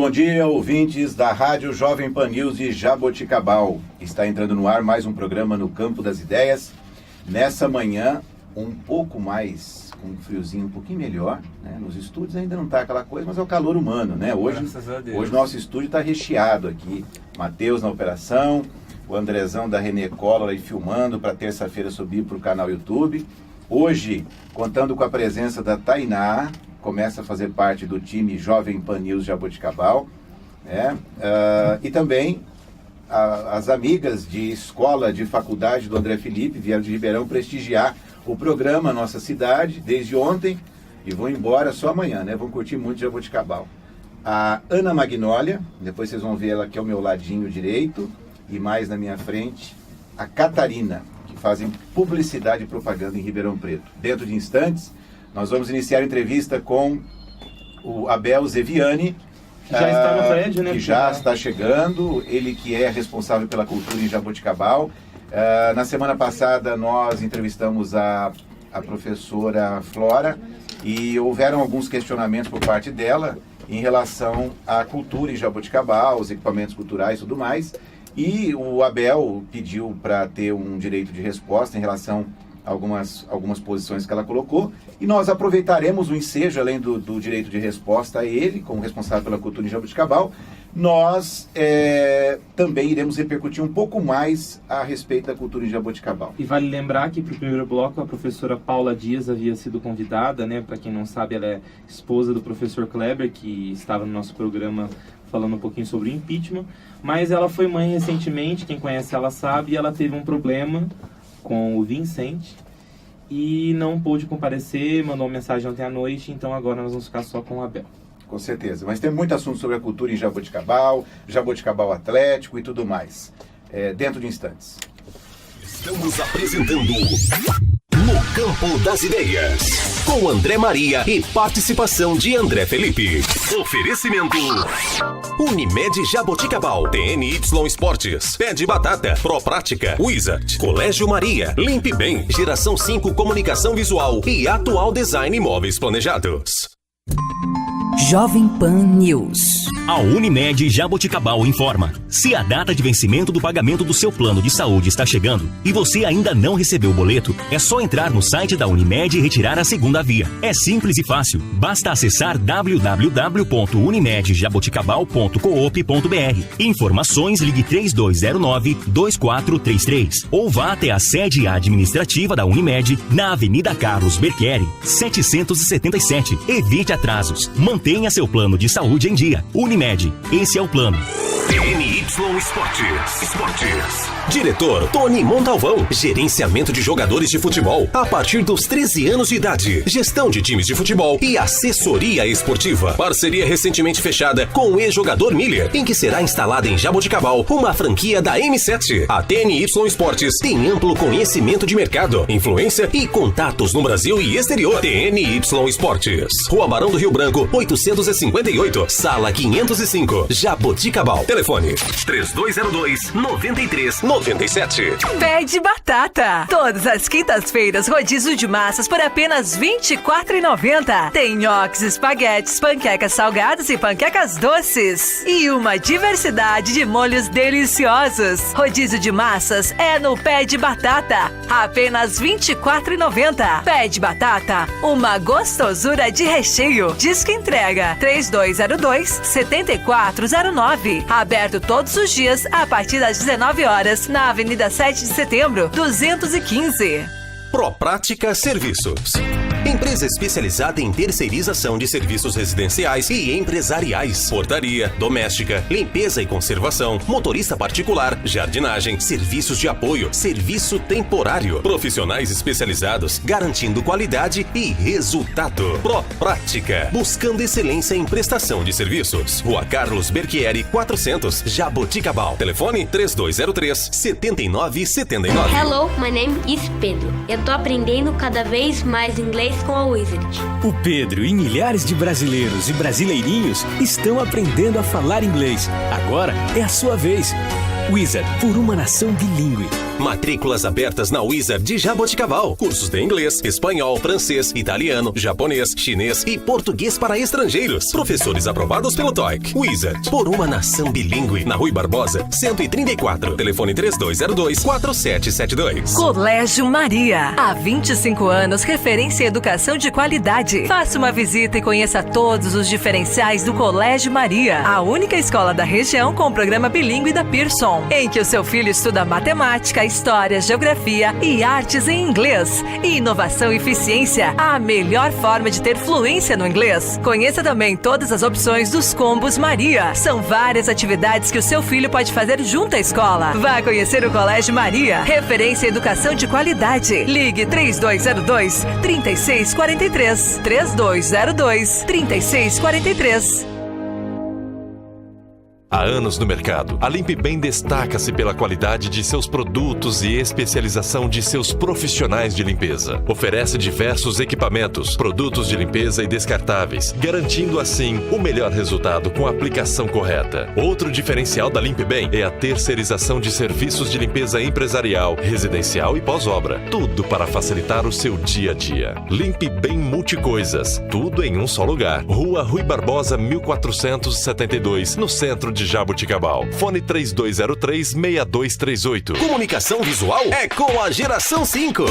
bom dia, ouvintes da Rádio Jovem Pan News de Jaboticabal. Está entrando no ar mais um programa no Campo das Ideias. Nessa manhã, um pouco mais, com um friozinho um pouquinho melhor, né? Nos estúdios ainda não está aquela coisa, mas é o calor humano, né? Hoje nosso estúdio está recheado aqui. Matheus na operação, o Andrezão da René Collor aí filmando para terça-feira subir para o canal YouTube. Hoje, contando com a presença da Tainá, começa a fazer parte do time Jovem Pan News Jaboticabal, né? E também as amigas de escola, de faculdade do André Felipe vieram de Ribeirão prestigiar o programa Nossa Cidade desde ontem e vão embora só amanhã, né? Vão curtir muito Jaboticabal. A Ana Magnólia, depois vocês vão ver ela aqui ao meu ladinho direito e mais na minha frente, a Catarina, que fazem publicidade e propaganda em Ribeirão Preto. Dentro de instantes, nós vamos iniciar a entrevista com o Abel Zeviani, que já está no prédio, né? Que já está chegando, ele que é responsável pela cultura em Jaboticabal. Na semana passada nós entrevistamos a professora Flora e houveram alguns questionamentos por parte dela em relação à cultura em Jaboticabal, os equipamentos culturais e tudo mais. E o Abel pediu para ter um direito de resposta em relação a algumas posições que ela colocou. E nós aproveitaremos o ensejo, além do direito de resposta a ele, como responsável pela cultura em Jaboticabal, nós também iremos repercutir um pouco mais a respeito da cultura em Jaboticabal. E vale lembrar que para o primeiro bloco a professora Paula Dias havia sido convidada, né? Para quem não sabe, ela é esposa do professor Kleber, que estava no nosso programa falando um pouquinho sobre o impeachment, mas ela foi mãe recentemente, quem conhece ela sabe, e ela teve um problema com o Vicente e não pôde comparecer, mandou uma mensagem ontem à noite, então agora nós vamos ficar só com o Abel. Com certeza, mas tem muito assunto sobre a cultura em Jaboticabal, Jaboticabal Atlético e tudo mais, dentro de instantes. Estamos apresentando No Campo das Ideias, com André Maria e participação de André Felipe. Oferecimento Unimed Jaboticabal, TNY Esportes, Pé de Batata, Proprática, Wizard, Colégio Maria, Limpe Bem, Geração 5 Comunicação Visual e Atual Design Imóveis Planejados. Jovem Pan News. A Unimed Jaboticabal informa: se a data de vencimento do pagamento do seu plano de saúde está chegando e você ainda não recebeu o boleto, é só entrar no site da Unimed e retirar a segunda via. É simples e fácil. Basta acessar www.unimedjaboticabal.coop.br. Informações, ligue 3209-2433 ou vá até a sede administrativa da Unimed na Avenida Carlos Berchieri, 777. Evite atrasos. Mantenha seu plano de saúde em dia. Unimed, esse é o plano. TNY Esportes. Diretor Tony Montalvão. Gerenciamento de jogadores de futebol a partir dos 13 anos de idade. Gestão de times de futebol e assessoria esportiva. Parceria recentemente fechada com o ex-jogador Miller, em que será instalada em Jaboticabal uma franquia da M7. A TNY Esportes tem amplo conhecimento de mercado, influência e contatos no Brasil e exterior. TNY Esportes. Rua Barão do Rio Branco, 858, sala 505, Jaboticabal. Telefone 3202-9397. Pé de Batata. Todas as quintas-feiras, rodízio de massas por apenas R$ 24,90. Tem nhoques, espaguetes, panquecas salgadas e panquecas doces. E uma diversidade de molhos deliciosos. Rodízio de massas é no Pé de Batata. Apenas R$ 24,90. Pé de Batata, uma gostosura de recheio. Disque entrega 3202-7409. Aberto todos os dias a partir das 19 horas na Avenida 7 de Setembro, 215. Proprática Serviços. Empresa especializada em terceirização de serviços residenciais e empresariais, portaria, doméstica, limpeza e conservação, motorista particular, jardinagem, serviços de apoio, serviço temporário, profissionais especializados, garantindo qualidade e resultado. Proprática, buscando excelência em prestação de serviços. Rua Carlos Berchieri, 400, Jaboticabal. Telefone 3203-7979. Hello, my name is Pedro. Eu tô aprendendo cada vez mais inglês com a Wizard. O Pedro e milhares de brasileiros e brasileirinhos estão aprendendo a falar inglês. Agora é a sua vez. Wizard, por uma nação bilíngue. Matrículas abertas na Wizard de Jaboticabal. Cursos de inglês, espanhol, francês, italiano, japonês, chinês e português para estrangeiros. Professores aprovados pelo TOEIC. Wizard, por uma nação bilíngue. Na Rui Barbosa, 134. Telefone 3202-4772. Colégio Maria. Há 25 anos, referência em educação de qualidade. Faça uma visita e conheça todos os diferenciais do Colégio Maria, a única escola da região com o programa bilíngue da Pearson, em que o seu filho estuda matemática, história, geografia e artes em inglês. E inovação e eficiência, a melhor forma de ter fluência no inglês. Conheça também todas as opções dos combos Maria. São várias atividades que o seu filho pode fazer junto à escola. Vá conhecer o Colégio Maria, referência em educação de qualidade. Ligue 3202-3643. 3202-3643. Há anos no mercado, a Limpe Bem destaca-se pela qualidade de seus produtos e especialização de seus profissionais de limpeza. Oferece diversos equipamentos, produtos de limpeza e descartáveis, garantindo assim o melhor resultado com a aplicação correta. Outro diferencial da Limpe Bem é a terceirização de serviços de limpeza empresarial, residencial e pós-obra. Tudo para facilitar o seu dia a dia. Limpe Bem Multicoisas. Tudo em um só lugar. Rua Rui Barbosa, 1472, no centro de Jaboticabal. Fone 3203-6238. Comunicação visual é com a Geração 5.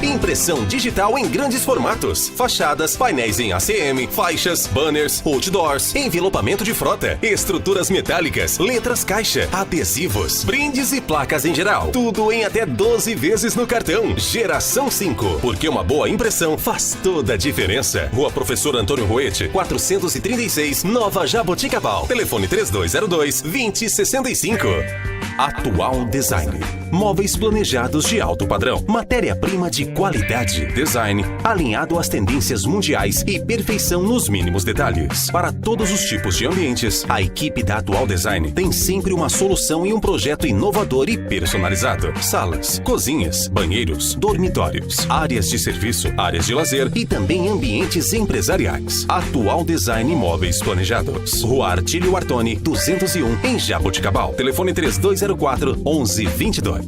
Impressão digital em grandes formatos. Fachadas, painéis em ACM, faixas, banners, outdoors, envelopamento de frota, estruturas metálicas, letras caixa, adesivos, brindes e placas em geral. Tudo em até 12 vezes no cartão. Geração 5. Porque uma boa impressão faz toda a diferença. Rua Professor Antônio Roete, 436, Nova Jaboticabal. Telefone 3202-2065. Atual Design. Móveis planejados de alto padrão. Matéria-prima de qualidade. Design alinhado às tendências mundiais e perfeição nos mínimos detalhes. Para todos os tipos de ambientes, a equipe da Atual Design tem sempre uma solução e um projeto inovador e personalizado. Salas, cozinhas, banheiros, dormitórios, áreas de serviço, áreas de lazer e também ambientes empresariais. Atual Design Móveis Planejados. Rua Artílio Artoni, 201, em Jaboticabal. Telefone 3204-1122.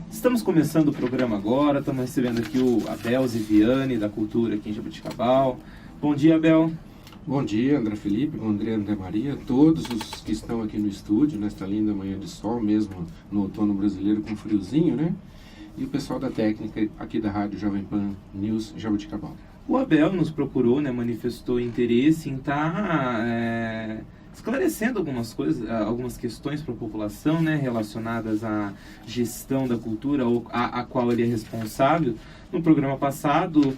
Estamos começando o programa agora, estamos recebendo aqui o Abel Ziviani, da Cultura aqui em Jaboticabal. Bom dia, Abel. Bom dia, André Felipe, André Maria, todos os que estão aqui no estúdio, nesta linda manhã de sol, mesmo no outono brasileiro com friozinho, né? E o pessoal da técnica aqui da Rádio Jovem Pan News Jaboticabal. O Abel nos procurou, né, manifestou interesse em estar esclarecendo algumas coisas, algumas questões para a população, né, relacionadas à gestão da cultura, a qual ele é responsável. No programa passado,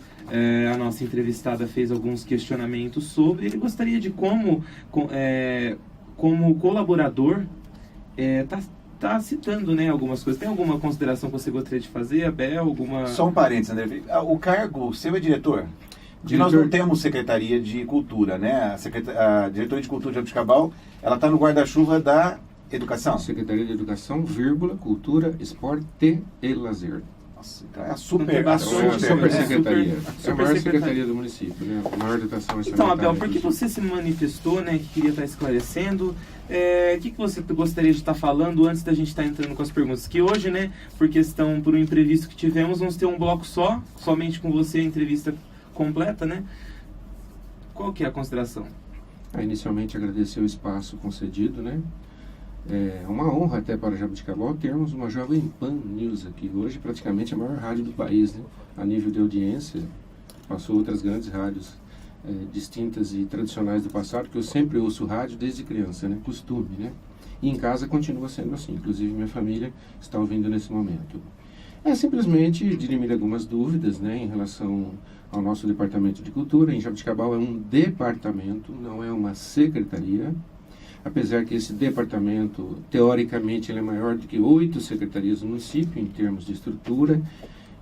a nossa entrevistada fez alguns questionamentos sobre. Ele gostaria de como colaborador, tá citando, né, algumas coisas. Tem alguma consideração que você gostaria de fazer, Abel? Só um parênteses, André. O cargo seu é diretor? E nós não temos Secretaria de Cultura, né? A Diretoria de Cultura de Jaboticabal, ela está no guarda-chuva da Educação. Secretaria de Educação, Cultura, Esporte e Lazer. Nossa, então é a super secretaria. É a maior secretaria do município, né? A maior dotação. Então, Abel, por que você se manifestou, né, que queria estar esclarecendo? O que você gostaria de estar falando antes da gente estar entrando com as perguntas? Que hoje, né, por um imprevisto que tivemos, vamos ter um bloco somente com você, a entrevista completa, né? Qual que é a consideração? Inicialmente agradecer o espaço concedido, né? É uma honra até para Jaboticabal termos uma Jovem Pan News aqui. Hoje praticamente a maior rádio do país, né? A nível de audiência, passou outras grandes rádios distintas e tradicionais do passado, que eu sempre ouço rádio desde criança, né? Costume, né? E em casa continua sendo assim, inclusive minha família está ouvindo nesse momento. Simplesmente dirimir algumas dúvidas, né, em relação ao nosso Departamento de Cultura. Em Jaboticabal é um departamento, não é uma secretaria, apesar que esse departamento, teoricamente, ele é maior do que 8 secretarias do município, em termos de estrutura,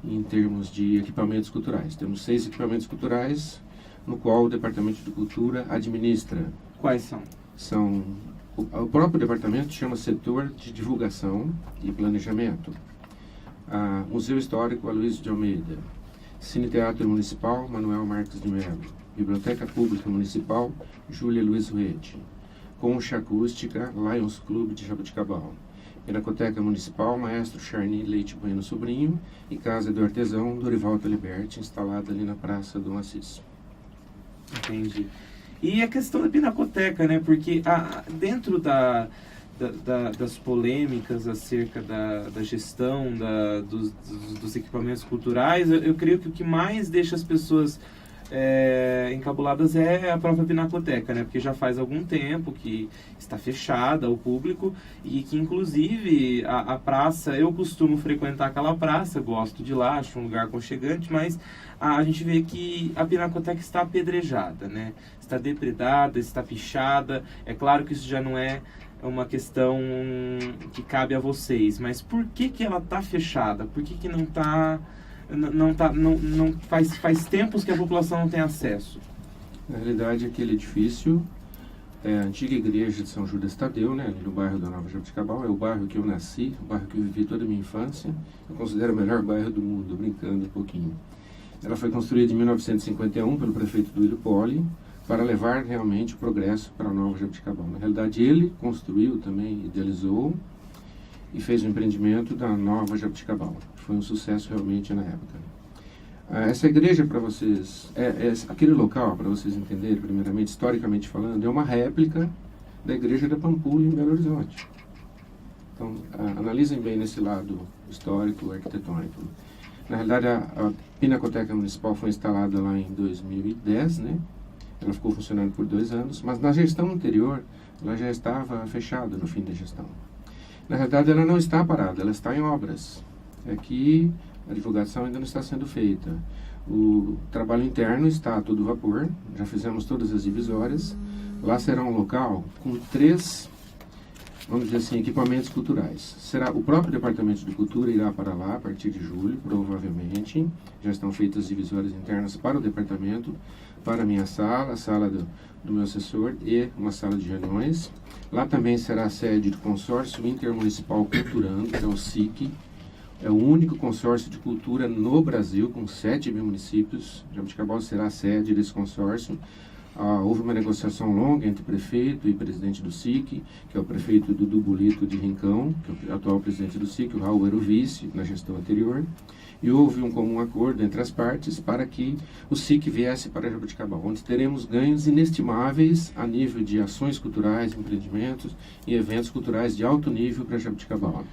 em termos de equipamentos culturais. Temos 6 equipamentos culturais, no qual o Departamento de Cultura administra. Quais são? O próprio departamento chama Setor de Divulgação e Planejamento. Museu Histórico Aloysio de Almeida, Cine Teatro Municipal Manuel Marques de Mello, Biblioteca Pública Municipal Júlia Luiz Ruete, Concha Acústica Lions Clube de Jaboticabal, Pinacoteca Municipal Maestro Charny Leite Bueno Sobrinho e Casa do Artesão Dorival Taliberti, instalada ali na Praça do Assis. Entendi. E a questão da Pinacoteca, né? Porque dentro das polêmicas acerca da gestão dos equipamentos culturais, eu creio que o que mais deixa as pessoas encabuladas é a própria Pinacoteca, né? Porque já faz algum tempo que está fechada ao público e que, inclusive, a praça, eu costumo frequentar aquela praça, gosto de lá, acho um lugar aconchegante, mas a gente vê que a Pinacoteca está apedrejada, né? Está depredada, está pichada. É claro que isso já não é uma questão que cabe a vocês, mas por que ela está fechada? Por que não está... Não faz tempos que a população não tem acesso? Na realidade, aquele edifício é a antiga igreja de São Judas Tadeu, né, ali no bairro da Nova Jaboticabal. É o bairro que eu nasci, o bairro que eu vivi toda a minha infância. Eu considero o melhor bairro do mundo, brincando um pouquinho. Ela foi construída em 1951 pelo prefeito Duílio Poli para levar realmente o progresso para a Nova Jaboticabal. Na realidade, ele construiu também, idealizou e fez o empreendimento da Nova Jaboticabal. Foi um sucesso realmente na época. Essa igreja, para vocês, aquele local, para vocês entenderem, primeiramente, historicamente falando, é uma réplica da igreja da Pampulha, em Belo Horizonte. Então, analisem bem nesse lado histórico, arquitetônico. Na realidade, a Pinacoteca Municipal foi instalada lá em 2010, né? Ela ficou funcionando por 2 anos, mas na gestão anterior, ela já estava fechada no fim da gestão. Na realidade, ela não está parada, ela está em obras. Aqui, a divulgação ainda não está sendo feita. O trabalho interno está a todo vapor, já fizemos todas as divisórias. Lá será um local com 3, vamos dizer assim, equipamentos culturais. Será o próprio Departamento de Cultura irá para lá a partir de julho, provavelmente. Já estão feitas divisórias internas para o departamento, para a minha sala, a sala do meu assessor e uma sala de reuniões. Lá também será a sede do Consórcio Intermunicipal Culturando, que é o SIC. É o único consórcio de cultura no Brasil, com 7 mil municípios. Jaboticabal será a sede desse consórcio. Houve uma negociação longa entre o prefeito e presidente do SIC, que é o prefeito Dudu Bolito de Rincão, que é o atual presidente do SIC, o Raul era o vice na gestão anterior. E houve um comum acordo entre as partes para que o SIC viesse para Jaboticabal, onde teremos ganhos inestimáveis a nível de ações culturais, empreendimentos e eventos culturais de alto nível para Jaboticabal.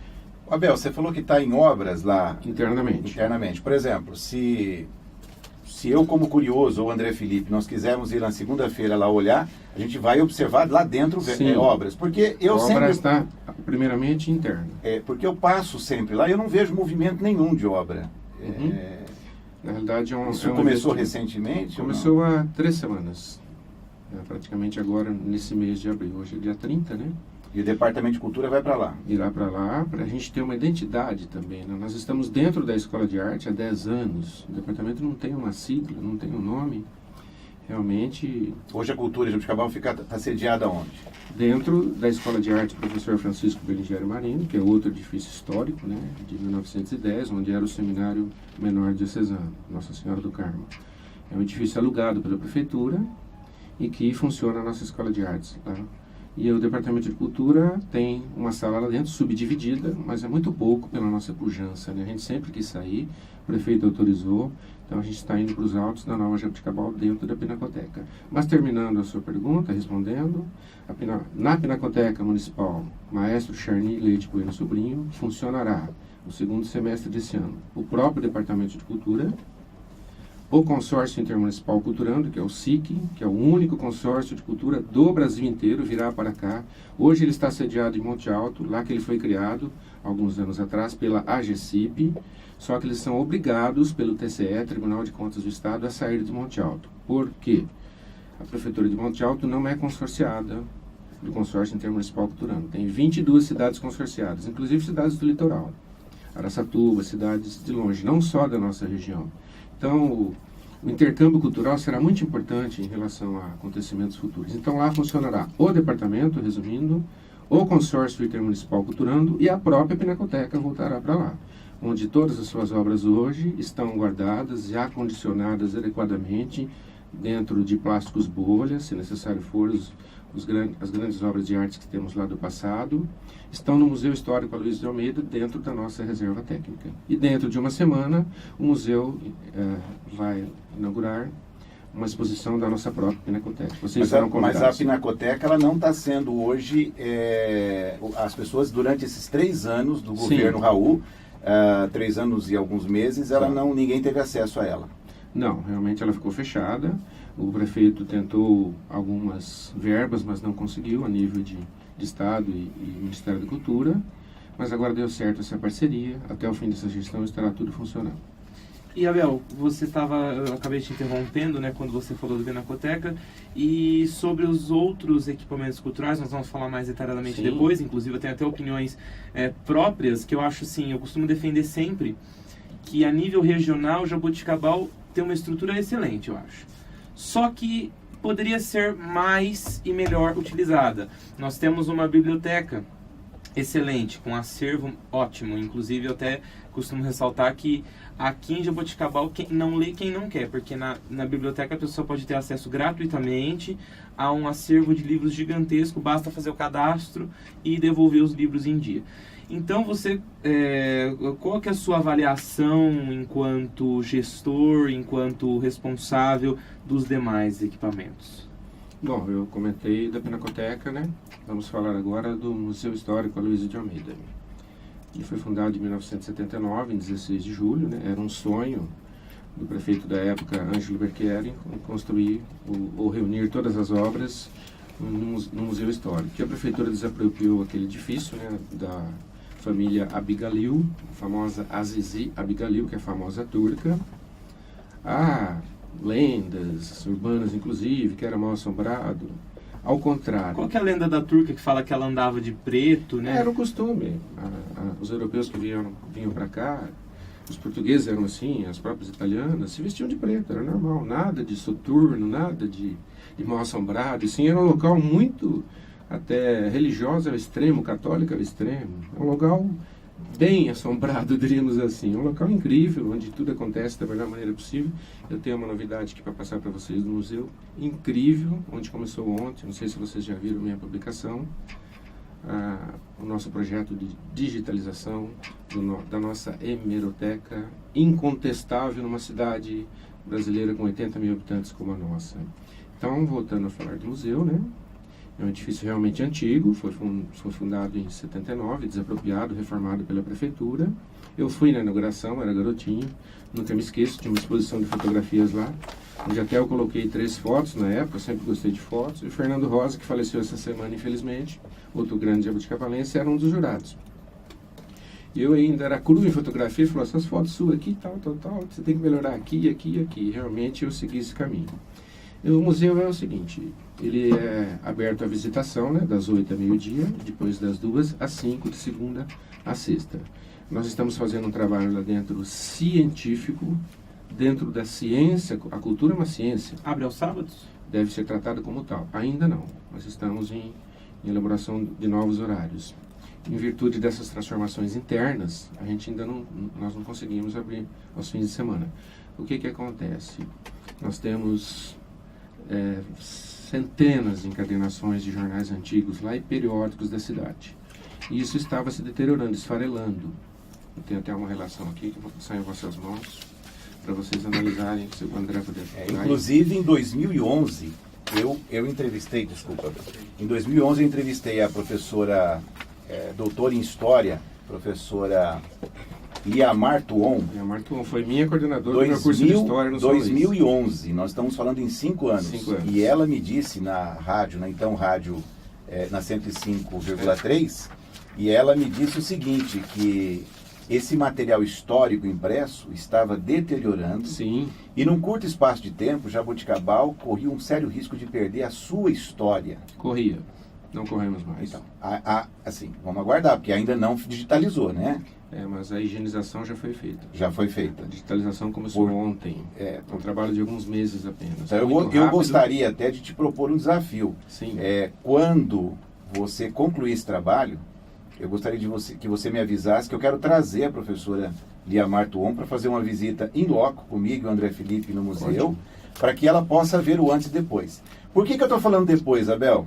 Abel, você falou que está em obras lá... Internamente. Por exemplo, se eu, como curioso, ou André Felipe, nós quisermos ir na segunda-feira lá olhar, a gente vai observar lá dentro obras. Porque eu a sempre... obra está, primeiramente, interna. Porque eu passo sempre lá e eu não vejo movimento nenhum de obra. Na realidade, isso começou recentemente? Começou há 3 semanas. Praticamente agora, nesse mês de abril. Hoje é dia 30, né? E o Departamento de Cultura vai para lá? Irá para lá, para a gente ter uma identidade também, né? Nós estamos dentro da Escola de Arte há 10 anos. O departamento não tem uma sigla, não tem um nome. Realmente... Hoje a cultura de Jaboticabal está sediada onde? Dentro da Escola de Arte Professor Francisco Berlingeri Marino, que é outro edifício histórico, né? De 1910, onde era o Seminário Menor Diocesano, Nossa Senhora do Carmo. É um edifício alugado pela Prefeitura e que funciona a nossa Escola de Artes, tá? E o Departamento de Cultura tem uma sala lá dentro, subdividida, mas é muito pouco pela nossa pujança, né? A gente sempre quis sair, o prefeito autorizou, então a gente está indo para os altos da Nova Jaboticabal dentro da Pinacoteca. Mas terminando a sua pergunta, respondendo, na Pinacoteca Municipal Maestro Charny Leite Bueno Sobrinho funcionará no 2º semestre desse ano o próprio Departamento de Cultura, o Consórcio Intermunicipal Culturando, que é o SIC, que é o único consórcio de cultura do Brasil inteiro, virá para cá. Hoje ele está sediado em Monte Alto, lá que ele foi criado, alguns anos atrás, pela AGCIP, só que eles são obrigados pelo TCE, Tribunal de Contas do Estado, a sair de Monte Alto. Por quê? A Prefeitura de Monte Alto não é consorciada do Consórcio Intermunicipal Culturando. Tem 22 cidades consorciadas, inclusive cidades do litoral. Araçatuba, cidades de longe, não só da nossa região. Então, o intercâmbio cultural será muito importante em relação a acontecimentos futuros. Então, lá funcionará o departamento, resumindo, o consórcio intermunicipal Culturando e a própria Pinacoteca voltará para lá, onde todas as suas obras hoje estão guardadas e acondicionadas adequadamente dentro de plásticos bolhas, se necessário for, as grandes obras de arte que temos lá do passado, estão no Museu Histórico Aloysio de Almeida, dentro da nossa reserva técnica. E dentro de uma semana, o museu vai inaugurar uma exposição da nossa própria Pinacoteca. Mas a Pinacoteca ela não está sendo hoje, as pessoas durante esses 3 anos do governo Raul, 3 anos e alguns meses, ninguém teve acesso a ela. Não, realmente ela ficou fechada. O prefeito tentou algumas verbas, mas não conseguiu a nível de Estado e Ministério da Cultura. Mas agora deu certo essa parceria. Até o fim dessa gestão estará tudo funcionando. E, Abel, eu acabei te interrompendo, né, quando você falou do Pinacoteca, e sobre os outros equipamentos culturais, nós vamos falar mais detalhadamente depois, inclusive eu tenho até opiniões próprias, que eu acho assim, eu costumo defender sempre, que a nível regional, Jaboticabal tem uma estrutura excelente, eu acho. Só que poderia ser mais e melhor utilizada. Nós temos uma biblioteca excelente, com acervo ótimo, inclusive eu até costumo ressaltar que aqui em Jaboticabal, quem não lê, quem não quer, porque na biblioteca a pessoa pode ter acesso gratuitamente a um acervo de livros gigantesco, basta fazer o cadastro e devolver os livros em dia. Então, qual que é a sua avaliação enquanto gestor, enquanto responsável dos demais equipamentos? Bom, eu comentei da Pinacoteca, né? Vamos falar agora do Museu Histórico Aloysio de Almeida. Ele foi fundado em 1979, em 16 de julho, né? Era um sonho do prefeito da época, Ângelo Berchieri, construir ou reunir todas as obras no Museu Histórico. Que a prefeitura desapropriou aquele edifício, né, da família Abigalil, a famosa Azizi Abigalil, que é a famosa turca. Há lendas urbanas, inclusive, que era mal assombrado. Ao contrário. Qual que é a lenda da turca que fala que ela andava de preto, né? Era o costume. Os europeus que vinham para cá, os portugueses eram assim, as próprias italianas, se vestiam de preto, era normal. Nada de soturno, nada de mal assombrado. E sim, era um local muito, até religioso ao extremo, católico ao extremo. É um local bem assombrado, diríamos assim. É um local incrível, onde tudo acontece da melhor maneira possível. Eu tenho uma novidade aqui para passar para vocês do museu. Incrível, onde começou ontem, não sei se vocês já viram minha publicação, o nosso projeto de digitalização da nossa hemeroteca, incontestável numa cidade brasileira com 80 mil habitantes como a nossa. Então, voltando a falar do museu, né? É um edifício realmente antigo, foi fundado em 79, desapropriado, reformado pela prefeitura. Eu fui na inauguração, era garotinho, nunca me esqueço, tinha uma exposição de fotografias lá, onde até eu coloquei 3 fotos na época, sempre gostei de fotos, e o Fernando Rosa, que faleceu essa semana, infelizmente, outro grande jabuticabalense, era um dos jurados. E eu ainda era cru em fotografia, e falou, essas fotos suas aqui, tal, você tem que melhorar aqui, aqui e aqui. Realmente eu segui esse caminho. E o museu é o seguinte, ele é aberto à visitação, né, das 8 a meio-dia, depois das 2 às 5, de segunda a sexta. Nós estamos fazendo um trabalho lá dentro científico, dentro da ciência, a cultura é uma ciência. Abre aos sábados? Deve ser tratada como tal. Ainda não. Nós estamos em elaboração de novos horários. Em virtude dessas transformações internas, a gente ainda nós não conseguimos abrir aos fins de semana. O que acontece? Nós temos centenas de encadernações de jornais antigos lá e periódicos da cidade. E isso estava se deteriorando, esfarelando. Eu tenho até uma relação aqui que eu vou passar em vossas mãos para vocês analisarem, se o André puder. Inclusive, em 2011, eu entrevistei, em 2011 eu entrevistei a professora, doutora em História, professora Liamar Tuon. Liamar Tuon foi minha coordenadora do meu curso de História no 2011, nós estamos falando em 5 anos. 5 anos. E ela me disse na rádio, na rádio, na 105,3, e ela me disse o seguinte, que esse material histórico impresso estava deteriorando. Sim. E num curto espaço de tempo, Jaboticabal corria um sério risco de perder a sua história. Corria. Não corremos mais. Então, assim, vamos aguardar, porque ainda não digitalizou, né? Mas a higienização já foi feita. Já foi feita. A digitalização começou ontem. É um trabalho de alguns meses apenas. Então, eu gostaria até de te propor um desafio. Sim. Quando você concluir esse trabalho, eu gostaria que você me avisasse que eu quero trazer a professora Liamar Tuon para fazer uma visita in loco comigo e o André Felipe no museu, para que ela possa ver o antes e depois. Por que eu estou falando depois, Abel?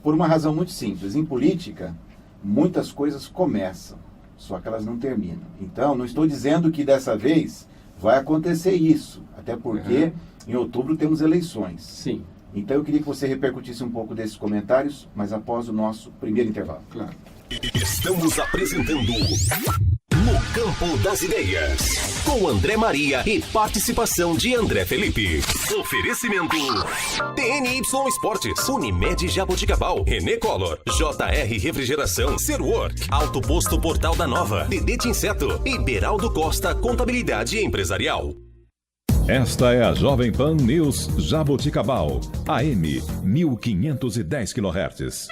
Por uma razão muito simples. Em política, muitas coisas começam, só que elas não terminam. Então, não estou dizendo que dessa vez vai acontecer isso, até porque em outubro temos eleições. Sim. Então, eu queria que você repercutisse um pouco desses comentários, mas após o nosso primeiro intervalo. Claro. Estamos apresentando No Campo das Ideias, com André Maria e participação de André Felipe. Oferecimento TNY Esportes, Unimed Jaboticabal, René Collor, JR Refrigeração, Serwork, Auto Posto Portal da Nova, Dedê Inseto e Beraldo Costa Contabilidade Empresarial. Esta é a Jovem Pan News Jaboticabal, AM 1510 kHz.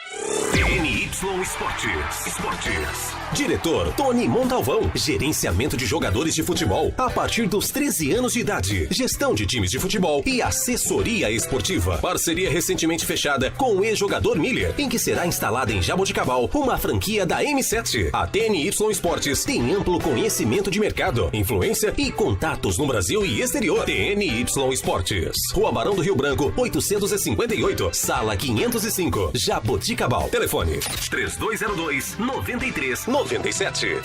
TNY Esportes. Diretor Tony Montalvão. Gerenciamento de jogadores de futebol a partir dos 13 anos de idade. Gestão de times de futebol e assessoria esportiva. Parceria recentemente fechada com o ex-jogador Miller, em que será instalada em Jaboticabal uma franquia da M7. A TNY Esportes tem amplo conhecimento de mercado, influência e contatos no Brasil e exterior. TNY Esportes. Rua Barão do Rio Branco, 858, Sala 505, Jaboticabal. Telefone 3202-9397.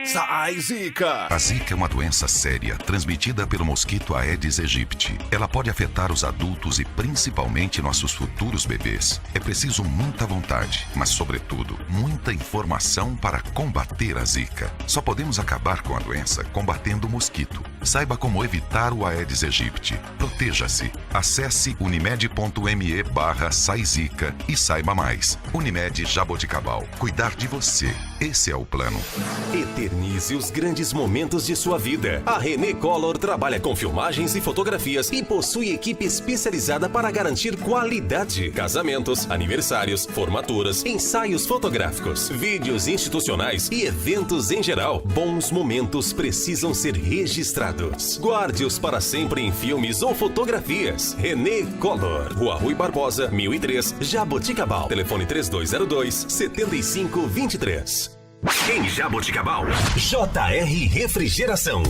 Sai, Zika! A Zika é uma doença séria, transmitida pelo mosquito Aedes aegypti. Ela pode afetar os adultos e principalmente nossos futuros bebês. É preciso muita vontade, mas sobretudo, muita informação para combater a Zika. Só podemos acabar com a doença combatendo o mosquito. Saiba como evitar o Aedes aegypti. Proteja-se. Acesse unimed.me/SaiZika e saiba mais. Unimed Jaboticabal. Cuidar de você. Esse é o plano. Eternize os grandes momentos de sua vida. A René Collor trabalha com filmagens e fotografias e possui equipe especializada para garantir qualidade. Casamentos, aniversários, formaturas, ensaios fotográficos, vídeos institucionais e eventos em geral. Bons momentos precisam ser registrados. Guarde-os para sempre em filmes ou fotografias. René Collor. Rua Rui Barbosa, 1003, Jaboticabal. Telefone 3202-7523. Em Jaboticabal, JR Refrigeração.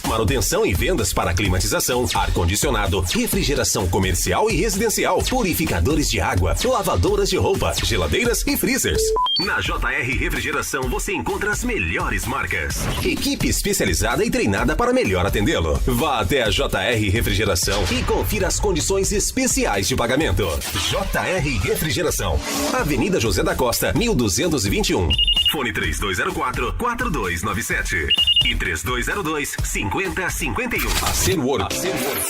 Manutenção e vendas para climatização, ar-condicionado, refrigeração comercial e residencial, purificadores de água, lavadoras de roupa, geladeiras e freezers. Na JR Refrigeração você encontra as melhores marcas. Equipe especializada e treinada para melhor atendê-lo. Vá até a JR Refrigeração e confira as condições especiais de pagamento. JR Refrigeração. Avenida José da Costa, 1221. Fone 3204-4297 e 3202-5051. A Serwork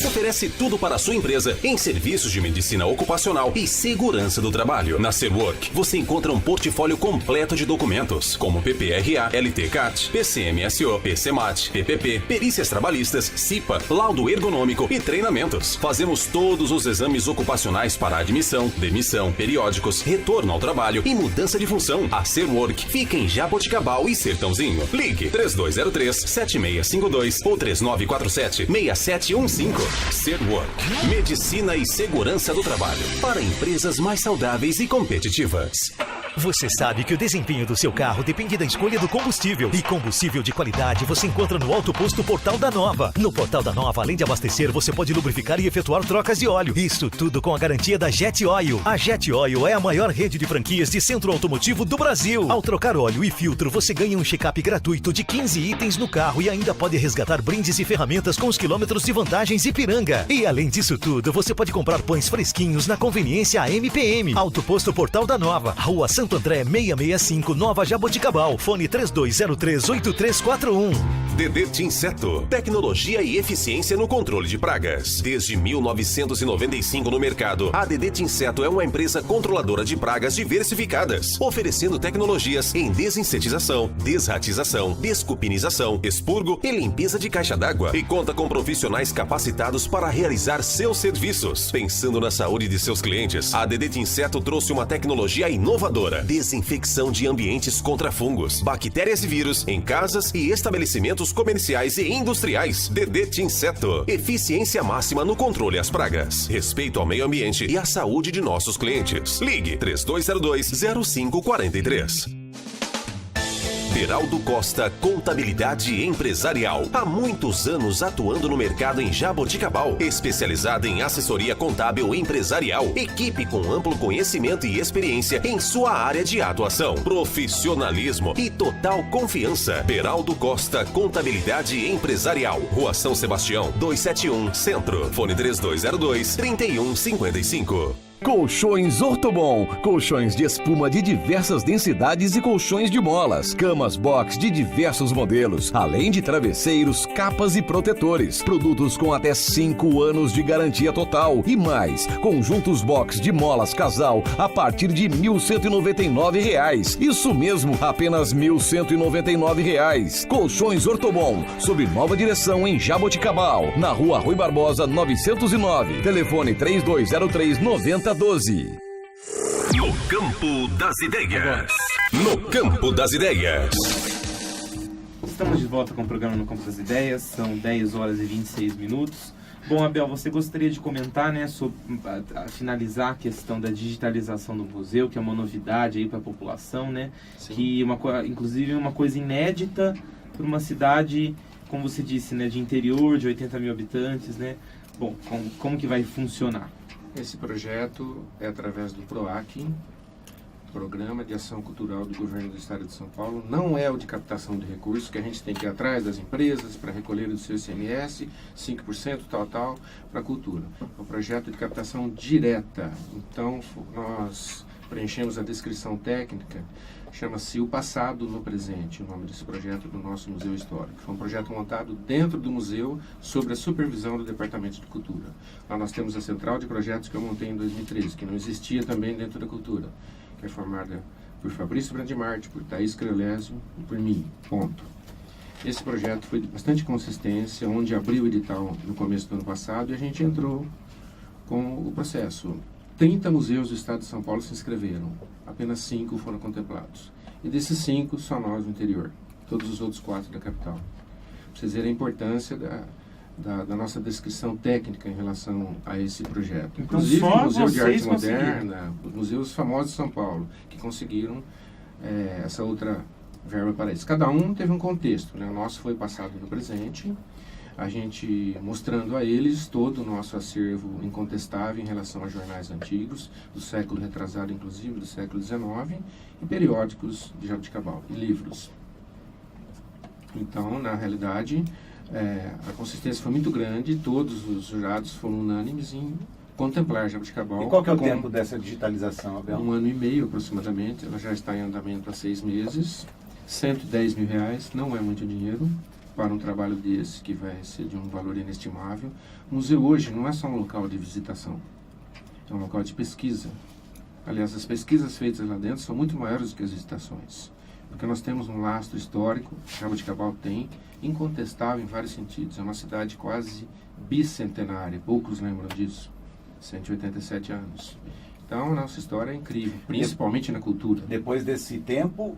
oferece tudo para a sua empresa em serviços de medicina ocupacional e segurança do trabalho. Na Serwork, você encontra um portfólio completo de documentos, como PPRA, LT-CAT, PCMSO, PCMAT, PPP, perícias trabalhistas, CIPA, laudo ergonômico e treinamentos. Fazemos todos os exames ocupacionais para admissão, demissão, periódicos, retorno ao trabalho e mudança de função. A Serwork fica em Jaboticabal e Sertãozinho. Ligue 3203-7652 ou 3947-6715. Serwork. Medicina e segurança do trabalho para empresas mais saudáveis e competitivas. Você sabe que o desempenho do seu carro depende da escolha do combustível. E combustível de qualidade você encontra no Auto Posto Portal da Nova. No Portal da Nova, além de abastecer, você pode lubrificar e efetuar trocas de óleo. Isso tudo com a garantia da Jet Oil. A Jet Oil é a maior rede de franquias de centro automotivo do Brasil. Ao trocar óleo e filtro, você ganha um check-up gratuito de 15 itens no carro e ainda pode resgatar brindes e ferramentas com os quilômetros de vantagens Ipiranga. E além disso tudo, você pode comprar pães fresquinhos na conveniência MPM. Auto Posto Portal da Nova, Rua Santo André 665, Nova Jaboticabal. Fone 3203-8341. Dedê Inseto. Tecnologia e eficiência no controle de pragas. Desde 1995 no mercado, a Dedê Inseto é uma empresa controladora de pragas diversificadas, oferecendo tecnologias em desinsetização, desratização, descupinização, expurgo e limpeza de caixa d'água. E conta com profissionais capacitados para realizar seus serviços. Pensando na saúde de seus clientes, a Dedê Inseto trouxe uma tecnologia inovadora. Desinfecção de ambientes contra fungos, bactérias e vírus em casas e estabelecimentos comerciais e industriais. Dedê Inseto. Eficiência máxima no controle às pragas. Respeito ao meio ambiente e à saúde de nossos clientes. Ligue 3202-0543. Beraldo Costa Contabilidade Empresarial. Há muitos anos atuando no mercado em Jaboticabal. Especializada em assessoria contábil empresarial. Equipe com amplo conhecimento e experiência em sua área de atuação. Profissionalismo e total confiança. Beraldo Costa Contabilidade Empresarial. Rua São Sebastião, 271, Centro. Fone 3202-3155. Colchões Ortobon, colchões de espuma de diversas densidades e colchões de molas, camas box de diversos modelos, além de travesseiros, capas e protetores, produtos com até 5 anos de garantia total e mais, conjuntos box de molas casal a partir de R$ 1.199. Isso mesmo, apenas R$ 1.199. Colchões Ortobon, sob nova direção em Jaboticabal, na Rua Rui Barbosa 909, telefone 3203-9012. No Campo das Ideias. No Campo das Ideias. Estamos de volta com o programa No Campo das Ideias. São 10 horas e 26 minutos. Bom, Abel, você gostaria de comentar, né, sobre finalizar a questão da digitalização do museu, que é uma novidade aí para a população, né? Sim. Que inclusive é uma coisa inédita para uma cidade, como você disse, né, de interior, de 80 mil habitantes, né? Bom, como que vai funcionar? Esse projeto é através do PROAC, Programa de Ação Cultural do Governo do Estado de São Paulo. Não é o de captação de recursos, que a gente tem que ir atrás das empresas para recolher o seu ICMS, 5%, tal, para a cultura. É um projeto de captação direta. Então, nós preenchemos a descrição técnica, chama-se O Passado no Presente, o nome desse projeto do nosso Museu Histórico. Foi um projeto montado dentro do museu, sob a supervisão do Departamento de Cultura. Lá nós temos a central de projetos que eu montei em 2013, que não existia também dentro da cultura, que é formada por Fabrício Brandimarte, por Thaís Creolésio e por mim, ponto. Esse projeto foi de bastante consistência, onde abriu o edital no começo do ano passado e a gente entrou com o processo. 30 museus do estado de São Paulo se inscreveram, apenas 5 foram contemplados. E desses 5, só nós no interior, todos os outros 4 da capital. Para vocês verem a importância da nossa descrição técnica em relação a esse projeto. Então, inclusive o Museu de Arte conseguiram. Moderna, os museus famosos de São Paulo, que conseguiram essa outra verba para isso. Cada um teve um contexto, né? O nosso foi passado no presente, a gente mostrando a eles todo o nosso acervo incontestável em relação a jornais antigos, do século retrasado, inclusive, do século XIX, e periódicos de Jaboticabal, e livros. Então, na realidade, a consistência foi muito grande, todos os jurados foram unânimes em contemplar Jaboticabal. E qual que é o tempo dessa digitalização, Abel? 1 ano e meio, aproximadamente. Ela já está em andamento há 6 meses. R$110 mil, não é muito dinheiro para um trabalho desse, que vai ser de um valor inestimável. O museu hoje não é só um local de visitação, é um local de pesquisa. Aliás, as pesquisas feitas lá dentro são muito maiores do que as visitações, porque nós temos um lastro histórico, Jaboticabal tem, incontestável em vários sentidos. É uma cidade quase bicentenária, poucos lembram disso, 187 anos. Então, a nossa história é incrível, principalmente na cultura. Depois desse tempo,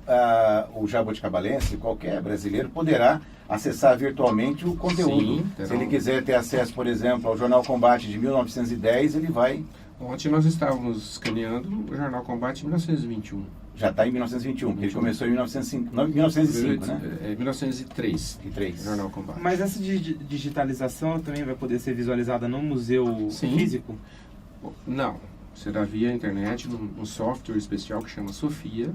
o jaboticabalense, qualquer brasileiro, poderá acessar virtualmente o conteúdo. Sim, se ele quiser ter acesso, por exemplo, ao Jornal Combate de 1910, ele vai... Ontem nós estávamos escaneando o Jornal Combate de 1921. Já está em 1921, porque ele começou em 1905, né? 1903. Jornal Combate. Mas essa digitalização também vai poder ser visualizada no museu físico? Não. Será via internet, um software especial que chama Sofia.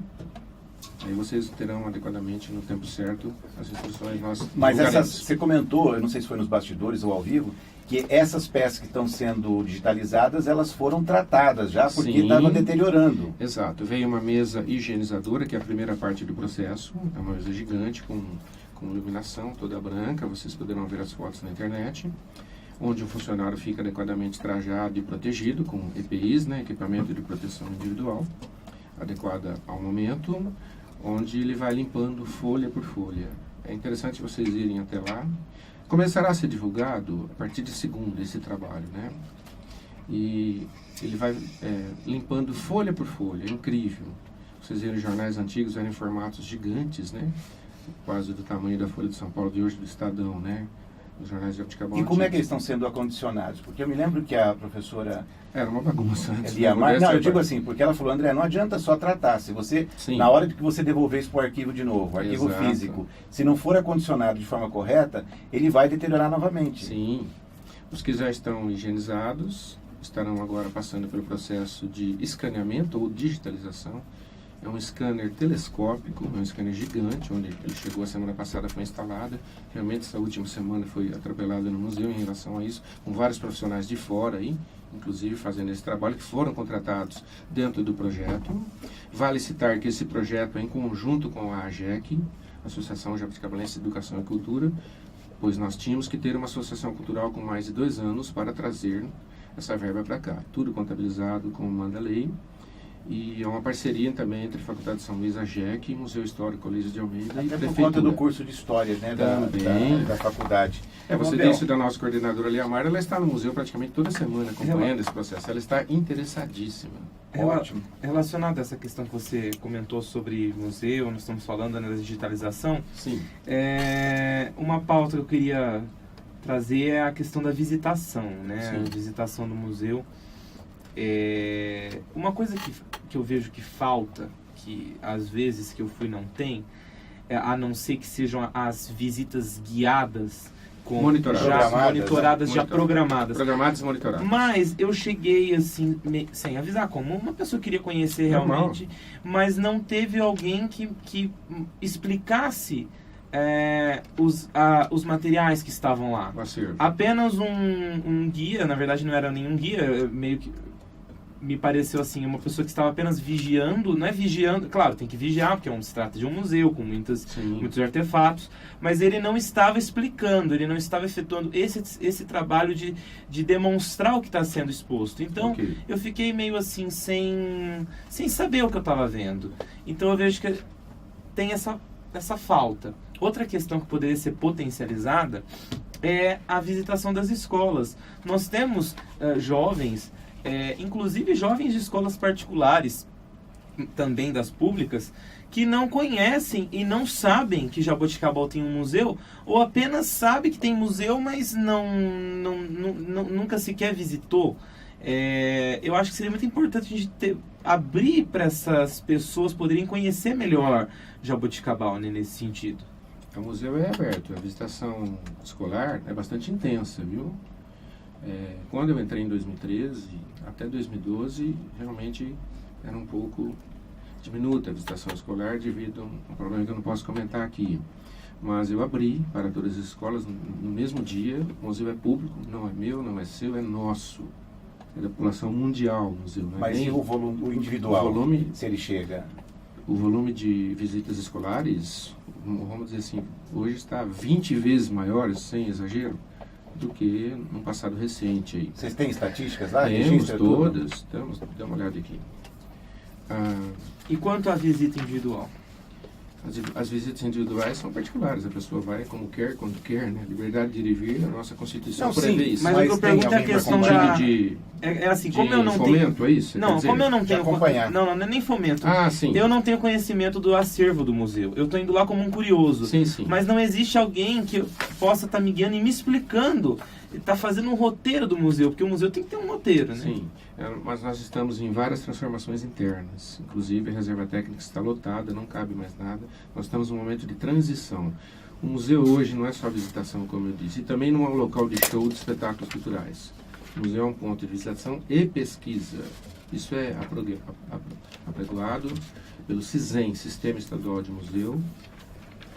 Aí vocês terão adequadamente, no tempo certo, as instruções. Mas você comentou, eu não sei se foi nos bastidores ou ao vivo, que essas peças que estão sendo digitalizadas, elas foram tratadas já, porque estava deteriorando. Exato. Veio uma mesa higienizadora, que é a primeira parte do processo. É uma mesa gigante, com iluminação toda branca. Vocês poderão ver as fotos na internet. Onde o funcionário fica adequadamente trajado e protegido, com EPIs, né, equipamento de proteção individual, adequada ao momento, onde ele vai limpando folha por folha. É interessante vocês irem até lá. Começará a ser divulgado a partir de segunda esse trabalho, né? E ele vai limpando folha por folha, é incrível. Vocês verem jornais antigos, eram em formatos gigantes, né? Quase do tamanho da Folha de São Paulo de hoje, do Estadão, né? os jornais de Jaboticabal. E como é que eles estão sendo acondicionados? Porque eu me lembro que a professora... Era uma bagunça antes. Não, eu digo assim, porque ela falou, André, não adianta só tratar. Se você, na hora de que você devolver isso para o arquivo de novo, o arquivo físico, se não for acondicionado de forma correta, ele vai deteriorar novamente. Sim. Os que já estão higienizados estarão agora passando pelo processo de escaneamento ou digitalização. É um scanner telescópico, é um scanner gigante, onde ele chegou a semana passada, foi instalado. Realmente, essa última semana foi atropelada no museu em relação a isso, com vários profissionais de fora aí, inclusive fazendo esse trabalho, que foram contratados dentro do projeto. Vale citar que esse projeto é em conjunto com a AGEC, Associação Jabuticabalense de Educação e Cultura, pois nós tínhamos que ter uma associação cultural com mais de 2 anos para trazer essa verba para cá. Tudo contabilizado como manda a lei. E é uma parceria também entre a Faculdade de São Luís, a GEC, e Museu Histórico Olísio de Almeida e Prefeitura. Por conta do curso de História, né, da faculdade. Você disse da nossa coordenadora Liamar, ela está no museu praticamente toda semana acompanhando esse processo. Ela está interessadíssima. Ótimo. Relacionado a essa questão que você comentou sobre museu, nós estamos falando da digitalização. Sim. Uma pauta que eu queria trazer é a questão da visitação, né? Sim. A visitação do museu. Uma coisa que eu vejo que falta, que às vezes que eu fui não tem, a não ser que sejam as visitas guiadas, monitoradas, já programadas. Programadas e monitoradas. Mas eu cheguei assim, sem avisar, como uma pessoa queria conhecer realmente, mas não teve alguém que explicasse os materiais que estavam lá. Apenas um guia, na verdade não era nenhum guia, meio que me pareceu assim, uma pessoa que estava apenas vigiando, não é vigiando, claro, tem que vigiar, porque se trata de um museu com muitos artefatos, mas ele não estava explicando, ele não estava efetuando esse trabalho de demonstrar o que está sendo exposto. Então, eu fiquei meio assim, sem saber o que eu estava vendo. Então, eu vejo que tem essa falta. Outra questão que poderia ser potencializada é a visitação das escolas. Nós temos jovens, inclusive jovens de escolas particulares, também das públicas, que não conhecem e não sabem que Jaboticabal tem um museu, ou apenas sabe que tem museu, mas nunca sequer visitou. Eu acho que seria muito importante a gente abrir para essas pessoas poderem conhecer melhor Jaboticabal, né, nesse sentido. O museu é aberto, a visitação escolar é bastante intensa, viu? Quando eu entrei em 2013, até 2012, realmente era um pouco diminuta a visitação escolar devido a um problema que eu não posso comentar aqui. Mas eu abri para todas as escolas no mesmo dia. O museu é público, não é meu, não é seu, é nosso. É da população mundial o museu. Não é. Mas e o volume, o individual, o volume, se ele chega? O volume de visitas escolares, vamos dizer assim, hoje está 20 vezes maior, sem exagero, do que no passado recente aí. Vocês têm estatísticas lá? Temos todas, dá uma olhada aqui. E quanto à visita individual? As visitas individuais são particulares, a pessoa vai como quer, quando quer, né? Liberdade de ir e vir, a nossa Constituição prevê isso. Mas o que eu pergunto é a questão da... como eu não fomento, tenho... é isso? Não, como eu não tenho... Não é nem fomento. Sim. Eu não tenho conhecimento do acervo do museu. Eu estou indo lá como um curioso. Sim, sim. Mas não existe alguém que possa estar me guiando e me explicando, está fazendo um roteiro do museu, porque o museu tem que ter um roteiro, né? Sim, mas nós estamos em várias transformações internas. Inclusive, a reserva técnica está lotada, não cabe mais nada. Nós estamos num momento de transição. O museu hoje não é só visitação, como eu disse, e também não é um local de show de espetáculos culturais. O museu é um ponto de visitação e pesquisa. Isso é apregoado pelo CISEM, Sistema Estadual de Museu,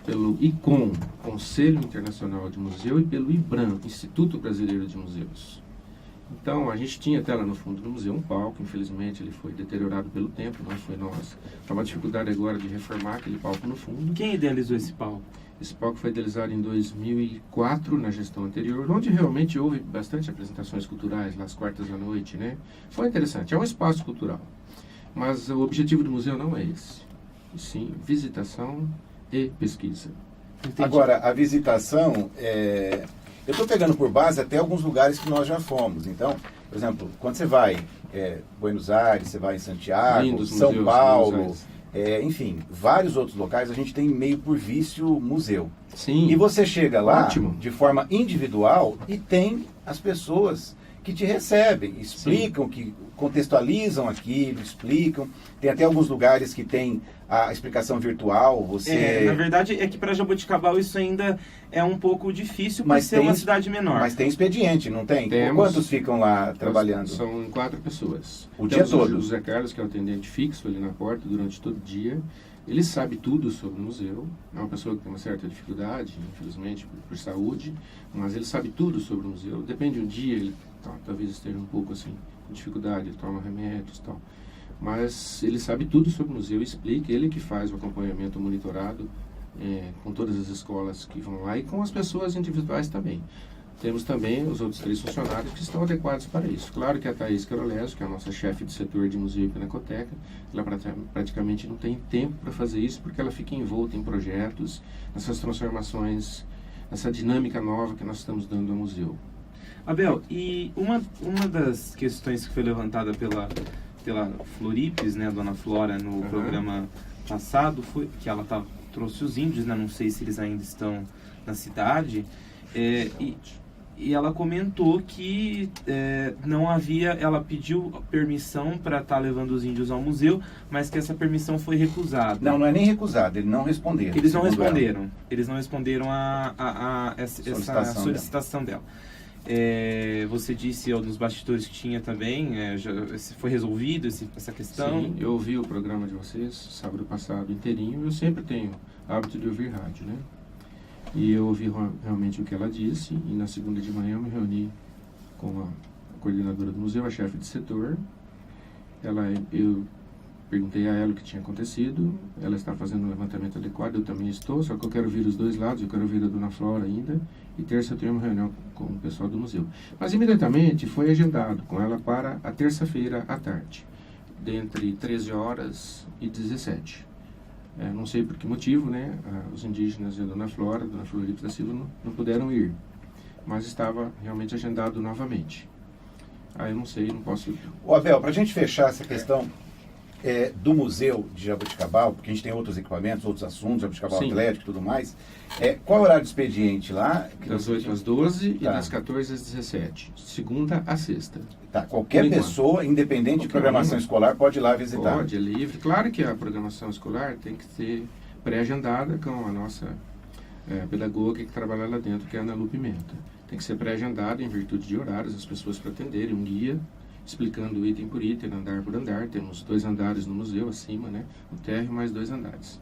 pelo ICOM, Conselho Internacional de Museu, e pelo IBRAM, Instituto Brasileiro de Museus. Então, a gente tinha até lá no fundo do museu um palco, infelizmente ele foi deteriorado pelo tempo, não foi nosso. Está uma dificuldade agora de reformar aquele palco no fundo. Quem idealizou esse palco? Esse palco foi idealizado em 2004, na gestão anterior, onde realmente houve bastante apresentações culturais, lá às quartas da noite, né? Foi interessante, é um espaço cultural. Mas o objetivo do museu não é esse. E sim, visitação e pesquisa. Entendi. Agora, a visitação, eu estou pegando por base até alguns lugares que nós já fomos. Então, por exemplo, quando você vai Buenos Aires, você vai em Santiago, São Paulo, enfim, vários outros locais a gente tem meio por vício museu. Sim. E você chega lá Ótimo. de forma individual e tem as pessoas que te recebem, explicam, que contextualizam aquilo, explicam. Tem até alguns lugares que tem a explicação virtual. Na verdade, é que para Jaboticabal isso ainda é um pouco difícil por ser uma cidade menor. Mas tem expediente, não tem? Temos. Quantos ficam lá trabalhando? São 4 pessoas. O dia todo? O José Carlos, que é o atendente fixo ali na porta durante todo o dia. Ele sabe tudo sobre o museu. É uma pessoa que tem uma certa dificuldade, infelizmente, por saúde, mas ele sabe tudo sobre o museu. Depende um dia, ele talvez esteja um pouco assim, com dificuldade, ele toma remédios e tal. Mas ele sabe tudo sobre o museu, explica, ele que faz o acompanhamento monitorado com todas as escolas que vão lá e com as pessoas individuais também. Temos também os outros 3 funcionários que estão adequados para isso. Claro que a Thaís Carolésio, que é a nossa chefe de setor de museu e pinacoteca, ela praticamente não tem tempo para fazer isso porque ela fica envolta em projetos, nessas transformações, nessa dinâmica nova que nós estamos dando ao museu. Abel, e uma das questões que foi levantada pela Floripes, né, a Dona Flora, no programa passado, foi que ela trouxe os índios, né, não sei se eles ainda estão na cidade, e ela comentou que não havia, ela pediu permissão para estar levando os índios ao museu, mas que essa permissão foi recusada. Não é nem recusada, eles não responderam. Eles não responderam. Eles não responderam essa solicitação dela. Você disse nos bastidores que tinha também, foi resolvido essa questão? Sim, eu ouvi o programa de vocês sábado passado inteirinho. Eu sempre tenho hábito de ouvir rádio, né? E eu ouvi realmente o que ela disse, e na segunda de manhã eu me reuni com a coordenadora do museu, a chefe de setor. Eu perguntei a ela o que tinha acontecido, ela está fazendo um levantamento adequado, eu também estou, só que eu quero ouvir os dois lados, eu quero ouvir a Dona Flora ainda, e terça eu tenho uma reunião com o pessoal do museu. Mas imediatamente foi agendado com ela para a terça-feira à tarde, entre 13 horas e 17. Não sei por que motivo, né? Os indígenas e a Dona Floripes da Silva não puderam ir, mas estava realmente agendado novamente. Eu não sei, não posso... Abel, para a gente fechar essa questão do museu de Jaboticabal, porque a gente tem outros equipamentos, outros assuntos, Jaboticabal Atlético e tudo mais, qual é o horário do expediente lá? Das 8 às 12 e das 14 às 17, segunda a sexta. Qualquer pessoa, independente de programação escolar, pode ir lá visitar. Pode, é livre. Claro que a programação escolar tem que ser pré-agendada com a nossa pedagoga que trabalha lá dentro, que é a Ana Lu Pimenta. Tem que ser pré-agendada em virtude de horários, as pessoas para atenderem, um guia explicando item por item, andar por andar. Temos 2 andares no museu acima, né? O térreo mais 2 andares.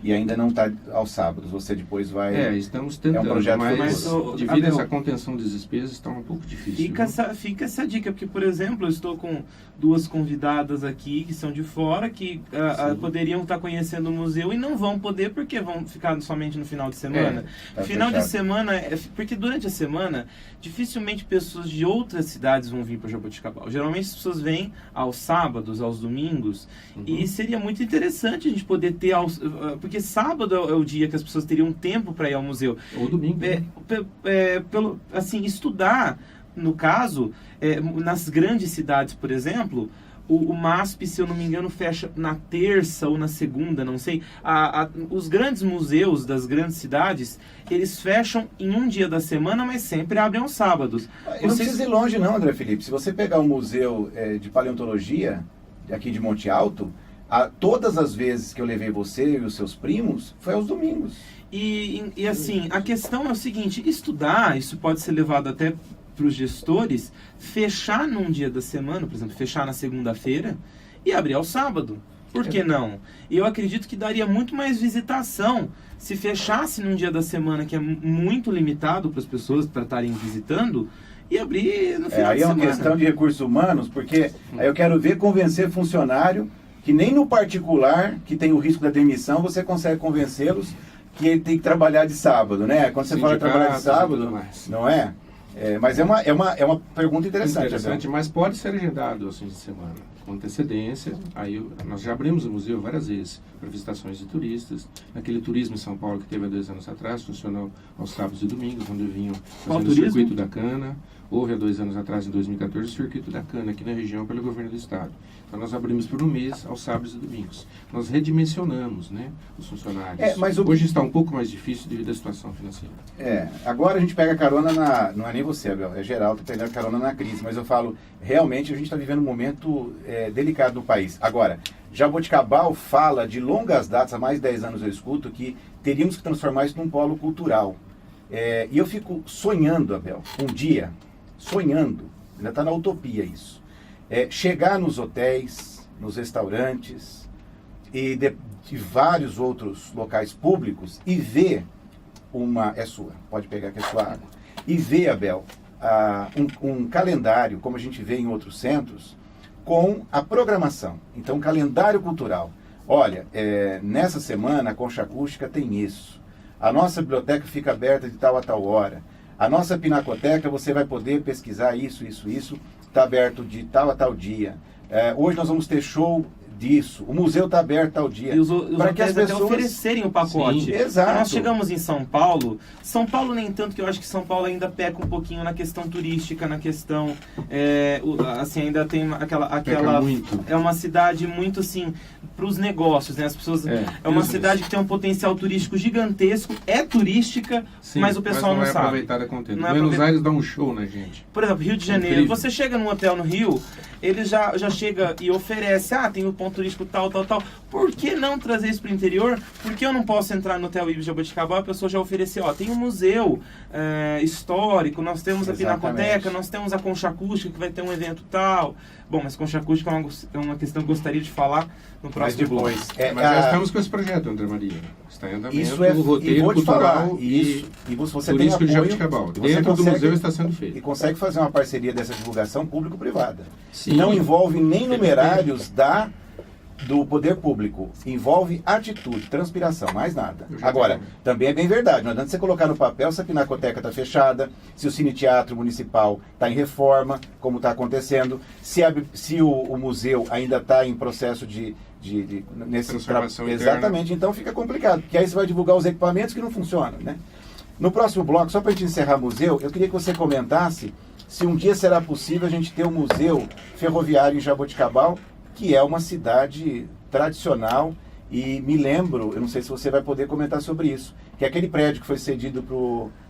E ainda não está aos sábados, você depois vai... estamos tentando, mas devido a essa contenção das despesas está um pouco difícil. Fica essa dica, porque, por exemplo, eu estou com 2 convidadas aqui que são de fora, que poderiam estar conhecendo o museu e não vão poder porque vão ficar somente no final de semana. Final de semana, porque durante a semana, dificilmente pessoas de outras cidades vão vir para Jaboticabal. Geralmente as pessoas vêm aos sábados, aos domingos, e seria muito interessante a gente poder ter... Porque sábado é o dia que as pessoas teriam tempo para ir ao museu. Ou domingo. Estudar, no caso, nas grandes cidades, por exemplo, o MASP, se eu não me engano, fecha na terça ou na segunda, não sei. Os grandes museus das grandes cidades, eles fecham em um dia da semana, mas sempre abrem aos sábados. Não precisa ir longe não, André Felipe. Se você pegar o museu de paleontologia, aqui de Monte Alto, todas as vezes que eu levei você e os seus primos, foi aos domingos. E assim, a questão é o seguinte, estudar, isso pode ser levado até para os gestores, fechar num dia da semana, por exemplo, fechar na segunda-feira e abrir ao sábado. Por que não? E eu acredito que daria muito mais visitação se fechasse num dia da semana que é muito limitado para as pessoas para estarem visitando, e abrir no final de semana. Aí é uma questão de recursos humanos, porque aí eu quero ver convencer funcionário que nem no particular, que tem o risco da demissão, você consegue convencê-los que ele tem que trabalhar de sábado, né? Quando você fala de trabalhar de sábado, não é? Mas é uma pergunta interessante. Mas pode ser agendado assim de semana, com antecedência. Aí nós já abrimos o museu várias vezes para visitações de turistas. Naquele turismo em São Paulo que teve há 2 anos atrás, funcionou aos sábados e domingos, onde vinham fazendo o circuito da cana. Houve há 2 anos atrás, em 2014, o circuito da cana aqui na região pelo governo do estado. Então nós abrimos por um mês, aos sábados e domingos. Nós redimensionamos, né, os funcionários. Mas hoje está um pouco mais difícil devido à situação financeira. Agora a gente pega carona não é nem você, Abel, é geral, tá pegando carona na crise, mas eu falo, realmente a gente está vivendo um momento delicado no país. Agora, Jaboticabal fala de longas datas, há mais de 10 anos eu escuto, que teríamos que transformar isso num polo cultural. E eu fico sonhando, Abel, um dia, ainda está na utopia isso, chegar nos hotéis, nos restaurantes e de vários outros locais públicos e ver é sua, pode pegar que é sua água, e ver, Abel, um calendário, como a gente vê em outros centros, com a programação. Então, calendário cultural. Olha, nessa semana a Concha Acústica tem isso. A nossa biblioteca fica aberta de tal a tal hora. A nossa pinacoteca, você vai poder pesquisar isso, está aberto de tal a tal dia. Hoje nós vamos ter show disso. O museu está aberto tal dia. E os para que as pessoas oferecerem o pacote. Sim, exato. Nós chegamos em São Paulo nem tanto, que eu acho que São Paulo ainda peca um pouquinho na questão turística, na questão assim, ainda tem aquela é uma cidade muito assim para os negócios, né? As pessoas é uma cidade que tem um potencial turístico gigantesco, é turística, sim, mas o pessoal não não sabe. Aproveitada com o tempo. Buenos Aires dá um show na gente. Por exemplo, Rio de Janeiro, incrível. Você chega num hotel no Rio, ele já chega e oferece, tem o ponto turístico tal. Por que não trazer isso para o interior? Por que eu não posso entrar no Hotel Ibis Jaboticabal e a pessoa já ofereceu? Tem um museu histórico, nós temos a Pinacoteca, nós temos a Concha Acústica, que vai ter um evento tal. Bom, mas Concha Acústica é uma questão que eu gostaria de falar no próximo bloco. Mas já estamos com esse projeto, André Maria. Está em andamento, isso o roteiro cultural e você turístico tem de Jaboticabal. Dentro do museu está sendo feito. E consegue fazer uma parceria dessa divulgação público-privada. Sim. Não envolve nem numerários do poder público, envolve atitude, transpiração, mais nada. Agora, também é bem verdade, não adianta você colocar no papel se a Pinacoteca está fechada, se o Cine Teatro Municipal está em reforma, como está acontecendo, se o museu ainda está em processo nesse transformação exatamente, então fica complicado, porque aí você vai divulgar os equipamentos que não funcionam, né? No próximo bloco, só para a gente encerrar o museu, eu queria que você comentasse se um dia será possível a gente ter um museu ferroviário em Jaboticabal, que é uma cidade tradicional, e me lembro, eu não sei se você vai poder comentar sobre isso, que aquele prédio que foi cedido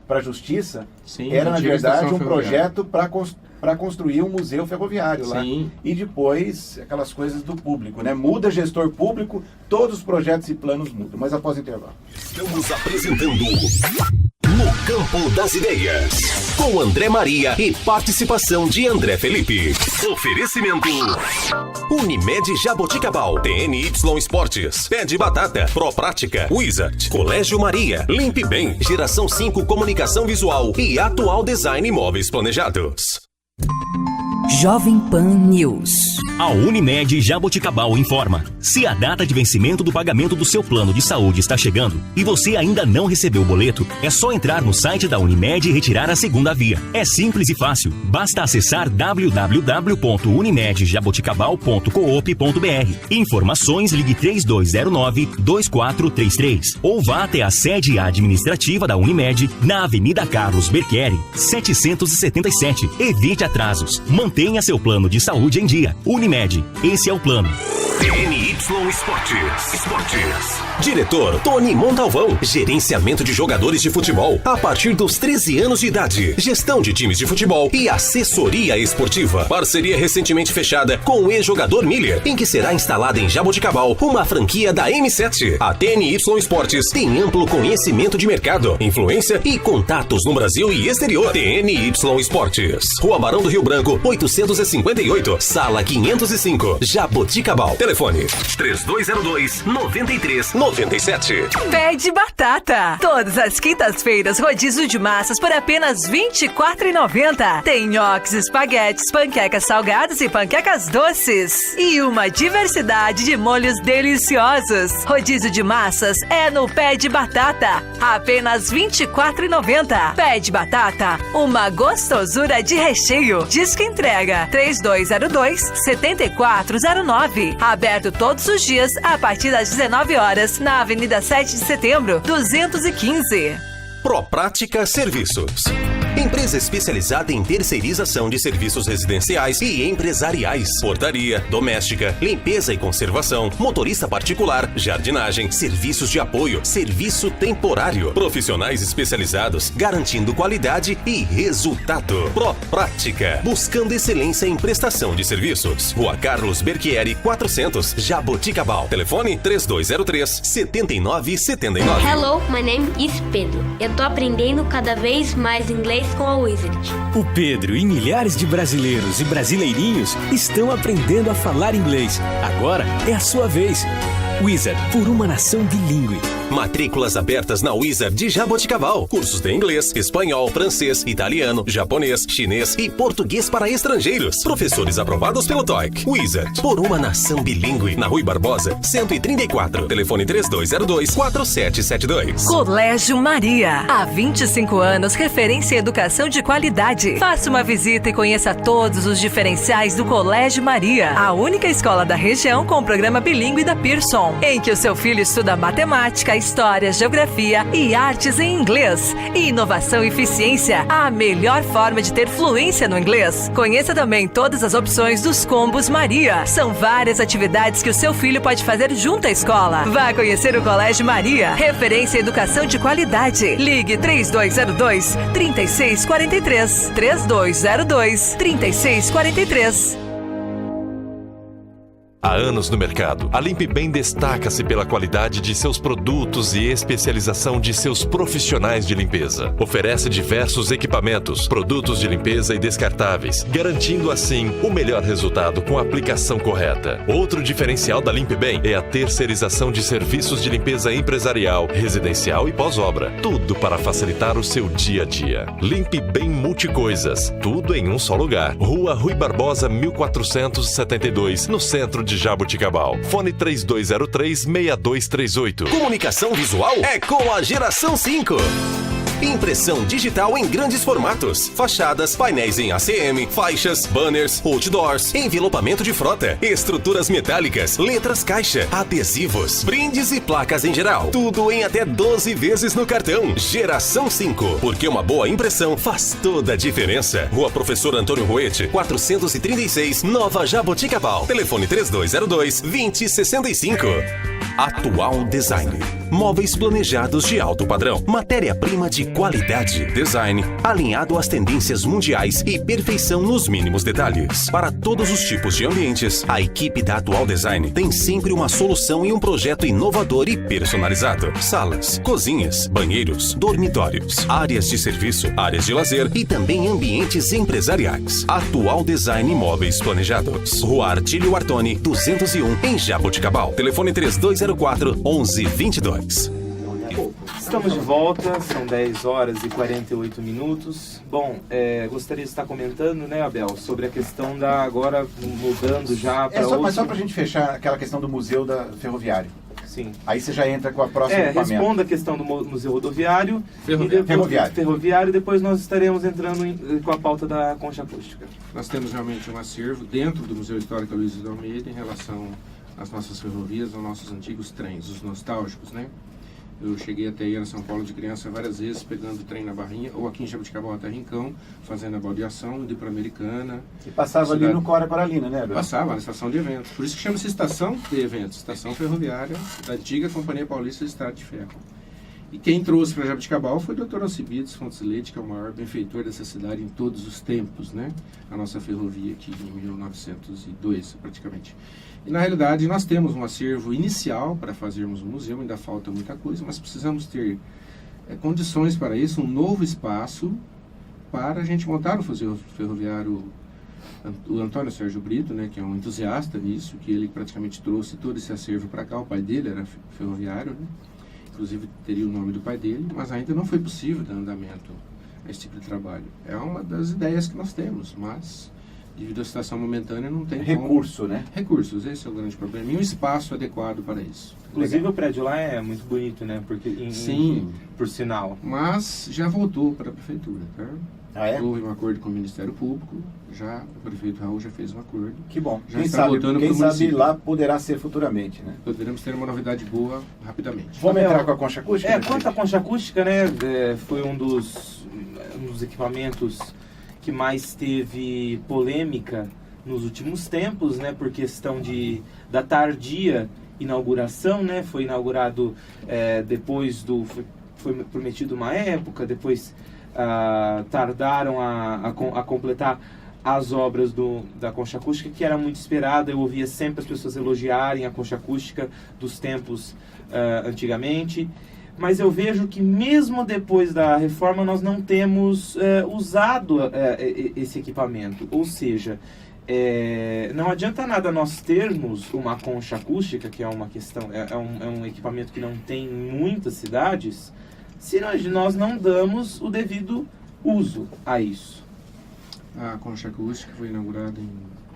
para a Justiça, era na verdade um projeto para construir um museu ferroviário lá. E depois aquelas coisas do público, né? Muda gestor público, todos os projetos e planos mudam, mas após o intervalo. Estamos apresentando No Campo das Ideias, com André Maria e participação de André Felipe. Oferecimento Unimed Jaboticabal, TNY Esportes, Pé de Batata, Proprática, Wizard, Colégio Maria, Limpe Bem, Geração 5 Comunicação Visual e Atual Design Imóveis Planejados. Jovem Pan News. A Unimed Jaboticabal informa: se a data de vencimento do pagamento do seu plano de saúde está chegando e você ainda não recebeu o boleto, é só entrar no site da Unimed e retirar a segunda via. É simples e fácil. Basta acessar www.unimedjaboticabal.coop.br. Informações, ligue 3209-2433 ou vá até a sede administrativa da Unimed na Avenida Carlos Berchieri, 777. Evite atrasos. Mantenha seu plano de saúde em dia. Unimed, esse é o plano. TNY Esportes. Diretor Tony Montalvão. Gerenciamento de jogadores de futebol a partir dos 13 anos de idade. Gestão de times de futebol e assessoria esportiva. Parceria recentemente fechada com o ex-jogador Miller, em que será instalada em Jaboticabal uma franquia da M7. A TNY Esportes tem amplo conhecimento de mercado, influência e contatos no Brasil e exterior. TNY Esportes. Rua Barão do Rio Branco, 858, Sala 505, Jaboticabal. Telefone 3202-9397. Pé de Batata. Todas as quintas-feiras, rodízio de massas por apenas R$ 24,90. Tem nhoques, espaguetes, panquecas salgadas e panquecas doces. E uma diversidade de molhos deliciosos. Rodízio de massas é no Pé de Batata. Apenas R$ 24,90. Pé de Batata, uma gostosura de recheio. Disque entrega 3202-7409. Aberto todos os dias a partir das 19 horas na Avenida 7 de Setembro, 215. Proprática Serviços. Empresa especializada em terceirização de serviços residenciais e empresariais, portaria, doméstica, limpeza e conservação, motorista particular, jardinagem, serviços de apoio, serviço temporário. Profissionais especializados, garantindo qualidade e resultado. ProPrática, buscando excelência em prestação de serviços. Rua Carlos Berchieri, 400, Jaboticabal. Telefone 3203-7979. Hello, my name is Pedro. Eu tô aprendendo cada vez mais inglês com a Wizard. O Pedro e milhares de brasileiros e brasileirinhos estão aprendendo a falar inglês. Agora é a sua vez. Wizard, por uma nação bilíngue. Matrículas abertas na Wizard de Jaboticabal. Cursos de inglês, espanhol, francês, italiano, japonês, chinês e português para estrangeiros. Professores aprovados pelo TOEIC. Wizard, por uma nação bilíngue. Na Rui Barbosa, 134. Telefone 3202-4772. Colégio Maria. Há 25 anos, referência em educação de qualidade. Faça uma visita e conheça todos os diferenciais do Colégio Maria. A única escola da região com o programa bilíngue da Pearson, em que o seu filho estuda matemática, história, geografia e artes em inglês. E inovação e eficiência, a melhor forma de ter fluência no inglês. Conheça também todas as opções dos combos Maria. São várias atividades que o seu filho pode fazer junto à escola. Vá conhecer o Colégio Maria, referência em educação de qualidade. Ligue 3202-3643. 3202-3643. Há anos no mercado, a Limpe Bem destaca-se pela qualidade de seus produtos e especialização de seus profissionais de limpeza. Oferece diversos equipamentos, produtos de limpeza e descartáveis, garantindo assim o melhor resultado com a aplicação correta. Outro diferencial da Limpe Bem é a terceirização de serviços de limpeza empresarial, residencial e pós-obra. Tudo para facilitar o seu dia a dia. Limpe Bem Multicoisas, tudo em um só lugar. Rua Rui Barbosa, 1472, no centro de Jaboticabal. Fone 3203-6238. Comunicação visual é com a Geração 5. Impressão digital em grandes formatos. Fachadas, painéis em ACM, faixas, banners, outdoors, envelopamento de frota, estruturas metálicas, letras caixa, adesivos, brindes e placas em geral. Tudo em até 12 vezes no cartão. Geração 5. Porque uma boa impressão faz toda a diferença. Rua Professor Antônio Ruete, 436, Nova Jaboticabal. Telefone 3202-2065. Atual Design. Móveis planejados de alto padrão. Matéria-prima de qualidade. Design alinhado às tendências mundiais e perfeição nos mínimos detalhes. Para todos os tipos de ambientes, a equipe da Atual Design tem sempre uma solução e um projeto inovador e personalizado. Salas, cozinhas, banheiros, dormitórios, áreas de serviço, áreas de lazer e também ambientes empresariais. Atual Design Móveis Planejados. Rua Artílio Artoni, 201, em Jaboticabal. Telefone 3204-1122. Estamos de volta, são 10 horas e 48 minutos. Bom, gostaria de estar comentando, né, Abel, sobre a questão da, agora mudando já para Mas só para a gente fechar aquela questão do Museu Ferroviário. Sim. Aí você já entra com a próxima equipamento. Responda a questão do Museu Rodoviário. Ferroviário. E depois nós estaremos entrando com a pauta da concha acústica. Nós temos realmente um acervo dentro do Museu Histórico Luiz de Almeida em relação às nossas ferrovias, aos nossos antigos trens, os nostálgicos, né? Eu cheguei até ir a São Paulo de criança várias vezes, pegando o trem na Barrinha, ou aqui em Jaboticabal até Rincão, fazendo a baldeação, indo para Americana. E passava ali no Cora Coralina, né, Abel? Passava na estação de eventos. Por isso que chama-se estação de eventos, estação ferroviária da antiga Companhia Paulista de Estrada de Ferro. E quem trouxe para Jaboticabal foi o Dr. Alcibiades Fontes Leite, que é o maior benfeitor dessa cidade em todos os tempos, né? A nossa ferrovia aqui em 1902, praticamente. E na realidade nós temos um acervo inicial para fazermos um museu, ainda falta muita coisa, mas precisamos ter condições para isso, um novo espaço para a gente montar o Museu Ferroviário. O Antônio Sérgio Brito, né, que é um entusiasta nisso, que ele praticamente trouxe todo esse acervo para cá. O pai dele era ferroviário, né? Inclusive teria o nome do pai dele, mas ainda não foi possível dar andamento a esse tipo de trabalho. É uma das ideias que nós temos, mas devido à situação momentânea não tem recurso, né? Recursos, esse é o grande problema. E um espaço adequado para isso. Inclusive legal. O prédio lá é muito bonito, né? Porque sim, por sinal. Mas já voltou para a prefeitura, tá? Ah, é? Houve um acordo com o Ministério Público, já o prefeito Raul já fez um acordo. Que bom. Já quem sabe lá poderá ser futuramente, né? Poderemos ter uma novidade boa rapidamente. Vamos entrar com a concha acústica? Quanto à concha acústica, né? Foi um dos dos equipamentos que mais teve polêmica nos últimos tempos, né, por questão da tardia inauguração, né, foi inaugurado depois foi prometido uma época, depois tardaram a completar as obras da concha acústica, que era muito esperada. Eu ouvia sempre as pessoas elogiarem a concha acústica dos tempos antigamente, mas eu vejo que mesmo depois da reforma nós não temos usado esse equipamento, ou seja, não adianta nada nós termos uma concha acústica, que é uma questão, é um equipamento que não tem em muitas cidades, se nós não damos o devido uso a isso. A concha acústica foi inaugurada em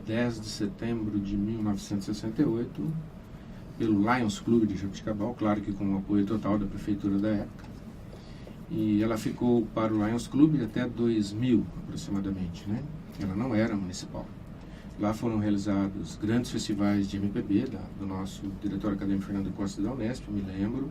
10 de setembro de 1968 pelo Lions Club de Jaboticabal, claro que com o apoio total da prefeitura da época. E ela ficou para o Lions Club até 2000, aproximadamente, né? Ela não era municipal. Lá foram realizados grandes festivais de MPB, do nosso diretor acadêmico Fernando Costa da Unesp, me lembro.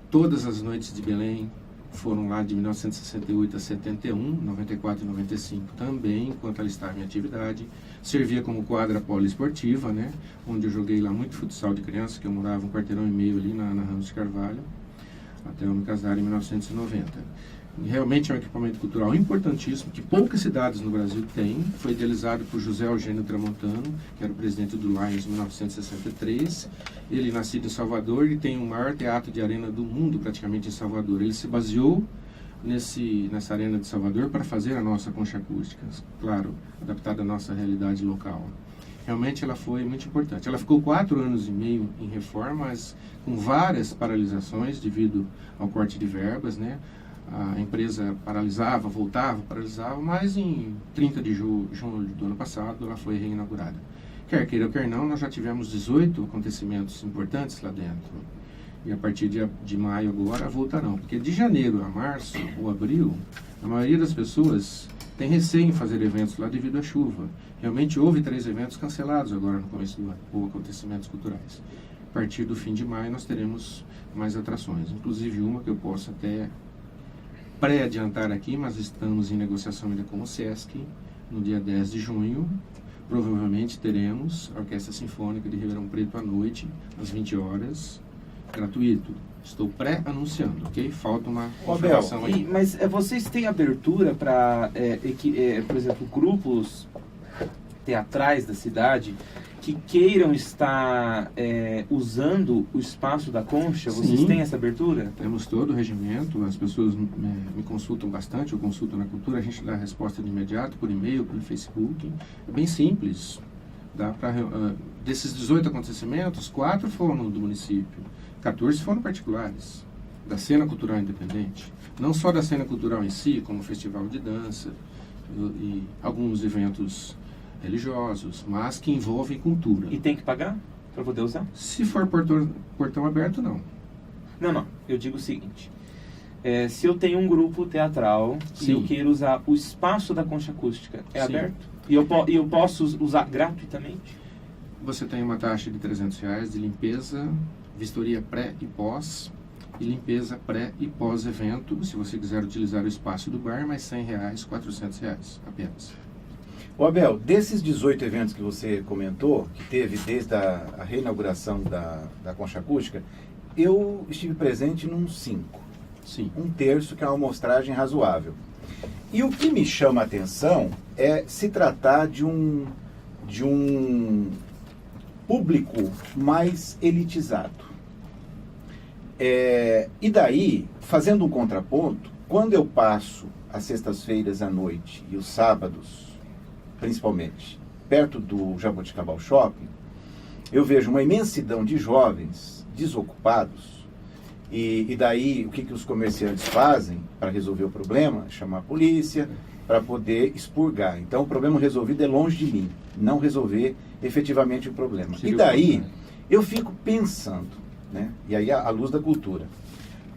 Todas as noites de Belém foram lá de 1968 a 71, 94 e 95 também, enquanto ela estava em atividade. Servia como quadra poliesportiva, né, onde eu joguei lá muito futsal de criança, que eu morava um quarteirão e meio ali na Ramos de Carvalho, até eu me casar em 1990. Realmente é um equipamento cultural importantíssimo, que poucas cidades no Brasil têm. Foi idealizado por José Eugênio Tramontano, que era o presidente do Lions em 1963. Ele, nascido em Salvador, e tem o maior teatro de arena do mundo, praticamente, em Salvador. Ele se baseou nessa arena de Salvador para fazer a nossa concha acústica, claro, adaptada à nossa realidade local. Realmente ela foi muito importante. Ela ficou 4 anos e meio em reforma, mas com várias paralisações devido ao corte de verbas, né? A empresa paralisava, voltava, paralisava, mas em 30 de junho do ano passado ela foi reinaugurada. Quer queira ou quer não, nós já tivemos 18 acontecimentos importantes lá dentro. E a partir de maio agora voltarão. Porque de janeiro a março ou abril, a maioria das pessoas tem receio em fazer eventos lá devido à chuva. Realmente houve 3 eventos cancelados agora no começo do ano, ou acontecimentos culturais. A partir do fim de maio nós teremos mais atrações, inclusive uma que eu posso até pré-adiantar aqui, mas estamos em negociação ainda com o Sesc. No dia 10 de junho, provavelmente teremos a Orquestra Sinfônica de Ribeirão Preto à noite, às 20 horas, gratuito. Estou pré-anunciando, ok? Falta uma confirmação aí. Mas vocês têm abertura para, por exemplo, grupos teatrais da cidade que queiram estar usando o espaço da concha? Vocês Sim, têm essa abertura? Temos todo o regimento, as pessoas me consultam bastante, eu consulto na Cultura, a gente dá a resposta de imediato, por e-mail, por Facebook. É bem simples. Dá pra, desses 18 acontecimentos, 4 foram do município, 14 foram particulares, da cena cultural independente. Não só da cena cultural em si, como festival de dança e alguns eventos religiosos, mas que envolvem cultura. E tem que pagar para poder usar? Se for portão aberto, não. Não. Eu digo o seguinte. Se eu tenho um grupo teatral e eu queiro usar o espaço da concha acústica, é aberto? E eu posso usar gratuitamente? Você tem uma taxa de R$300 de limpeza, vistoria pré e pós, e limpeza pré e pós-evento, se você quiser utilizar o espaço do bar, mais R$100, R$400 apenas. Ô Abel, desses 18 eventos que você comentou, que teve desde a reinauguração da concha acústica, eu estive presente num 5. Sim. 1/3, que é uma amostragem razoável. E o que me chama a atenção é se tratar de um público mais elitizado. E daí, fazendo um contraponto, quando eu passo as sextas-feiras à noite e os sábados, principalmente, perto do Jaboticabal Shopping, eu vejo uma imensidão de jovens desocupados. E daí, o que os comerciantes fazem para resolver o problema? Chamar a polícia para poder expurgar. Então, o problema resolvido é longe de mim, não resolver efetivamente o problema. E daí, eu fico pensando, né? E aí, à luz da cultura,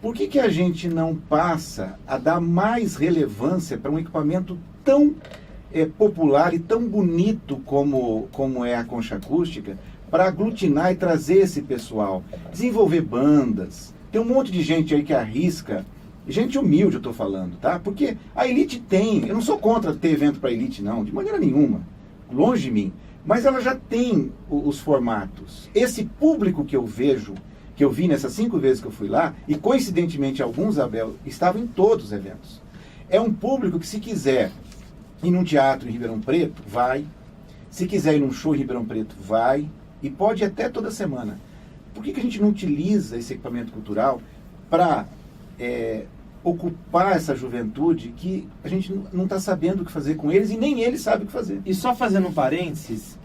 por que a gente não passa a dar mais relevância para um equipamento tão popular e tão bonito como é a concha acústica, para aglutinar e trazer esse pessoal, desenvolver bandas? Tem um monte de gente aí que arrisca Gente humilde eu estou falando, tá? Porque a elite tem, eu não sou contra ter evento para elite não, de maneira nenhuma, longe de mim, mas ela já tem os formatos. Esse público que eu vejo, que eu vi nessas 5 vezes que eu fui lá, e coincidentemente alguns, Abel, estavam em todos os eventos. É um público que se quiser ir num teatro em Ribeirão Preto, vai. Se quiser ir num show em Ribeirão Preto, vai. E pode ir até toda semana. Por que a gente não utiliza esse equipamento cultural para ocupar essa juventude que a gente não está sabendo o que fazer com eles e nem eles sabem o que fazer? E só fazendo um parênteses,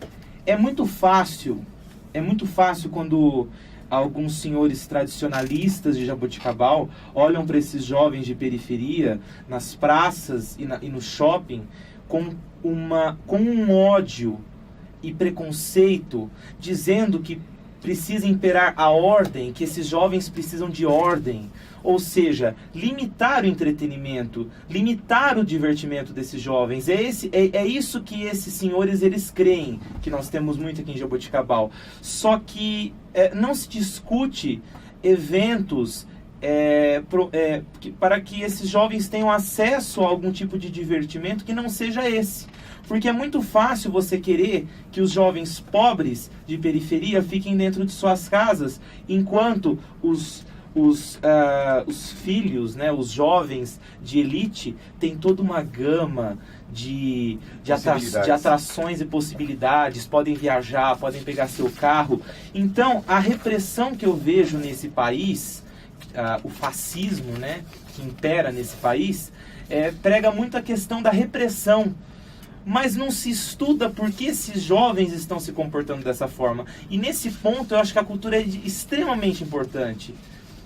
é muito fácil quando alguns senhores tradicionalistas de Jaboticabal olham para esses jovens de periferia nas praças e no shopping com um ódio e preconceito, dizendo que precisa imperar a ordem, que esses jovens precisam de ordem. Ou seja, limitar o entretenimento, limitar o divertimento desses jovens. É isso que esses senhores eles creem, que nós temos muito aqui em Jaboticabal. Só que não se discute eventos para que esses jovens tenham acesso a algum tipo de divertimento que não seja esse. Porque é muito fácil você querer que os jovens pobres de periferia fiquem dentro de suas casas, enquanto os filhos, né, os jovens de elite, têm toda uma gama de atrações e possibilidades, podem viajar, podem pegar seu carro. Então, a repressão que eu vejo nesse país, o fascismo, né, que impera nesse país, prega muito a questão da repressão. Mas não se estuda por que esses jovens estão se comportando dessa forma. E nesse ponto eu acho que a cultura é extremamente importante.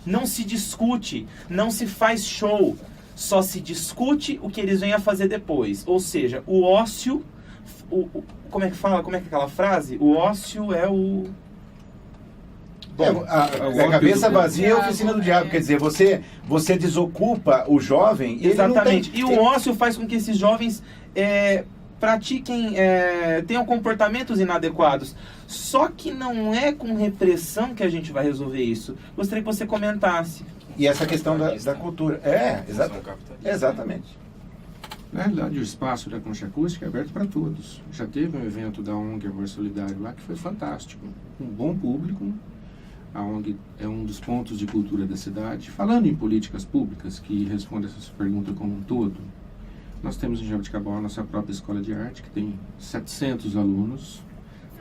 Não se discute, não se faz show, só se discute o que eles vêm a fazer depois. Ou seja, o ócio, como é que fala? Como é que é aquela frase? O ócio é o... Bom, a cabeça vazia é a oficina do diabo. Quer dizer, você desocupa o jovem... Exatamente. E o ócio faz com que esses jovens... pratiquem, tenham comportamentos inadequados. Só que não é com repressão que a gente vai resolver isso. Gostaria que você comentasse. E essa questão da cultura. Exatamente. Na realidade, o espaço da Concha Acústica é aberto para todos. Já teve um evento da ONG Amor Solidário lá que foi fantástico. Um bom público. A ONG é um dos pontos de cultura da cidade. Falando em políticas públicas, que responde essa pergunta como um todo, nós temos em Jaboticabal a nossa própria escola de arte, que tem 700 alunos,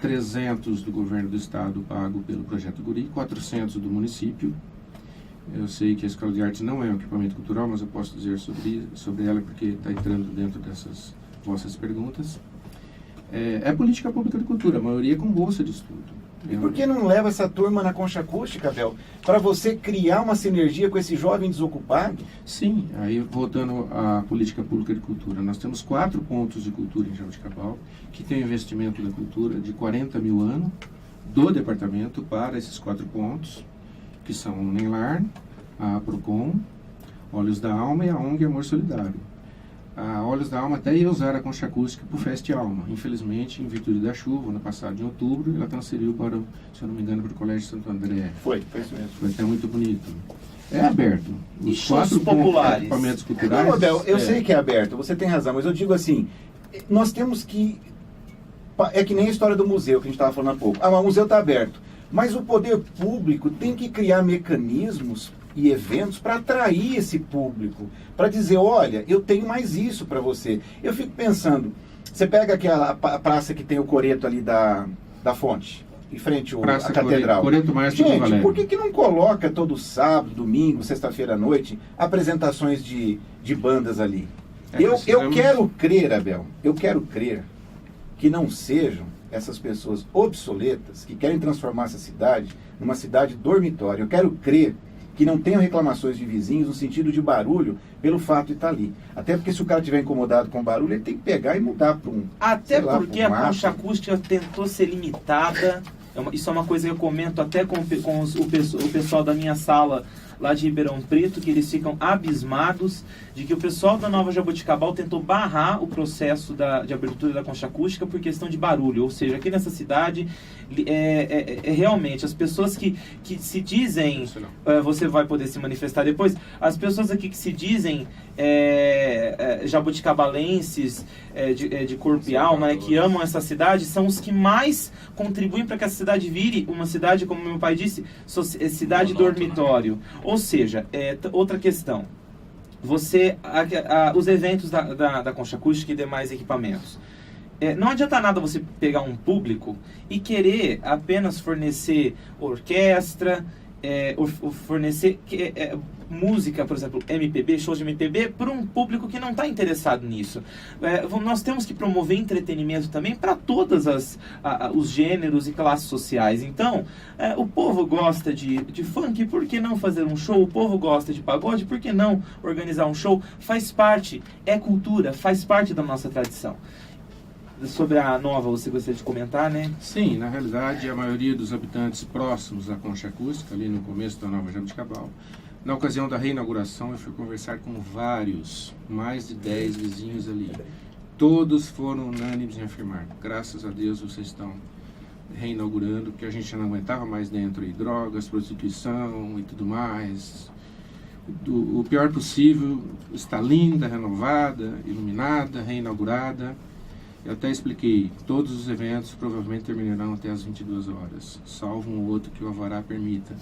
300 do governo do estado pago pelo Projeto Guri, 400 do município. Eu sei que a escola de arte não é um equipamento cultural, mas eu posso dizer sobre ela porque está entrando dentro dessas vossas perguntas. É política pública de cultura, a maioria com bolsa de estudo. E por que não leva essa turma na Concha Acústica, Abel? Para você criar uma sinergia com esse jovem desocupado? Sim, aí voltando à política pública de cultura, nós temos 4 pontos de cultura em Jaboticabal, que tem investimento da cultura de 40 mil anos do departamento para esses 4 pontos, que são o NEMLAR, a PROCON, Olhos da Alma e a ONG Amor Solidário. A Olhos da Alma até ia usar a Concha Acústica para o Feste Alma. Infelizmente, em virtude da chuva, no passado, em outubro, ela transferiu para, se eu não me engano, para o Colégio Santo André. Foi isso mesmo. Foi até muito bonito. É aberto. Os 4 populares. Equipamentos culturais. Não, Abel, eu sei que é aberto, você tem razão, mas eu digo assim, nós temos que... É que nem a história do museu, que a gente estava falando há pouco. O museu está aberto, mas o poder público tem que criar mecanismos e eventos para atrair esse público, para dizer, olha, eu tenho mais isso para você. Eu fico pensando, você pega aquela praça que tem o coreto ali da fonte, em frente à catedral. Coreto Maestro do Valério. Por que não coloca todo sábado, domingo, sexta-feira à noite, apresentações de bandas ali? Eu quero crer, Abel, que não sejam essas pessoas obsoletas que querem transformar essa cidade numa cidade dormitório. Eu quero crer que não tenham reclamações de vizinhos no sentido de barulho pelo fato de estar ali. Até porque se o cara estiver incomodado com barulho, ele tem que pegar e mudar para um... Até porque a Concha Acústica tentou ser limitada. Isso é uma coisa que eu comento até com o pessoal da minha sala lá de Ribeirão Preto, que eles ficam abismados de que o pessoal da Nova Jaboticabal tentou barrar o processo de abertura da concha acústica por questão de barulho. Ou seja, aqui nessa cidade, realmente, as pessoas que se dizem, você vai poder se manifestar depois, as pessoas aqui que se dizem jabuticabalenses, de corpo e alma, né, que amam essa cidade, são os que mais contribuem para que essa cidade vire uma cidade, como meu pai disse, cidade dormitório. Ou seja, outra questão, os eventos da concha acústica e demais equipamentos. Não adianta nada você pegar um público e querer apenas fornecer orquestra, fornecer música, por exemplo, MPB, shows de MPB, para um público que não está interessado nisso. Nós temos que promover entretenimento também para todos os gêneros e classes sociais. Então, o povo gosta de funk, por que não fazer um show? O povo gosta de pagode, por que não organizar um show? Faz parte, é cultura, faz parte da nossa tradição. Sobre a Nova, você gostaria de comentar, né? Sim, na realidade, a maioria dos habitantes próximos à concha acústica, ali no começo da Nova Jaboticabal, na ocasião da reinauguração, eu fui conversar com mais de 10 vizinhos ali. Todos foram unânimes em afirmar, graças a Deus vocês estão reinaugurando, porque a gente já não aguentava mais dentro aí, drogas, prostituição e tudo mais. O pior possível, está linda, renovada, iluminada, reinaugurada. Eu até expliquei, todos os eventos provavelmente terminarão até as 22 horas, salvo um outro que o alvará permita.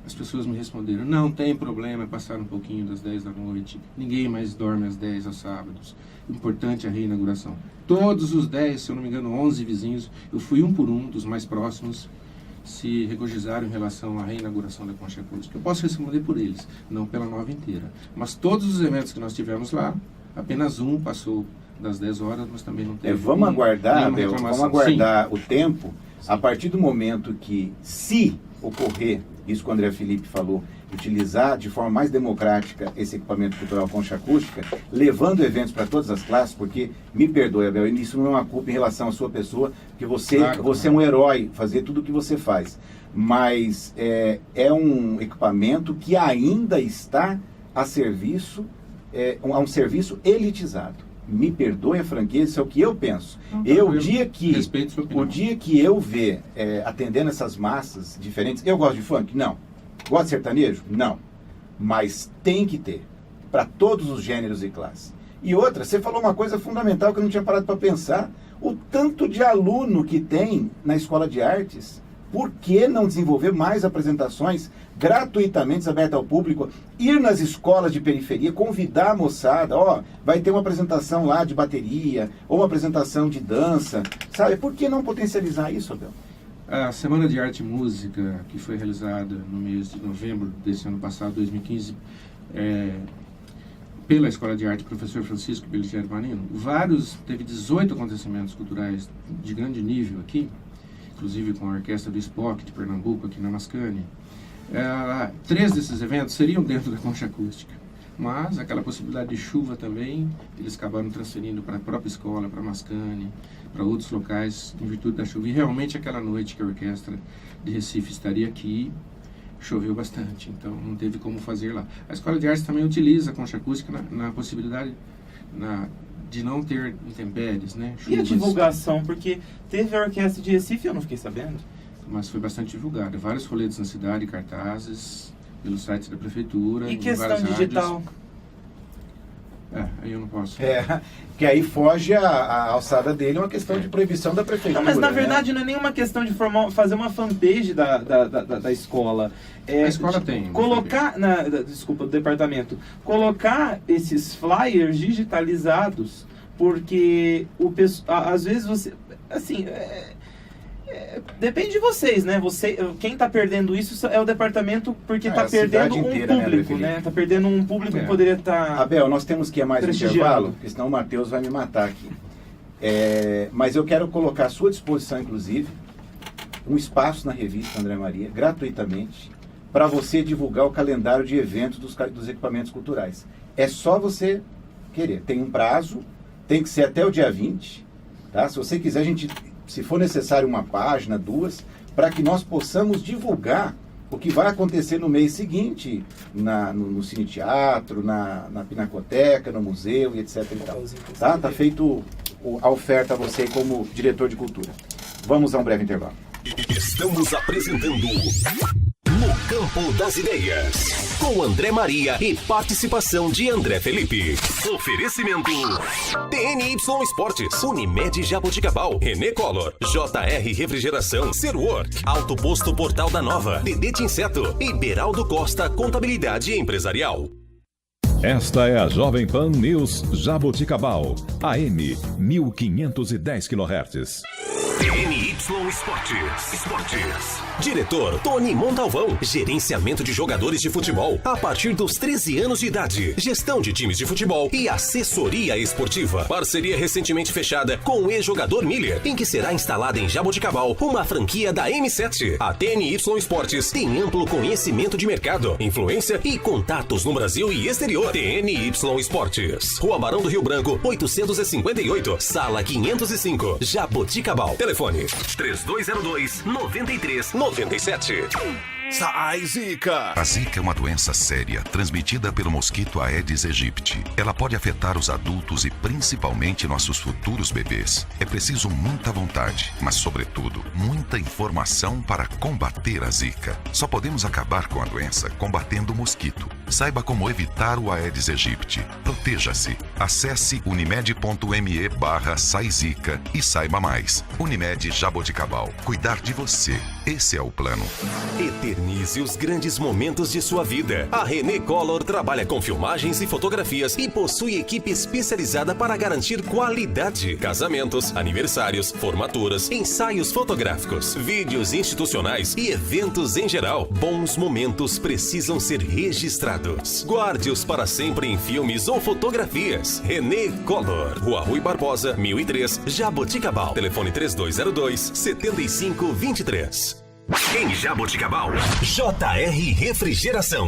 As pessoas me responderam, não tem problema passar um pouquinho das 10 da noite, ninguém mais dorme às 10 aos sábados. Importante a reinauguração. Todos os 10, se eu não me engano, 11 vizinhos, eu fui um por um dos mais próximos, se regozijaram em relação à reinauguração da concha acústica. Eu posso responder por eles, não pela Nova inteira. Mas todos os eventos que nós tivemos lá, apenas um passou das 10 horas, mas também não teve. Vamos aguardar, Abel, vamos aguardar o tempo, a partir do momento que, se ocorrer, isso que o André Felipe falou, utilizar de forma mais democrática esse equipamento cultural concha acústica, levando eventos para todas as classes, porque, me perdoe, Abel, isso não é uma culpa em relação à sua pessoa, porque você é um herói, fazer tudo o que você faz. Mas é um equipamento que ainda está a serviço, a um serviço elitizado. Me perdoe a franqueza, isso é o que eu penso. O dia que eu ver atendendo essas massas diferentes, eu gosto de funk? Não. Gosto de sertanejo? Não. Mas tem que ter, para todos os gêneros e classes. E outra, você falou uma coisa fundamental que eu não tinha parado para pensar, o tanto de aluno que tem na escola de artes. Por que não desenvolver mais apresentações gratuitamente abertas ao público? Ir nas escolas de periferia, convidar a moçada, vai ter uma apresentação lá de bateria, ou uma apresentação de dança, sabe? Por que não potencializar isso, Abel? A Semana de Arte e Música, que foi realizada no mês de novembro desse ano passado, 2015, pela Escola de Arte Professor Francisco Belligieri Marino, teve 18 acontecimentos culturais de grande nível aqui, inclusive com a Orquestra do SPOC de Pernambuco, aqui na Mascane. 3 desses eventos seriam dentro da concha acústica, mas aquela possibilidade de chuva também, eles acabaram transferindo para a própria escola, para Mascane, para outros locais, em virtude da chuva. E realmente aquela noite que a Orquestra de Recife estaria aqui, choveu bastante, então não teve como fazer lá. A Escola de Artes também utiliza a concha acústica na possibilidade de não ter intempéries, né? Chuvas. E a divulgação? Porque teve a Orquestra de Recife, eu não fiquei sabendo. Mas foi bastante divulgada. Vários folhetos na cidade, cartazes, pelo site da prefeitura. E questão digital? Aí eu não posso. Que aí foge a alçada dele, uma questão de proibição da prefeitura. Não, mas na verdade não é nenhuma questão de fazer uma fanpage da escola. A escola tem. Colocar, do departamento, colocar esses flyers digitalizados, porque às vezes você, assim, depende de vocês, né? Quem está perdendo isso é o departamento, porque está perdendo um público, né? Está perdendo um público que poderia estar... Abel, nós temos que ir a mais um intervalo, porque senão o Matheus vai me matar aqui. Mas eu quero colocar à sua disposição, inclusive, um espaço na revista André Maria, gratuitamente, para você divulgar o calendário de eventos dos equipamentos culturais. É só você querer. Tem um prazo, tem que ser até o dia 20, tá? Se você quiser, se for necessário uma página, 2, para que nós possamos divulgar o que vai acontecer no mês seguinte no Cine Teatro, na Pinacoteca, no museu e etc. E tal. Tá feito a oferta a você como diretor de cultura. Vamos a um breve intervalo. Estamos apresentando No Campo das Ideias, com André Maria e participação de André Felipe. Oferecimento TNY Esportes, Unimed Jaboticabal, René Collor, JR Refrigeração, Serwork, Alto Posto Portal da Nova, DD Tinseto e Beraldo Costa Contabilidade Empresarial. Esta é a Jovem Pan News Jaboticabal, AM 1510 kHz. TNY Esportes. Diretor Tony Montalvão. Gerenciamento de jogadores de futebol a partir dos 13 anos de idade. Gestão de times de futebol e assessoria esportiva. Parceria recentemente fechada com o ex-jogador Miller, em que será instalada em Jaboticabal uma franquia da M7. A TNY Esportes tem amplo conhecimento de mercado, influência e contatos no Brasil e exterior. TNY Esportes. Rua Barão do Rio Branco, 858, Sala 505, Jaboticabal. Telefone 3202-9397. Sai, Zika! A Zika é uma doença séria, transmitida pelo mosquito Aedes aegypti. Ela pode afetar os adultos e principalmente nossos futuros bebês. É preciso muita vontade, mas sobretudo, muita informação para combater a Zika. Só podemos acabar com a doença combatendo o mosquito. Saiba como evitar o Aedes aegypti. Proteja-se. Acesse unimed.me/SaiZika e saiba mais. Unimed Jaboticabal. Cuidar de você. Esse é o plano. Eternize os grandes momentos de sua vida. A René Collor trabalha com filmagens e fotografias e possui equipe especializada para garantir qualidade. Casamentos, aniversários, formaturas, ensaios fotográficos, vídeos institucionais e eventos em geral. Bons momentos precisam ser registrados. Guarde-os para sempre em filmes ou fotografias. René Collor. Rua Rui Barbosa, 1003, Jaboticabal. Telefone 3202-7523. Em Jaboticabal, JR Refrigeração.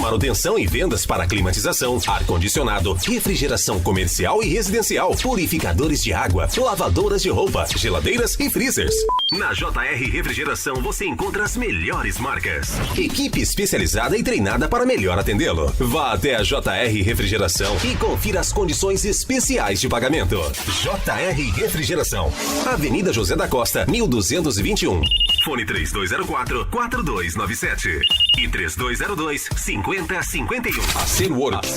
Manutenção e vendas para climatização, ar-condicionado, refrigeração comercial e residencial, purificadores de água, lavadoras de roupa, geladeiras e freezers. Na JR Refrigeração você encontra as melhores marcas. Equipe especializada e treinada para melhor atendê-lo. Vá até a JR Refrigeração e confira as condições especiais de pagamento. JR Refrigeração. Avenida José da Costa, 1221. Fone 3204-4297 e 3202-5051. A Serwork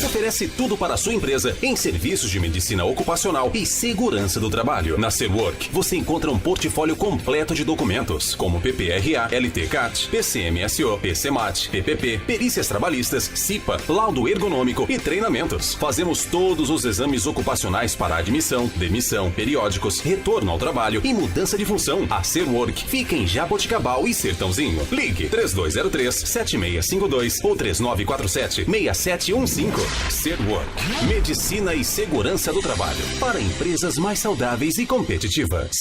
oferece tudo para a sua empresa em serviços de medicina ocupacional e segurança do trabalho. Na Serwork, você encontra um portfólio completo de documentos, como PPRA, LTCAT, PCMSO, PCMAT, PPP, perícias trabalhistas, CIPA, laudo ergonômico e treinamentos. Fazemos todos os exames ocupacionais para admissão, demissão, periódicos, retorno ao trabalho e mudança de função. A Serwork fica em Jaboticabal e Sertãozinho. Ligue 3203-7652 ou 3947-6715. Serwork. Medicina e segurança do trabalho para empresas mais saudáveis e competitivas.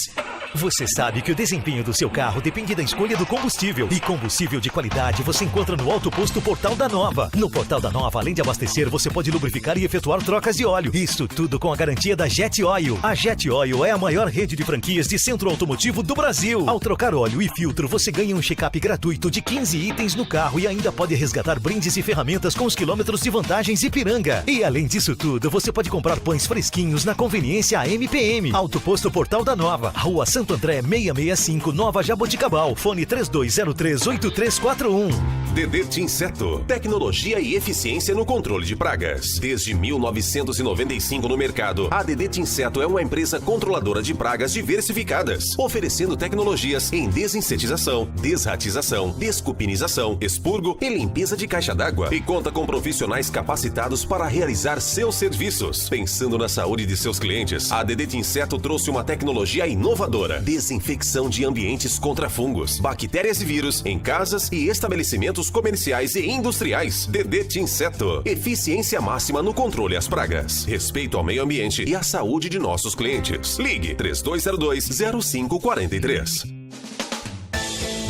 Você sabe que o desempenho do seu carro depende da escolha do combustível. E combustível de qualidade você encontra no Alto Posto Portal da Nova. No Portal da Nova, além de abastecer, você pode lubrificar e efetuar trocas de óleo. Isso tudo com a garantia da Jet Oil. A Jet Oil é a maior rede de franquias de centro automotivo do Brasil. Ao trocar óleo e filtro, você ganha um check-up gratuito de 15 itens no carro e ainda pode resgatar brindes e ferramentas com os quilômetros de vantagens Ipiranga. E além disso tudo, você pode comprar pães fresquinhos na conveniência MPM. Alto Posto Portal da Nova, Rua Santo André 665, Nova Jaboticabal. Fone 3203-8341. DD Tinseto. Tecnologia e eficiência no controle de pragas. Desde 1995 no mercado, a DD Tinseto é uma empresa controladora de pragas diversificadas, oferecendo tecnologias em desinsetização, desratização, descupinização, expurgo e limpeza de caixa d'água. E conta com profissionais capacitados para realizar seus serviços. Pensando na saúde de seus clientes, a DD Tinseto trouxe uma tecnologia inovadora. Desinfecção de ambientes contra fungos, bactérias e vírus em casas e estabelecimentos comerciais e industriais. DD Tinseto. Eficiência máxima no controle às pragas. Respeito ao meio ambiente e à saúde de nossos clientes. Ligue 3202-0543.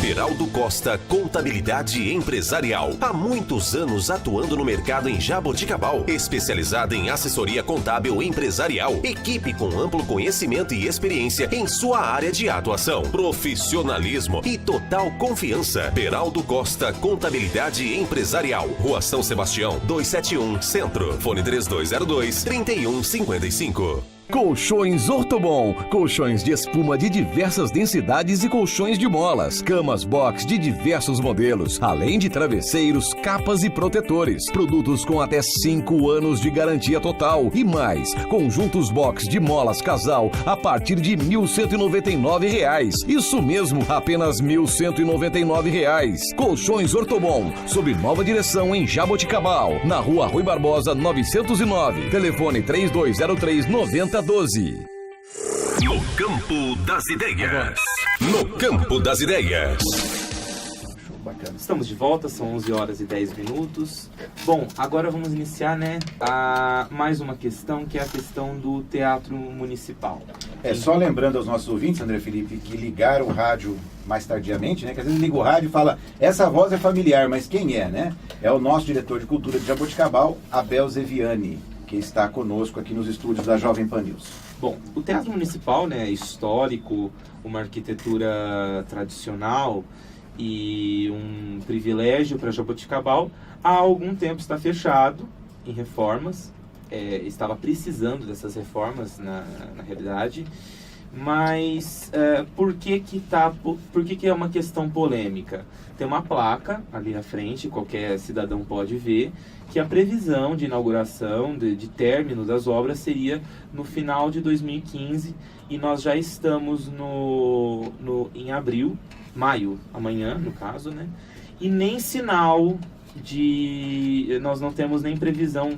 Beraldo Costa Contabilidade Empresarial. Há muitos anos atuando no mercado em Jaboticabal. Especializada em assessoria contábil empresarial. Equipe com amplo conhecimento e experiência em sua área de atuação. Profissionalismo e total confiança. Beraldo Costa Contabilidade Empresarial. Rua São Sebastião, 271, Centro. Fone 3202-3155. Colchões Ortobon, colchões de espuma de diversas densidades e colchões de molas, camas box de diversos modelos, além de travesseiros, capas e protetores, produtos com até 5 anos de garantia total e mais, conjuntos box de molas casal a partir de R$ 1.199. Isso mesmo, apenas R$ 1.199. Colchões Ortobon, sob nova direção em Jaboticabal, na Rua Rui Barbosa 909, telefone 3203-9012. No Campo das Ideias. No Campo das Ideias. Estamos de volta, são 11 horas e 10 minutos. Bom, agora vamos iniciar, né, mais uma questão, que é a questão do Teatro Municipal. Só lembrando aos nossos ouvintes, André Felipe, que ligaram o rádio mais tardiamente, né, que às vezes liga o rádio e fala, essa voz é familiar, mas quem é, né? É o nosso diretor de cultura de Jaboticabal, Abel Zeviani, que está conosco aqui nos estúdios da Jovem Pan News. Bom, o Teatro Municipal, né, é histórico, uma arquitetura tradicional e um privilégio para Jaboticabal. Há algum tempo está fechado em reformas, estava precisando dessas reformas na realidade, mas por que é uma questão polêmica? Tem uma placa ali à frente, qualquer cidadão pode ver, que a previsão de inauguração, de término das obras seria no final de 2015, e nós já estamos em maio, amanhã no caso, né? E nem sinal nós não temos nem previsão,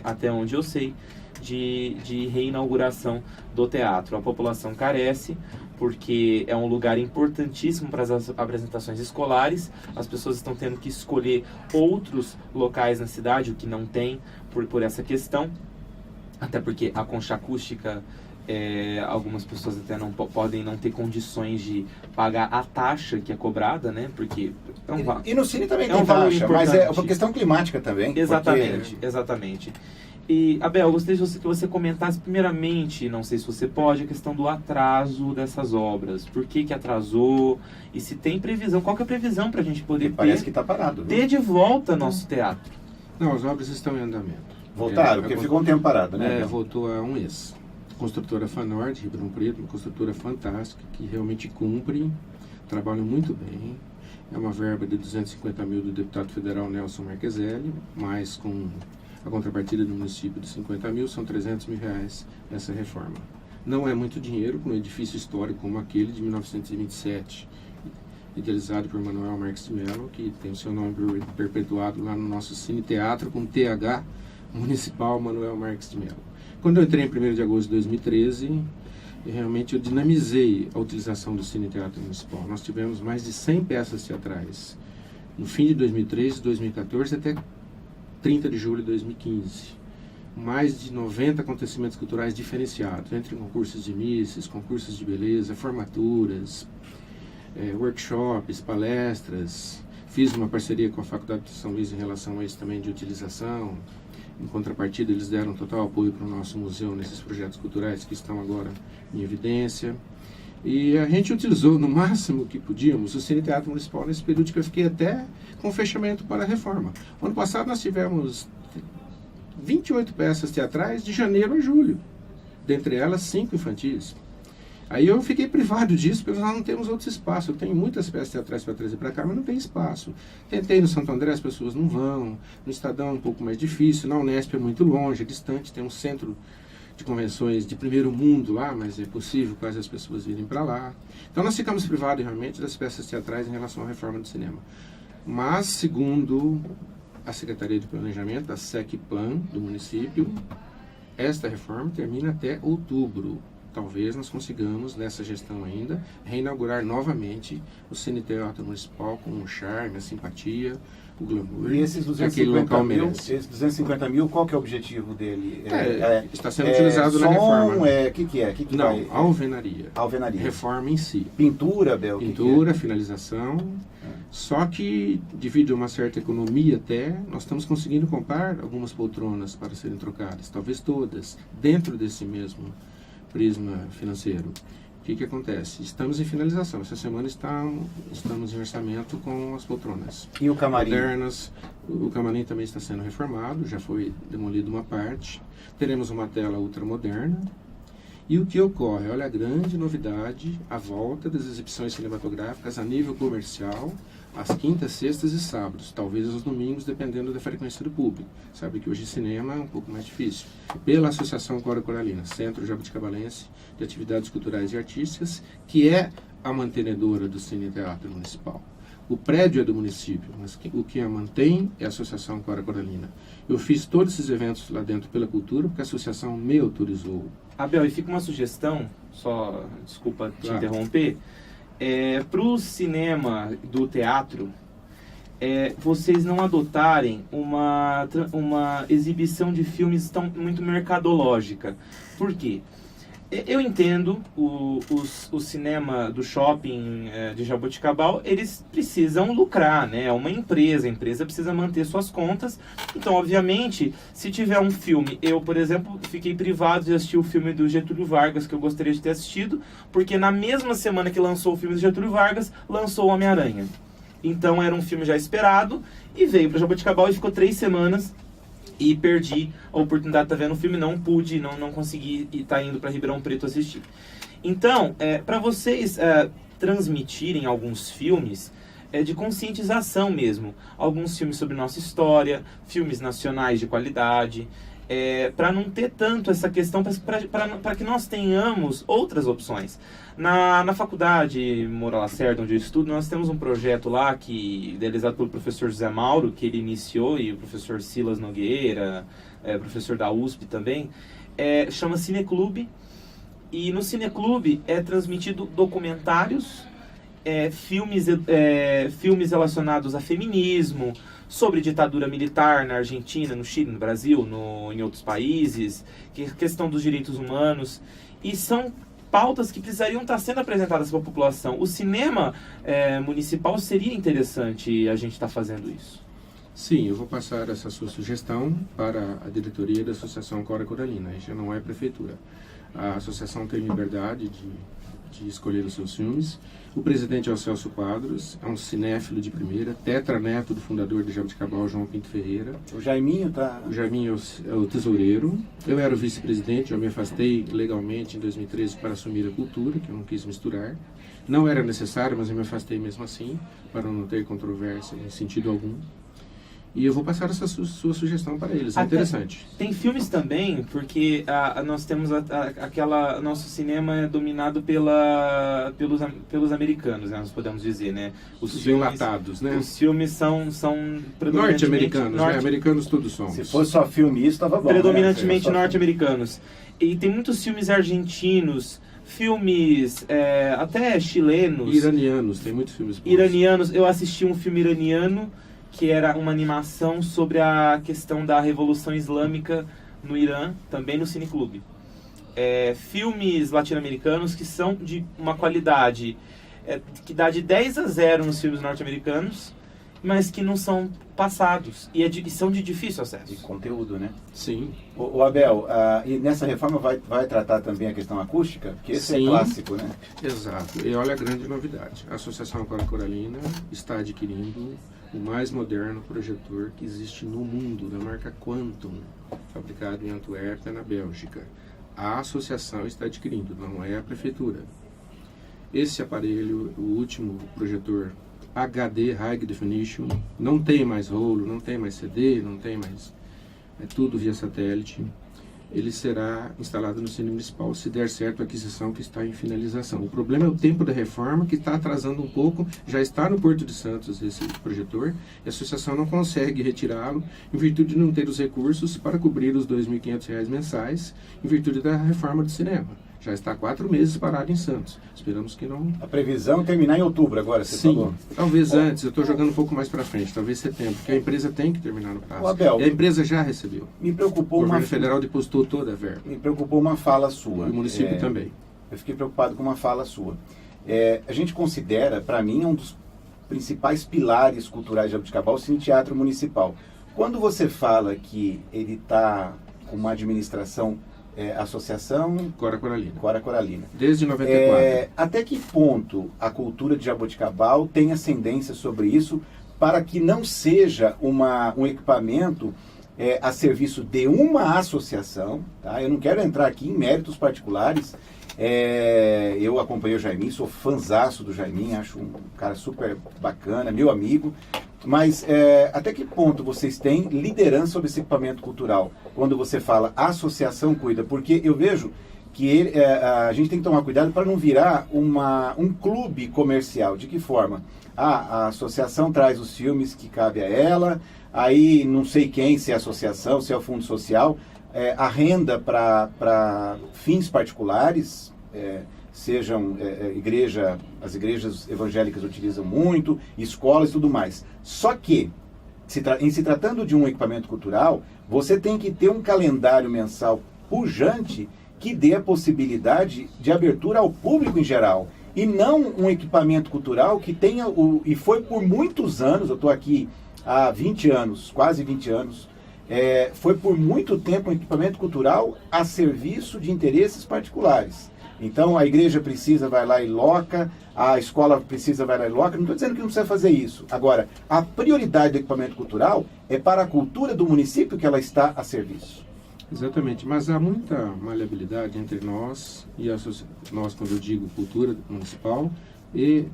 até onde eu sei, de reinauguração do teatro. A população carece, porque é um lugar importantíssimo para as apresentações escolares. As pessoas estão tendo que escolher outros locais na cidade, o que não tem por essa questão, até porque a concha acústica, algumas pessoas até podem não ter condições de pagar a taxa que é cobrada, né? Porque e no Cine também tem taxa, mas é uma questão climática também. Exatamente. E, Abel, eu gostaria que você comentasse primeiramente, não sei se você pode, a questão do atraso dessas obras. Por que atrasou? E se tem previsão, qual que é a previsão para a gente poder parece que está parado, ter de volta nosso teatro? Não, as obras estão em andamento. Voltaram, porque ficou um tempo parado, né? Voltou há um mês. Construtora Fanord, Ribeirão Preto, uma construtora fantástica, que realmente cumpre, trabalha muito bem. É uma verba de 250 mil do deputado federal Nelson Marqueselli, mais com a contrapartida do município de 50 mil, são 300 mil reais essa reforma. Não é muito dinheiro para um edifício histórico como aquele de 1927, idealizado por Manuel Marques de Mello, que tem o seu nome perpetuado lá no nosso Cine Teatro, com TH Municipal Manuel Marques de Mello. Quando eu entrei em 1º de agosto de 2013, realmente eu dinamizei a utilização do Cine Teatro Municipal. Nós tivemos mais de 100 peças teatrais no fim de 2013, 2014 até 30 de julho de 2015. Mais de 90 acontecimentos culturais diferenciados, entre concursos de misses, concursos de beleza, formaturas, workshops, palestras. Fiz uma parceria com a Faculdade de São Luís em relação a isso também de utilização. Em contrapartida, eles deram total apoio para o nosso museu nesses projetos culturais que estão agora em evidência. E a gente utilizou no máximo que podíamos o Cine Teatro Municipal nesse período que eu fiquei até com fechamento para a reforma. Ano passado nós tivemos 28 peças teatrais de janeiro a julho, dentre elas 5 infantis. Aí eu fiquei privado disso, porque nós não temos outros espaços. Eu tenho muitas peças teatrais para trazer para cá, mas não tem espaço. Tentei no Santo André, as pessoas não vão. No Estadão é um pouco mais difícil. Na Unesp é muito longe, é distante. Tem um centro de convenções de primeiro mundo lá, mas é possível quase as pessoas virem para lá. Então nós ficamos privados realmente das peças teatrais em relação à reforma do cinema. Mas, segundo a Secretaria de Planejamento, a SECPLAN do município, esta reforma termina até outubro. Talvez nós consigamos, nessa gestão ainda, reinaugurar novamente o Cine Teatro Municipal com o charme, a simpatia, o glamour E esses que aquele 250 local mil, merece. esses 250 mil, qual que é o objetivo dele? Está sendo utilizado na reforma. O que é? Que Não, vai? alvenaria. Alvenaria. Reforma em si. Pintura, Bel? Pintura, finalização. Só que, devido a uma certa economia até, nós estamos conseguindo comprar algumas poltronas para serem trocadas, talvez todas, dentro desse mesmo prisma financeiro. O que acontece? Estamos em finalização. Essa semana estamos em orçamento com as poltronas. E o camarim? Modernas. O camarim também está sendo reformado, já foi demolido uma parte. Teremos uma tela ultramoderna. E o que ocorre? Olha a grande novidade, a volta das exibições cinematográficas a nível comercial, às quintas, sextas e sábados, talvez aos domingos, dependendo da frequência do público. Sabe que hoje cinema é um pouco mais difícil. Pela Associação Cora Coralina, Centro Jabuticabalense de Atividades Culturais e Artísticas, que é a mantenedora do Cine Teatro Municipal. O prédio é do município, mas o que a mantém é a Associação Cora Coralina. Eu fiz todos esses eventos lá dentro pela cultura, porque a associação me autorizou. Abel, e fica uma sugestão, só, desculpa te interromper, para o cinema do teatro, vocês não adotarem uma exibição de filmes tão muito mercadológica. Por quê? Eu entendo o cinema do shopping de Jaboticabal, eles precisam lucrar, né? É uma empresa, a empresa precisa manter suas contas. Então, obviamente, se tiver um filme, eu, por exemplo, fiquei privado de assistir o filme do Getúlio Vargas, que eu gostaria de ter assistido, porque na mesma semana que lançou o filme do Getúlio Vargas, lançou o Homem-Aranha. Então, era um filme já esperado, e veio para Jaboticabal e ficou 3 semanas e perdi a oportunidade de estar vendo o filme, não pude, não consegui estar indo para Ribeirão Preto assistir. Então, para vocês transmitirem alguns filmes de conscientização mesmo, alguns filmes sobre nossa história, filmes nacionais de qualidade, para não ter tanto essa questão, para que nós tenhamos outras opções. Na faculdade Moura Lacerda, onde eu estudo, nós temos um projeto lá, idealizado pelo professor José Mauro, que ele iniciou, e o professor Silas Nogueira, professor da USP também, chama Cineclube, e no Cineclube é transmitido documentários, filmes relacionados a feminismo, sobre ditadura militar na Argentina, no Chile, no Brasil, em outros países, questão dos direitos humanos, e são pautas que precisariam estar sendo apresentadas para a população. O cinema municipal seria interessante a gente estar fazendo isso. Sim, eu vou passar essa sua sugestão para a diretoria da Associação Cora Coralina, já não é prefeitura. A associação tem liberdade de escolher os seus filmes. O presidente é o Celso Quadros, é um cinéfilo de primeira, tetraneto do fundador de Jaboticabal, João Pinto Ferreira. O Jaiminho tá... O Jaiminho é o tesoureiro. Eu era o vice-presidente, eu me afastei legalmente em 2013 para assumir a cultura, que eu não quis misturar. Não era necessário, mas eu me afastei mesmo assim, para não ter controvérsia em sentido algum. E eu vou passar essa sua sugestão para eles, é interessante. Tem filmes também, porque nós temos nosso cinema é dominado pelos americanos, né, nós podemos dizer, né? Os filmes enlatados, né? Os filmes são norte-americanos, né? Americanos todos somos. Se fosse só filme isso, estava bom. Predominantemente norte-americanos. E tem muitos filmes argentinos, filmes até chilenos. Iranianos, tem muitos filmes bons. Iranianos, eu assisti um filme iraniano, que era uma animação sobre a questão da Revolução Islâmica no Irã, também no Cineclube. Filmes latino-americanos que são de uma qualidade que dá de 10-0 nos filmes norte-americanos, mas que não são passados e são de difícil acesso. E conteúdo, né? Sim. O Abel, e nessa reforma vai tratar também a questão acústica? Porque esse é clássico, né? Exato. E olha a grande novidade. A Associação Cora Coralina está adquirindo o mais moderno projetor que existe no mundo, da marca Quantum, fabricado em Antuérpia, na Bélgica. A associação está adquirindo, não é a prefeitura. Esse aparelho, o último projetor HD, High Definition, não tem mais rolo, não tem mais CD, não tem mais... É tudo via satélite. Ele será instalado no Cine Municipal, se der certo a aquisição que está em finalização. O problema é o tempo da reforma, que está atrasando um pouco. Já está no Porto de Santos esse projetor, e a associação não consegue retirá-lo, em virtude de não ter os recursos para cobrir os R$ 2.500 mensais, em virtude da reforma do cinema. Já está há 4 meses parado em Santos. Esperamos que não... A previsão é terminar em outubro agora, você Sim, falou. Talvez antes, eu estou jogando um pouco mais para frente, talvez setembro, porque a empresa tem que terminar no prazo. Abel, e a empresa já recebeu. Me preocupou o governo federal depositou toda a verba. Me preocupou uma fala sua. E o município também. Eu fiquei preocupado com uma fala sua. A gente considera, para mim, um dos principais pilares culturais de Jaboticabal o Cine Teatro Municipal. Quando você fala que ele está com uma administração, associação... Cora Coralina. Desde 94. Até que ponto a cultura de Jaboticabal tem ascendência sobre isso para que não seja um equipamento a serviço de uma associação, tá? Eu não quero entrar aqui em méritos particulares. Eu acompanhei o Jaiminho, sou fãzaço do Jaiminho, acho um cara super bacana, meu amigo. Mas até que ponto vocês têm liderança sobre esse equipamento cultural? Quando você fala associação cuida, porque eu vejo que a gente tem que tomar cuidado para não virar um clube comercial. De que forma? A associação traz os filmes que cabe a ela, aí não sei quem, se é a associação, se é o fundo social, a renda para fins particulares, sejam as igrejas evangélicas utilizam muito, escolas e tudo mais. Só que, em se tratando de um equipamento cultural, você tem que ter um calendário mensal pujante que dê a possibilidade de abertura ao público em geral. E não um equipamento cultural que tenha, e foi por muitos anos, eu estou aqui há 20 anos, quase 20 anos, foi por muito tempo um equipamento cultural a serviço de interesses particulares. Então a igreja precisa, vai lá e loca, a escola precisa, vai lá e loca. Não estou dizendo que não precisa fazer isso. Agora, a prioridade do equipamento cultural é para a cultura do município que ela está a serviço. Exatamente, mas há muita maleabilidade entre nós e nós, quando eu digo cultura municipal, e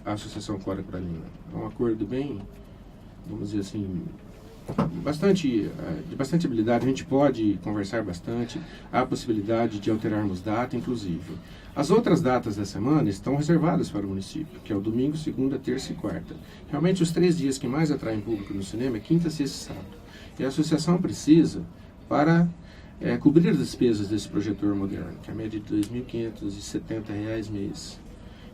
a Associação Cora Coralina. É um acordo bem, vamos dizer assim, de bastante habilidade. A gente pode conversar bastante, há a possibilidade de alterarmos data, inclusive. As outras datas da semana estão reservadas para o município, que é o domingo, segunda, terça e quarta. Realmente os 3 dias que mais atraem público no cinema é quinta, sexta e sábado. E a associação precisa para cobrir as despesas desse projetor moderno, que é a média de R$ 2.570 mês.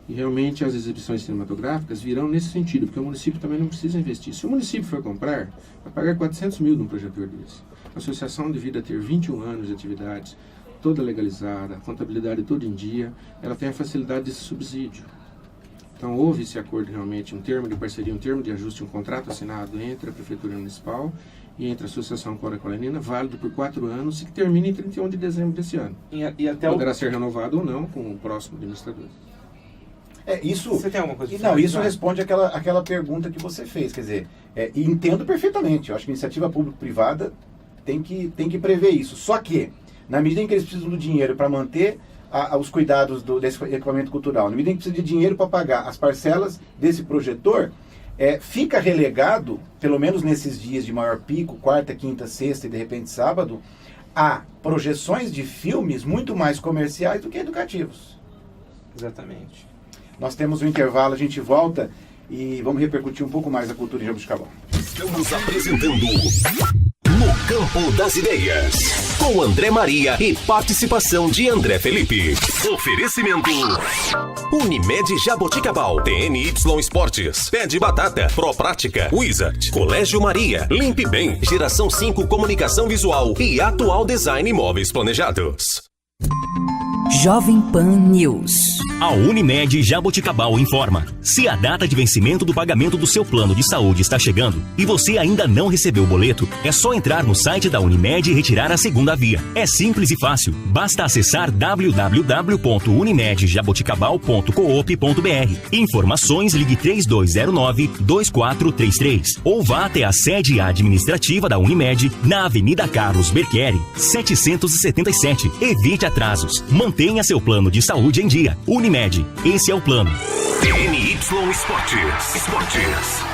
E realmente as exibições cinematográficas virão nesse sentido, porque o município também não precisa investir. Se o município for comprar, vai pagar 400 mil num projetor desse. A associação, devido a ter 21 anos de atividades, toda legalizada, a contabilidade toda em dia, ela tem a facilidade desse subsídio. Então houve esse acordo realmente, um termo de parceria, um termo de ajuste, um contrato assinado entre a Prefeitura Municipal e entre a Associação Cora Coralina, válido por 4 anos e que termina em 31 de dezembro desse ano. E até poderá ser renovado ou não com o próximo administrador. Isso. Você tem alguma coisa? Não, isso responde àquela pergunta que você fez, quer dizer, e entendo perfeitamente. Eu acho que a iniciativa público-privada tem que prever isso. Só que, na medida em que eles precisam do dinheiro para manter os cuidados desse equipamento cultural, na medida em que precisa de dinheiro para pagar as parcelas desse projetor, fica relegado, pelo menos nesses dias de maior pico, quarta, quinta, sexta e de repente sábado, a projeções de filmes muito mais comerciais do que educativos. Exatamente. Nós temos um intervalo, a gente volta e vamos repercutir um pouco mais a cultura em Jaboticabal. Estamos apresentando No Campo das Ideias, com André Maria e participação de André Felipe. Oferecimento Unimed Jaboticabal, TNY Esportes, Pé de Batata, Pro Prática, Wizard, Colégio Maria, Limpe Bem, Geração 5 Comunicação Visual e Atual Design Imóveis Planejados. Jovem Pan News. A Unimed Jaboticabal informa. Se a data de vencimento do pagamento do seu plano de saúde está chegando e você ainda não recebeu o boleto, é só entrar no site da Unimed e retirar a segunda via. É simples e fácil. Basta acessar www.unimedjaboticabal.coop.br. Informações, ligue 3209-2433 ou vá até a sede administrativa da Unimed na Avenida Carlos Berchieri, 777. Evite atrasos. Mantenha seu plano de saúde em dia. Unimed, esse é o plano. TNY Esportes.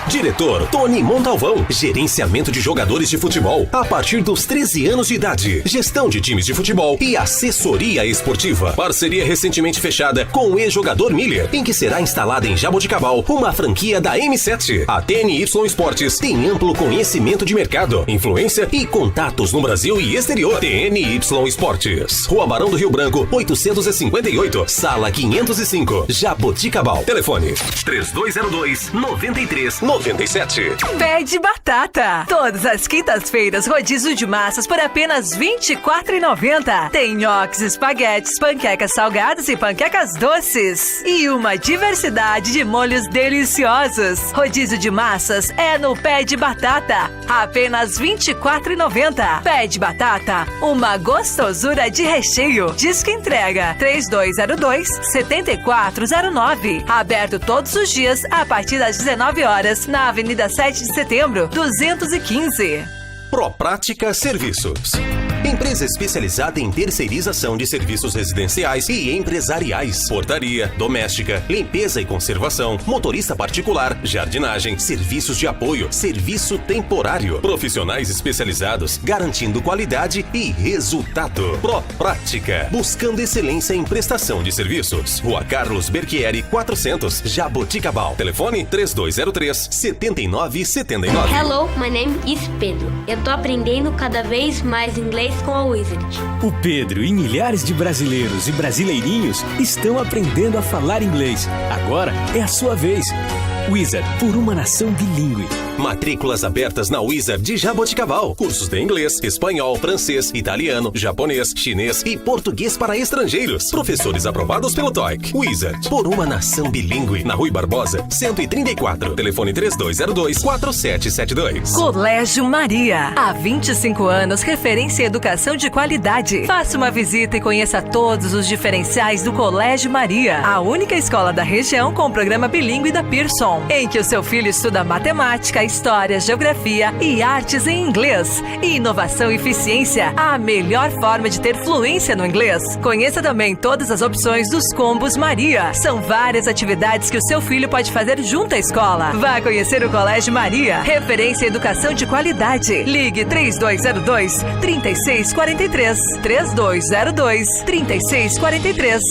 Diretor Tony Montalvão. Gerenciamento de jogadores de futebol a partir dos 13 anos de idade. Gestão de times de futebol e assessoria esportiva. Parceria recentemente fechada com o ex-jogador Miller, em que será instalada em Jaboticabal uma franquia da M7. A TNY Esportes tem amplo conhecimento de mercado, influência e contatos no Brasil e exterior. TNY Esportes. Rua Barão do Rio Branco, 858, sala 505, Jaboticabal. Telefone 3202-9397. Pé de batata. Todas as quintas-feiras, rodízio de massas por apenas R$ 24,90. Tem nhoques, espaguetes, panquecas salgadas e panquecas doces. E uma diversidade de molhos deliciosos. Rodízio de massas é no Pé de Batata. Apenas R$ 24,90. Pé de Batata, uma gostosura de recheio. Disque entrega 3202-7409. Aberto todos os dias a partir das 19 horas na Avenida 7 de Setembro, 215. Proprática Serviços. Empresa especializada em terceirização de serviços residenciais e empresariais, portaria, doméstica, limpeza e conservação, motorista particular, jardinagem, serviços de apoio, serviço temporário. Profissionais especializados, garantindo qualidade e resultado. Proprática, buscando excelência em prestação de serviços. Rua Carlos Berchieri, 400, Jaboticabal. Telefone 3203-7979. Hello, my name is Pedro. Eu tô aprendendo cada vez mais inglês com a Wizard. O Pedro e milhares de brasileiros e brasileirinhos estão aprendendo a falar inglês. Agora é a sua vez. Wizard, por uma nação bilíngue. Matrículas abertas na Wizard de Jaboticabal. Cursos de inglês, espanhol, francês, italiano, japonês, chinês e português para estrangeiros. Professores aprovados pelo TOEIC. Wizard, por uma nação bilíngue. Na Rui Barbosa, 134. Telefone 3202-4772. Colégio Maria. Há 25 anos, referência em educação de qualidade. Faça uma visita e conheça todos os diferenciais do Colégio Maria. A única escola da região com o programa bilíngue da Pearson, em que o seu filho estuda matemática, história, geografia e artes em inglês. Inovação e eficiência, a melhor forma de ter fluência no inglês. Conheça também todas as opções dos combos Maria. São várias atividades que o seu filho pode fazer junto à escola. Vá conhecer o Colégio Maria, referência em educação de qualidade. Ligue 3202-3643. 3202-3643.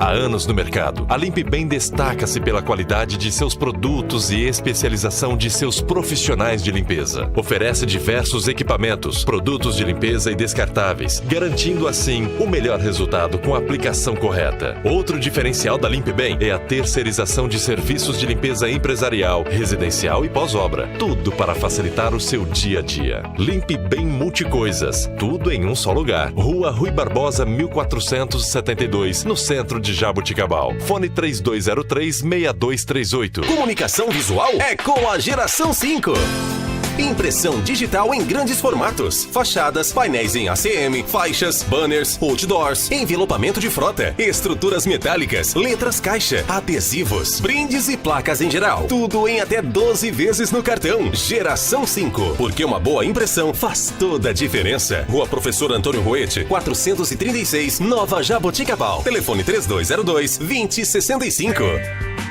Há anos no mercado, a Limpe Bem destaca-se pela qualidade de seus produtos e especialização de seus profissionais de limpeza. Oferece diversos equipamentos, produtos de limpeza e descartáveis, garantindo assim o melhor resultado com a aplicação correta. Outro diferencial da Limpe Bem é a terceirização de serviços de limpeza empresarial, residencial e pós-obra. Tudo para facilitar o seu dia a dia. Limpe Bem Multicoisas, tudo em um só lugar. Rua Rui Barbosa, 1472, no centro de Jaboticabal. Fone 3203-6238. Comunicação visual é com a Geração 5. Impressão digital em grandes formatos, fachadas, painéis em ACM, faixas, banners, outdoors, envelopamento de frota, estruturas metálicas, letras caixa, adesivos, brindes e placas em geral. Tudo em até 12 vezes no cartão. Geração 5, porque uma boa impressão faz toda a diferença. Rua Professor Antônio Roete, 436, Nova Jaboticabal. Telefone 3202-2065.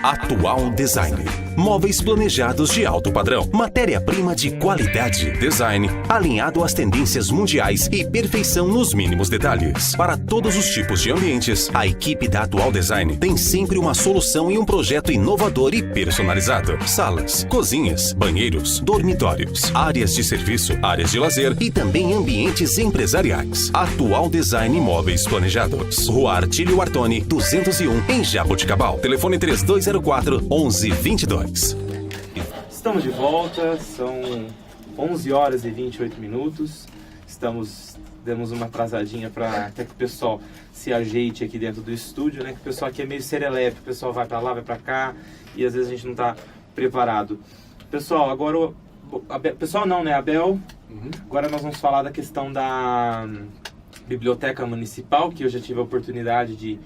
Atual Design. Móveis planejados de alto padrão. Matéria-prima de qualidade. Design alinhado às tendências mundiais e perfeição nos mínimos detalhes. Para todos os tipos de ambientes, a equipe da Atual Design tem sempre uma solução e um projeto inovador e personalizado. Salas, cozinhas, banheiros, dormitórios, áreas de serviço, áreas de lazer e também ambientes empresariais. Atual Design Móveis Planejados. Rua Artílio Artoni, 201, em Jaboticabal. Telefone 3204-1122. Estamos de volta, são 11 horas e 28 minutos. Demos uma atrasadinha para até que o pessoal se ajeite aqui dentro do estúdio, né? Que o pessoal aqui é meio serelepe, o pessoal vai para lá, vai para cá e às vezes a gente não está preparado. Pessoal, agora pessoal não, né, Abel? Agora nós vamos falar da questão da Biblioteca Municipal, que eu já tive a oportunidade de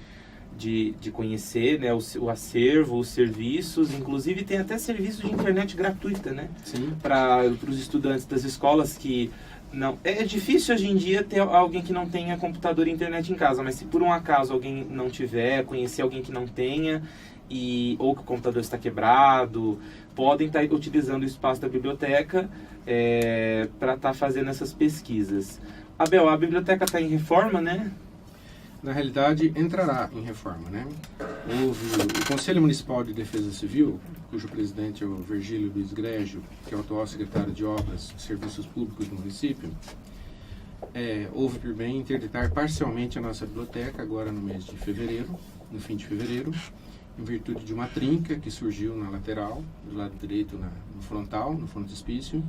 conhecer, né, o acervo, os serviços, inclusive tem até serviço de internet gratuita, né? Sim. Para os estudantes das escolas que Não, é difícil hoje em dia ter alguém que não tenha computador e internet em casa, mas se por um acaso alguém não tiver, conhecer alguém que não tenha, ou que o computador está quebrado, podem estar utilizando o espaço da biblioteca para estar fazendo essas pesquisas. Abel, a biblioteca está em reforma, né? Na realidade, entrará em reforma, né? Houve o Conselho Municipal de Defesa Civil, cujo presidente é o Virgílio Luiz Grégio, que é o atual secretário de Obras e Serviços Públicos do município, houve por bem interditar parcialmente a nossa biblioteca agora no mês de fevereiro, no fim de fevereiro, em virtude de uma trinca que surgiu na lateral, do lado direito, no frontal, no frontispício,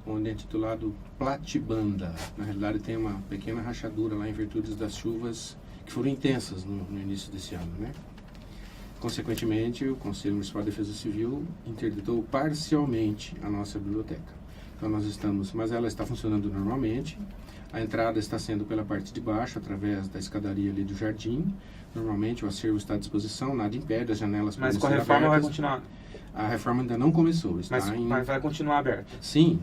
onde é intitulado Platibanda. Na realidade tem uma pequena rachadura lá em virtude das chuvas que foram intensas no início desse ano, né? Consequentemente, o Conselho Municipal de Defesa Civil interditou parcialmente a nossa biblioteca. Então nós estamos, mas ela está funcionando normalmente. A entrada está sendo pela parte de baixo, através da escadaria ali do jardim. Normalmente o acervo está à disposição, nada impede, as janelas podem ser abertas. Mas com a reforma vai continuar? A reforma ainda não começou. Mas vai continuar aberta? Sim.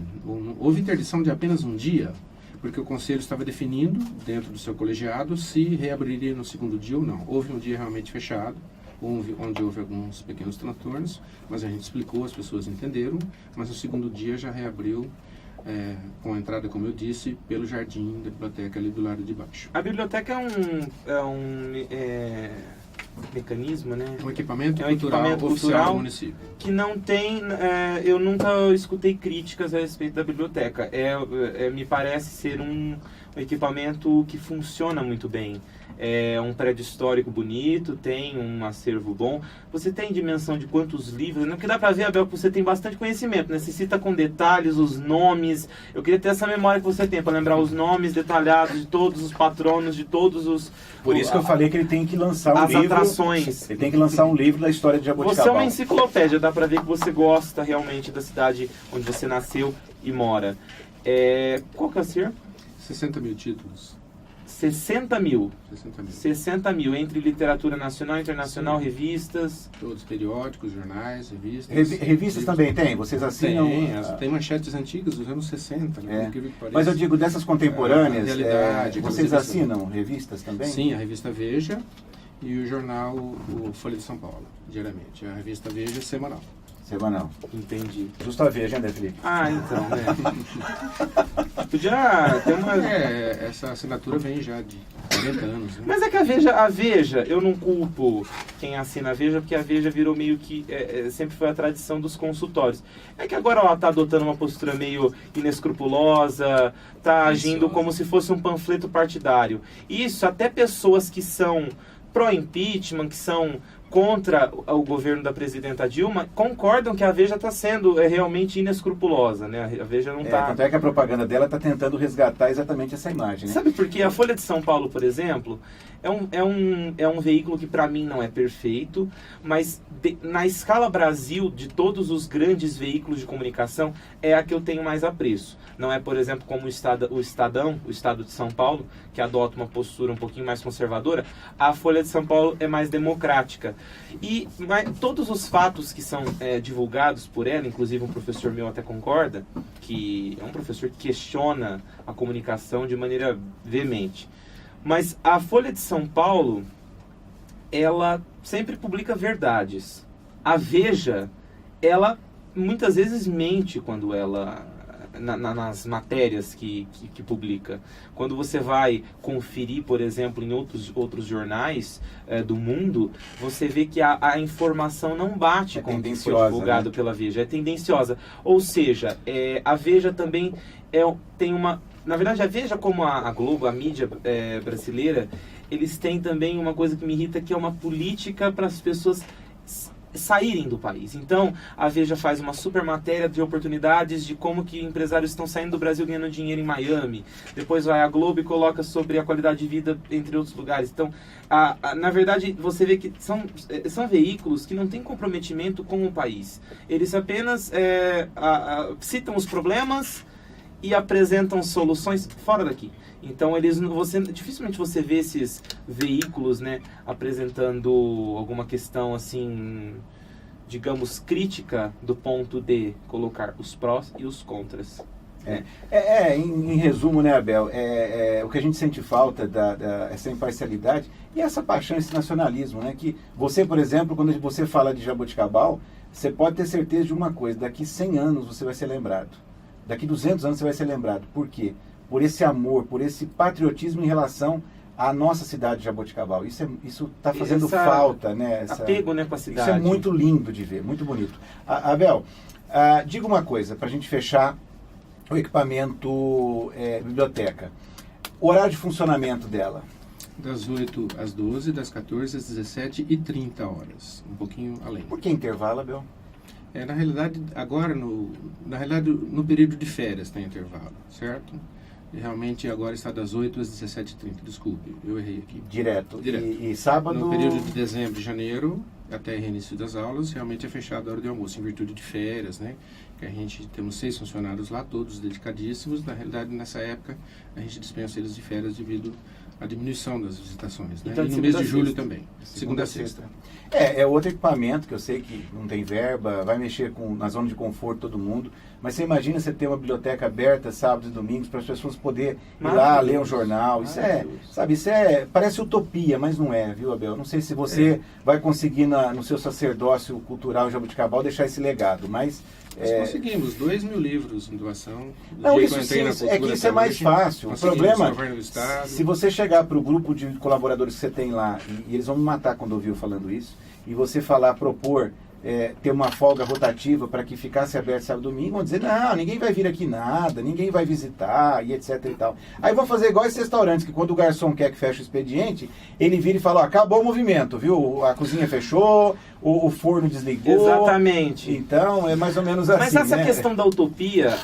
Houve interdição de apenas um dia, porque o Conselho estava definindo, dentro do seu colegiado, se reabriria no segundo dia ou não. Houve um dia realmente fechado, onde houve alguns pequenos transtornos, mas a gente explicou, as pessoas entenderam, mas no segundo dia já reabriu, com a entrada, como eu disse, pelo jardim da biblioteca ali do lado de baixo. A biblioteca é um mecanismo, né? Um equipamento cultural oficial do município. Que não tem... eu nunca escutei críticas a respeito da biblioteca. Me parece ser um equipamento que funciona muito bem. É um prédio histórico bonito, tem um acervo bom. Você tem dimensão de quantos livros? Porque dá pra ver, Abel, que você tem bastante conhecimento, né? Você cita com detalhes os nomes. Eu queria ter essa memória que você tem, para lembrar os nomes detalhados de todos os patronos, de todos os... Por isso que eu falei que ele tem que lançar um livro... As atrações. Ele tem que lançar um livro da história de Jaboticabal. Você é uma enciclopédia, dá pra ver que você gosta realmente da cidade onde você nasceu e mora. Qual que é o acervo? 60 mil títulos. 60 mil. 60 mil. 60 mil, entre literatura nacional, internacional, sim, revistas. Todos, periódicos, jornais, revistas. Revistas também tem? Vocês assinam? Tem manchetes antigas dos anos 60, né? Mas eu digo, dessas contemporâneas, vocês assinam revistas também? Sim, a revista Veja e o jornal o Folha de São Paulo, diariamente. A revista Veja é semanal. Semanal. Entendi. Justo a Veja, né, Felipe? Então, né? Podia ter uma... essa assinatura vem já de 40 anos, né? Mas é que a Veja, eu não culpo quem assina a Veja, porque a Veja virou meio que... sempre foi a tradição dos consultórios. É que agora ela está adotando uma postura meio inescrupulosa, está agindo como se fosse um panfleto partidário. Isso, até pessoas que são pró-impeachment, que são contra o governo da presidenta Dilma, concordam que a Veja está sendo realmente inescrupulosa, né? A Veja não está... Tanto é que a propaganda dela está tentando resgatar exatamente essa imagem, né? Sabe por quê? A Folha de São Paulo, por exemplo, é um veículo que para mim não é perfeito, mas na escala Brasil, de todos os grandes veículos de comunicação, é a que eu tenho mais apreço. Não é, por exemplo, como o Estadão, o Estado de São Paulo, que adota uma postura um pouquinho mais conservadora. A Folha de São Paulo é mais democrática. Mas todos os fatos que são divulgados por ela, inclusive um professor meu até concorda, que é um professor que questiona a comunicação de maneira veemente. Mas a Folha de São Paulo, ela sempre publica verdades. A Veja, ela muitas vezes mente quando ela... nas matérias que publica. Quando você vai conferir, por exemplo, em outros jornais do mundo, você vê que a informação não bate com o que foi divulgado, né, pela Veja. É tendenciosa. Ou seja, a Veja também tem uma... Na verdade, a Veja, como a Globo, a mídia brasileira, eles têm também uma coisa que me irrita, que é uma política para as pessoas saírem do país. Então, a Veja faz uma super matéria de oportunidades de como que empresários estão saindo do Brasil ganhando dinheiro em Miami. Depois vai a Globo e coloca sobre a qualidade de vida entre outros lugares. Então, na verdade, você vê que são veículos que não têm comprometimento com o país. Eles apenas citam os problemas e apresentam soluções fora daqui. Então, dificilmente você vê esses veículos, né, apresentando alguma questão, assim, digamos, crítica do ponto de colocar os prós e os contras. Em resumo, né, Abel, o que a gente sente falta essa imparcialidade e essa paixão, esse nacionalismo, né, que você, por exemplo, quando você fala de Jaboticabal, você pode ter certeza de uma coisa, daqui 100 anos você vai ser lembrado, daqui 200 anos você vai ser lembrado. Por quê? Por esse amor, por esse patriotismo em relação à nossa cidade de Jaboticabal. Isso está fazendo falta, né? Apego, né, com a cidade. Isso é muito lindo de ver, muito bonito. Abel, diga uma coisa, para a gente fechar o equipamento biblioteca. O horário de funcionamento dela? Das 8 às 12, das 14 às 17h30 horas. Um pouquinho além. Por que intervalo, Abel? Na realidade, agora, no período de férias tem intervalo, certo? E realmente agora está das 8 às 17h30, desculpe, eu errei aqui. Direto. E sábado? No período de dezembro e janeiro, até reinício das aulas, realmente é fechado a hora de almoço, em virtude de férias, né? Que a gente temos 6 funcionários lá, todos dedicadíssimos. Na realidade, nessa época, a gente dispensa eles de férias devido à diminuição das visitações, né? Então, e no mês de julho também, segunda a sexta. É outro equipamento que eu sei que não tem verba, vai mexer na zona de conforto todo mundo, mas você imagina você ter uma biblioteca aberta sábados e domingos para as pessoas poderem ir lá ler um jornal. Isso parece utopia, mas não é, viu, Abel? Não sei se você vai conseguir no seu sacerdócio cultural Jaboticabal deixar esse legado, mas... Nós conseguimos 2.000 livros em doação. Não, isso sim, que isso é mais fácil. O problema, se você chegar para o grupo de colaboradores que você tem lá, e eles vão me matar quando ouvir eu falando isso, e você propor ter uma folga rotativa para que ficasse aberto sábado e domingo, vão dizer, não, ninguém vai vir aqui nada, ninguém vai visitar, e etc e tal. Aí vão fazer igual esses restaurantes, que quando o garçom quer que feche o expediente, ele vira e fala, acabou o movimento, viu? A cozinha fechou, o forno desligou. Exatamente. Então, é mais ou menos assim. Mas essa questão da utopia,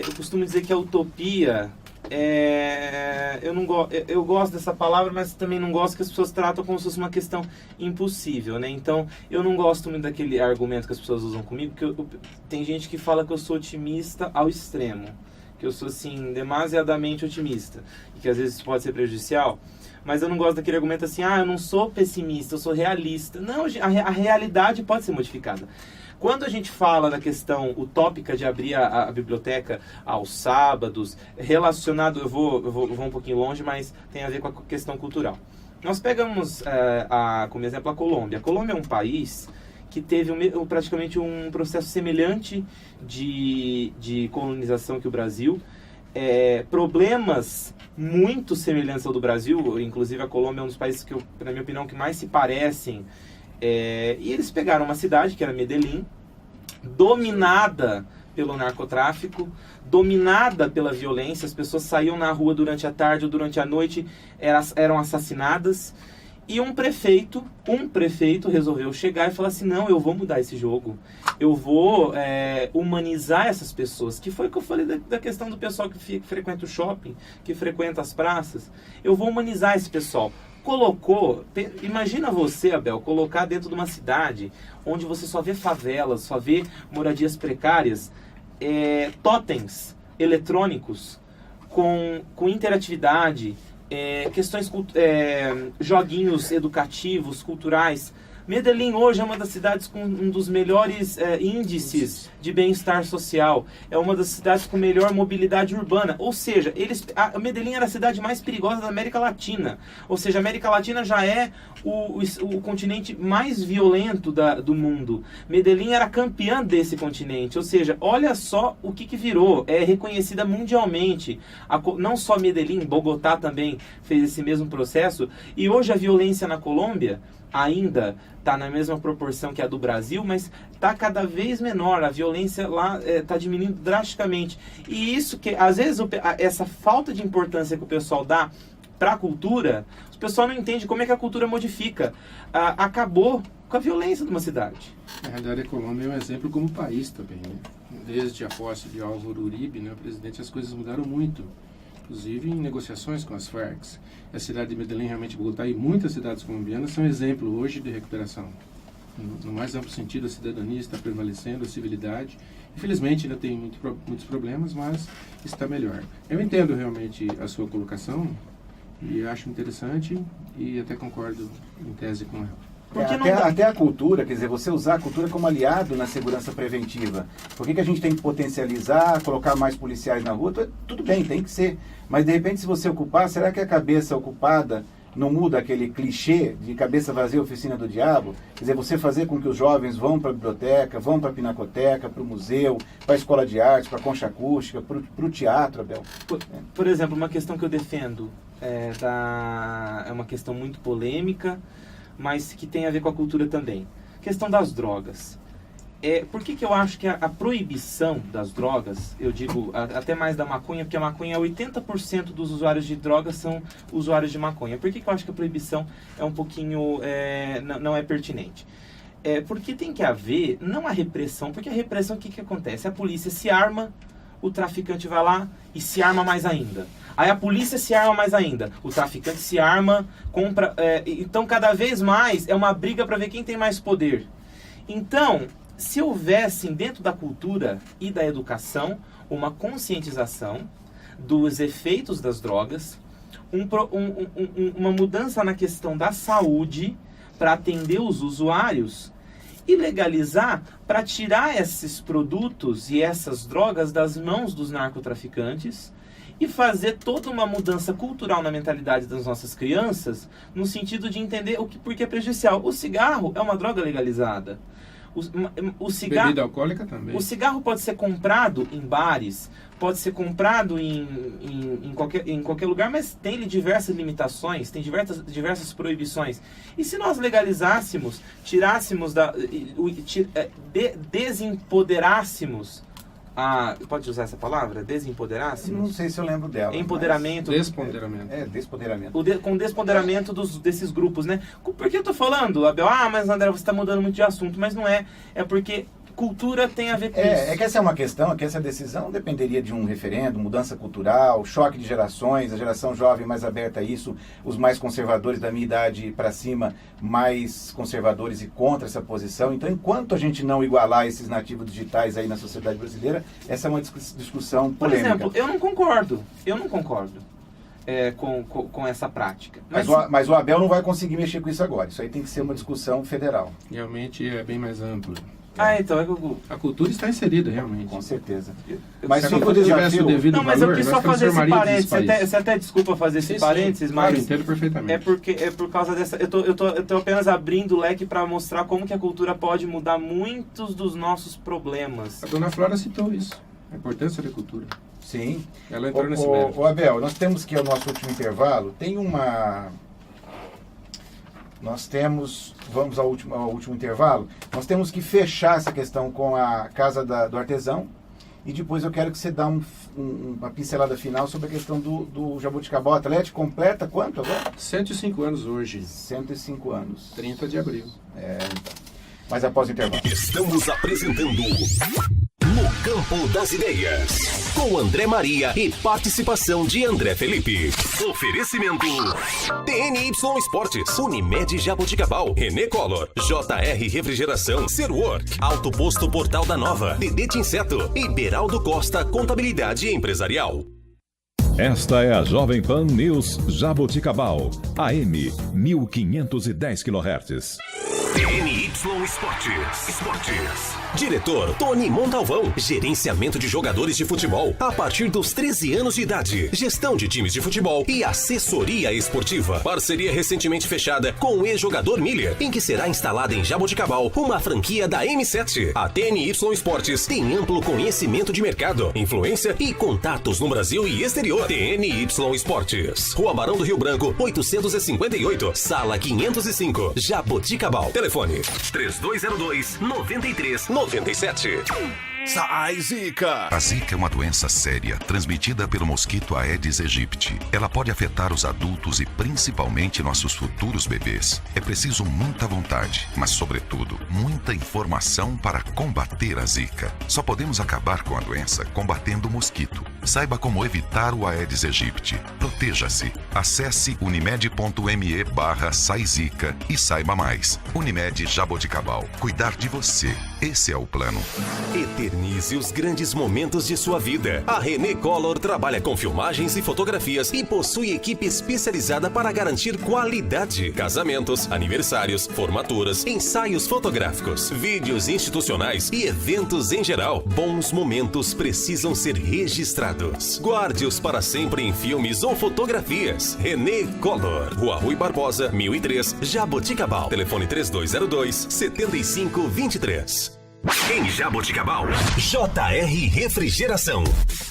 eu costumo dizer que a utopia... eu gosto dessa palavra, mas também não gosto que as pessoas tratam como se fosse uma questão impossível, né? Então, eu não gosto muito daquele argumento que as pessoas usam comigo, que tem gente que fala que eu sou otimista ao extremo, que eu sou, assim, demasiadamente otimista, e que às vezes isso pode ser prejudicial, mas eu não gosto daquele argumento assim, eu não sou pessimista, eu sou realista. Não, a realidade pode ser modificada. Quando a gente fala da questão utópica de abrir a biblioteca aos sábados, relacionado, eu vou um pouquinho longe, mas tem a ver com a questão cultural. Nós pegamos como exemplo a Colômbia. A Colômbia é um país que teve praticamente um processo semelhante de colonização que o Brasil. Problemas muito semelhantes ao do Brasil, inclusive a Colômbia é um dos países que, na minha opinião, que mais se parecem. E eles pegaram uma cidade, que era Medellín, dominada pelo narcotráfico, dominada pela violência. As pessoas saíam na rua durante a tarde ou durante a noite, eram assassinadas. E um prefeito resolveu chegar e falar assim, não, eu vou mudar esse jogo. Eu vou humanizar essas pessoas. Que foi o que eu falei da questão do pessoal que frequenta o shopping, que frequenta as praças. Eu vou humanizar esse pessoal. Imagina você, Abel, colocar dentro de uma cidade onde você só vê favelas, só vê moradias precárias, totens eletrônicos com interatividade, questões, joguinhos educativos, culturais. Medellín hoje é uma das cidades com um dos melhores índices de bem-estar social. É uma das cidades com melhor mobilidade urbana. Ou seja, Medellín era a cidade mais perigosa da América Latina. Ou seja, a América Latina já é o continente mais violento do mundo. Medellín era campeã desse continente. Ou seja, olha só o que virou. É reconhecida mundialmente. Não só Medellín, Bogotá também fez esse mesmo processo. E hoje a violência na Colômbia ainda está na mesma proporção que a do Brasil, mas está cada vez menor. A violência lá está diminuindo drasticamente. E isso que, às vezes, essa falta de importância que o pessoal dá para a cultura, o pessoal não entende como é que a cultura modifica. Acabou com a violência de uma cidade. Na realidade, a Colômbia é um exemplo como país também, né? Desde a posse de Álvaro Uribe, né, o presidente, as coisas mudaram muito. Inclusive em negociações com as Farc. A cidade de Medellín, realmente Bogotá e muitas cidades colombianas são exemplo hoje de recuperação. No mais amplo sentido, a cidadania está prevalecendo, a civilidade. Infelizmente ainda tem muitos problemas, mas está melhor. Eu entendo realmente a sua colocação e acho interessante e até concordo em tese com ela. Até a cultura, quer dizer, você usar a cultura como aliado na segurança preventiva. Por que a gente tem que potencializar, colocar mais policiais na rua? Tudo bem, tem que ser. Mas, de repente, se você ocupar, será que a cabeça ocupada não muda aquele clichê de cabeça vazia, oficina do diabo? Quer dizer, você fazer com que os jovens vão para a biblioteca, vão para a pinacoteca, para o museu, para a escola de artes, para a concha acústica, para o teatro, Abel. Por exemplo, uma questão que eu defendo é uma questão muito polêmica, mas que tem a ver com a cultura também. Questão das drogas. Por que eu acho que a proibição das drogas, eu digo até mais da maconha, porque a maconha, 80% dos usuários de drogas são usuários de maconha. Por que eu acho que a proibição é um pouquinho, não é pertinente? Porque tem que haver, não a repressão, porque a repressão, o que acontece? A polícia se arma, o traficante vai lá e se arma mais ainda. Aí a polícia se arma mais ainda, o traficante se arma, compra... então, cada vez mais, é uma briga para ver quem tem mais poder. Então, se houvesse dentro da cultura e da educação uma conscientização dos efeitos das drogas, uma mudança na questão da saúde para atender os usuários e legalizar para tirar esses produtos e essas drogas das mãos dos narcotraficantes e fazer toda uma mudança cultural na mentalidade das nossas crianças, no sentido de entender por que é prejudicial. O cigarro é uma droga legalizada. O cigarro, bebida alcoólica também. O cigarro pode ser comprado em bares, pode ser comprado em qualquer lugar, mas tem diversas limitações, tem diversas proibições. E se nós legalizássemos, tirássemos, desempoderássemos, pode usar essa palavra? Desempoderássemos? Não sei se eu lembro dela. Empoderamento. Despoderamento. Despoderamento. Com despoderamento desses grupos, né? Por que eu tô falando, Abel? Mas André, você está mudando muito de assunto. Mas não é. É porque cultura tem a ver com isso. É que essa é uma questão, que essa decisão dependeria de um referendo, mudança cultural, choque de gerações, a geração jovem mais aberta a isso, os mais conservadores da minha idade para cima, mais conservadores e contra essa posição. Então, enquanto a gente não igualar esses nativos digitais aí na sociedade brasileira, essa é uma discussão polêmica. Por exemplo, eu não concordo com essa prática. Mas o Abel não vai conseguir mexer com isso agora. Isso aí tem que ser uma discussão federal. Realmente é bem mais amplo. Então a cultura está inserida realmente. Com certeza. Mas se eu tivesse o devido valor, eu quis só fazer esse parênteses. Você até desculpa fazer esse parênteses, mas claro, entendo perfeitamente. É por causa dessa. Eu tô apenas abrindo o leque para mostrar como que a cultura pode mudar muitos dos nossos problemas. A dona Flora citou isso, a importância da cultura. Sim. Ela entrou nesse mérito. O Abel, nós temos que, ao nosso último intervalo, vamos ao último intervalo, nós temos que fechar essa questão com a Casa do Artesão e depois eu quero que você dê uma pincelada final sobre a questão do Jaboticabal Atlético. Completa quanto agora? 105 anos hoje. 105 anos. 30 de abril. Mas após o intervalo. Estamos apresentando No Campo das Ideias, com André Maria e participação de André Felipe. Oferecimento TNY Esportes, Unimed Jaboticabal, René Collor, JR Refrigeração, Serwork, Auto Posto Portal da Nova, Dedete Inseto e Beraldo Costa Contabilidade Empresarial. Esta é a Jovem Pan News Jaboticabal, AM 1510 kHz. TNY Esportes. Diretor Tony Montalvão. Gerenciamento de jogadores de futebol a partir dos 13 anos de idade. Gestão de times de futebol e assessoria esportiva. Parceria recentemente fechada com o ex-jogador Miller, em que será instalada em Jaboticabal uma franquia da M7. A TNY Esportes tem amplo conhecimento de mercado, influência e contatos no Brasil e exterior. TNY Esportes. Rua Barão do Rio Branco, 858, Sala 505, Jaboticabal. Telefone 3202-9397. Sai, Zika! A Zika é uma doença séria, transmitida pelo mosquito Aedes aegypti. Ela pode afetar os adultos e principalmente nossos futuros bebês. É preciso muita vontade, mas sobretudo, muita informação para combater a Zika. Só podemos acabar com a doença combatendo o mosquito. Saiba como evitar o Aedes aegypti. Proteja-se. Acesse unimed.me/SaiZika e saiba mais. Unimed Jaboticabal. Cuidar de você. Esse é o plano. ET Eternize os grandes momentos de sua vida. A René Color trabalha com filmagens e fotografias e possui equipe especializada para garantir qualidade. Casamentos, aniversários, formaturas, ensaios fotográficos, vídeos institucionais e eventos em geral. Bons momentos precisam ser registrados. Guarde-os para sempre em filmes ou fotografias. René Color, Rua Rui Barbosa, 1003, Jaboticabal. Telefone 3202-7523. Em Jaboticabal, JR Refrigeração.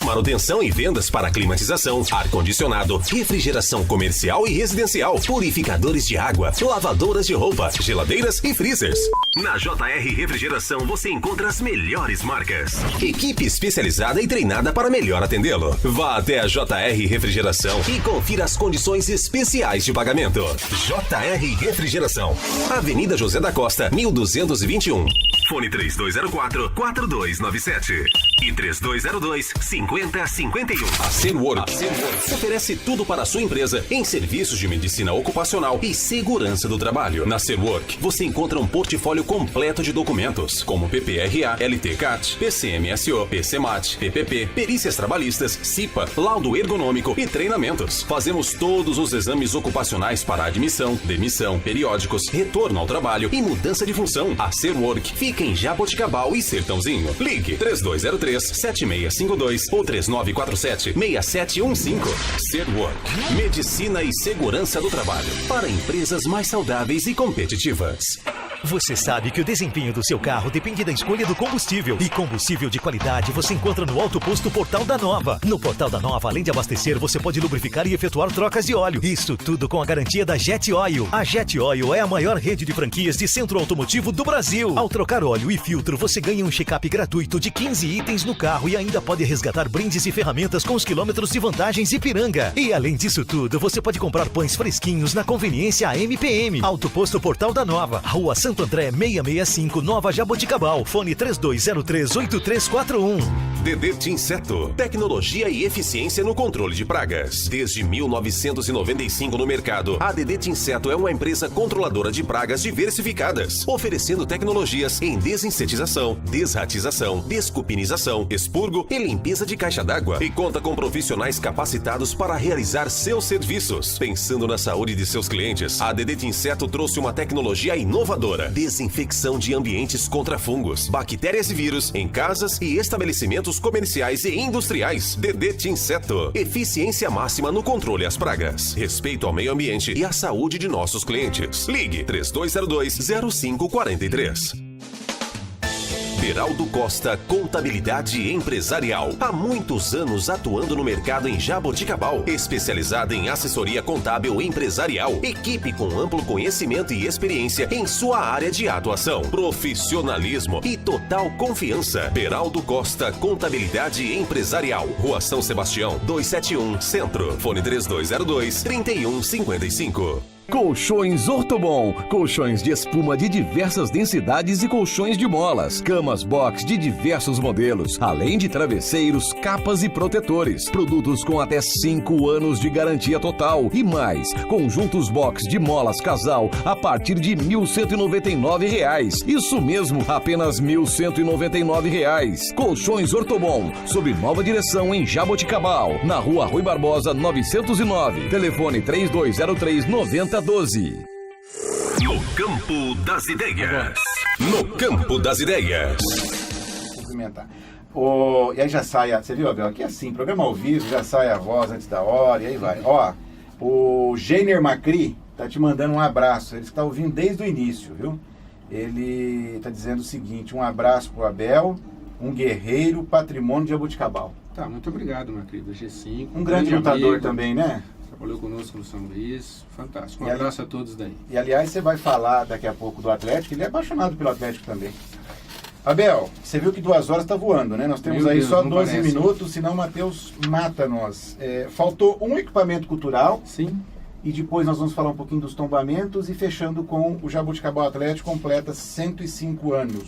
Manutenção e vendas para climatização, ar-condicionado, refrigeração comercial e residencial, purificadores de água, lavadoras de roupa, geladeiras e freezers. Na JR Refrigeração você encontra as melhores marcas. Equipe especializada e treinada para melhor atendê-lo. Vá até a JR Refrigeração e confira as condições especiais de pagamento. JR Refrigeração. Avenida José da Costa, 1221. Fone 3204-4297 e 3202-5051. A Serwork oferece tudo para a sua empresa em serviços de medicina ocupacional e segurança do trabalho. Na Serwork, você encontra um portfólio completo de documentos, como PPRA, LTCAT, PCMSO, PCMAT, PPP, perícias trabalhistas, CIPA, laudo ergonômico e treinamentos. Fazemos todos os exames ocupacionais para admissão, demissão, periódicos, retorno ao trabalho e mudança de função. A Serwork fica em Jaboticabal e Sertãozinho. Ligue 3203-7652 ou 3947-6715. Serwork. Medicina e segurança do trabalho para empresas mais saudáveis e competitivas. Você sabe que o desempenho do seu carro depende da escolha do combustível. E combustível de qualidade você encontra no Alto Posto Portal da Nova. No Portal da Nova, além de abastecer, você pode lubrificar e efetuar trocas de óleo. Isso tudo com a garantia da Jet Oil. A Jet Oil é a maior rede de franquias de centro automotivo do Brasil. Ao trocar óleo e filtro, você ganha um check-up gratuito de 15 itens no carro e ainda pode resgatar brindes e ferramentas com os quilômetros de vantagens Ipiranga. E além disso tudo, você pode comprar pães fresquinhos na conveniência MPM. Alto Posto Portal da Nova, Rua Santo André 665, Nova Jaboticabal. Fone 3203-8341. DD Tinseto. Tecnologia e eficiência no controle de pragas. Desde 1995 no mercado, a DD Tinseto é uma empresa controladora de pragas diversificadas, oferecendo tecnologias em desinsetização, desratização, descupinização, expurgo e limpeza de caixa d'água. E conta com profissionais capacitados para realizar seus serviços. Pensando na saúde de seus clientes, a DD Tinseto trouxe uma tecnologia inovadora. Desinfecção de ambientes contra fungos, bactérias e vírus em casas e estabelecimentos comerciais e industriais. DD Tinseto. Eficiência máxima no controle às pragas. Respeito ao meio ambiente e à saúde de nossos clientes. Ligue 3202-0543. Beraldo Costa Contabilidade Empresarial. Há muitos anos atuando no mercado em Jaboticabal. Especializada em assessoria contábil empresarial. Equipe com amplo conhecimento e experiência em sua área de atuação. Profissionalismo e total confiança. Beraldo Costa Contabilidade Empresarial. Rua São Sebastião, 271, Centro. Fone 3202-3155. Colchões Ortobon, colchões de espuma de diversas densidades e colchões de molas, camas box de diversos modelos, além de travesseiros, capas e protetores, produtos com até 5 anos de garantia total e mais, conjuntos box de molas casal a partir de R$ 1.199. Isso mesmo, apenas R$ 1.199. Colchões Ortobon, sob nova direção em Jaboticabal, na Rua Rui Barbosa 909, telefone 3203-9012. No Campo das Ideias. No Campo das Ideias. Cumprimentar. E aí já sai, você viu, Abel? Aqui é assim, programa ao vivo, já sai a voz antes da hora, e aí vai. Ó, o Geiner Macri tá te mandando um abraço, ele está ouvindo desde o início, viu? Ele tá dizendo o seguinte, um abraço pro Abel, um guerreiro, patrimônio de Jaboticabal. Tá, muito obrigado, meu querido, G5. Um grande lutador também, né? Trabalhou conosco no São Luís, fantástico. Um abraço a todos daí. E aliás, você vai falar daqui a pouco do Atlético, ele é apaixonado pelo Atlético também. Abel, você viu que 2 horas está voando, né? Nós temos aí só 12 minutos, senão o Matheus mata nós. Faltou um equipamento cultural. Sim. E depois nós vamos falar um pouquinho dos tombamentos e fechando com o Jaboticabal Atlético, completa 105 anos.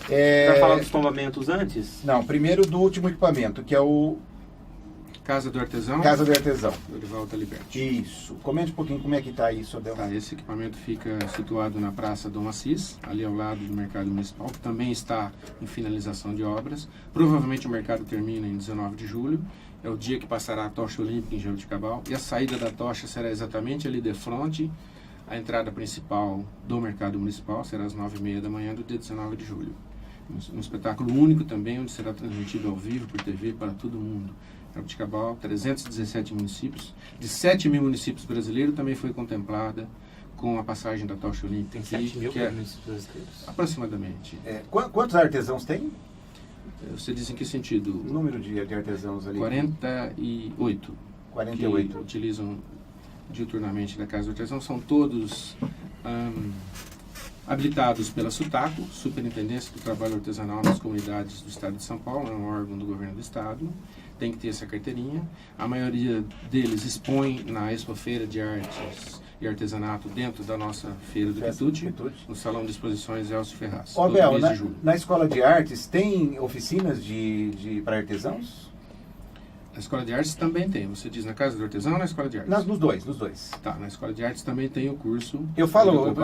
Vai falar dos tombamentos antes? Não, primeiro do último equipamento, que é o Casa do Artesão. Casa do Artesão. Dorival Taliberti. Isso. Comente um pouquinho como é que está isso, Abel. Tá, esse equipamento fica situado na Praça Dom Assis, ali ao lado do Mercado Municipal, que também está em finalização de obras. Provavelmente o mercado termina em 19 de julho. É o dia que passará a tocha olímpica em Jaboticabal. E a saída da tocha será exatamente ali de frente. A entrada principal do Mercado Municipal será às 9h30 da manhã do dia 19 de julho. Um espetáculo único também, onde será transmitido ao vivo por TV para todo mundo. Jaboticabal, 317 municípios. De 7 mil municípios brasileiros também foi contemplada com a passagem da tocha olímpica. Tem 7 mil municípios brasileiros? Aproximadamente. Quantos artesãos tem? Você diz em que sentido? O número de artesãos ali? 48. 48. Que utilizam diuturnamente da Casa do Artesão. São todos habilitados pela SUTACO, Superintendência do Trabalho Artesanal nas Comunidades do Estado de São Paulo, é um órgão do governo do Estado. Tem que ter essa carteirinha. A maioria deles expõe na Expofeira de Artes e Artesanato dentro da nossa Feira do Quitute, no Salão de Exposições Elcio Ferraz. Ó, Bel, na Escola de Artes tem oficinas para artesãos? Na Escola de Artes também tem. Você diz na Casa do Artesão ou na Escola de Artes? Nos dois. Tá, na Escola de Artes também tem o curso. Eu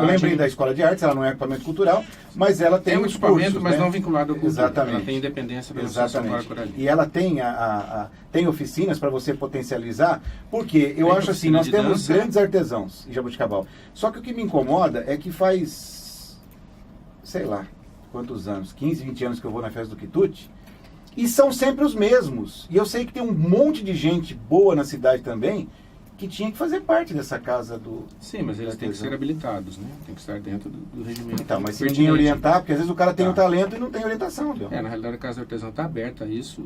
lembrei da Escola de Artes, ela não é equipamento cultural, mas ela tem um equipamento, cursos, mas não vinculado ao cultura. Exatamente. Ela tem independência pelo Exatamente. Por ali. E ela tem, tem oficinas para você potencializar, porque eu acho assim, nós temos grandes artesãos em Jaboticabal. Só que o que me incomoda é que faz, sei lá, quantos anos, 15, 20 anos que eu vou na festa do Quitute, e são sempre os mesmos. E eu sei que tem um monte de gente boa na cidade também que tinha que fazer parte dessa casa do... Sim, mas eles têm que ser habilitados, né? Tem que estar dentro do regimento. Então, mas se ninguém orientar, porque às vezes o cara tem o talento e não tem orientação. Viu? Na realidade a Casa do Artesão está aberta a isso,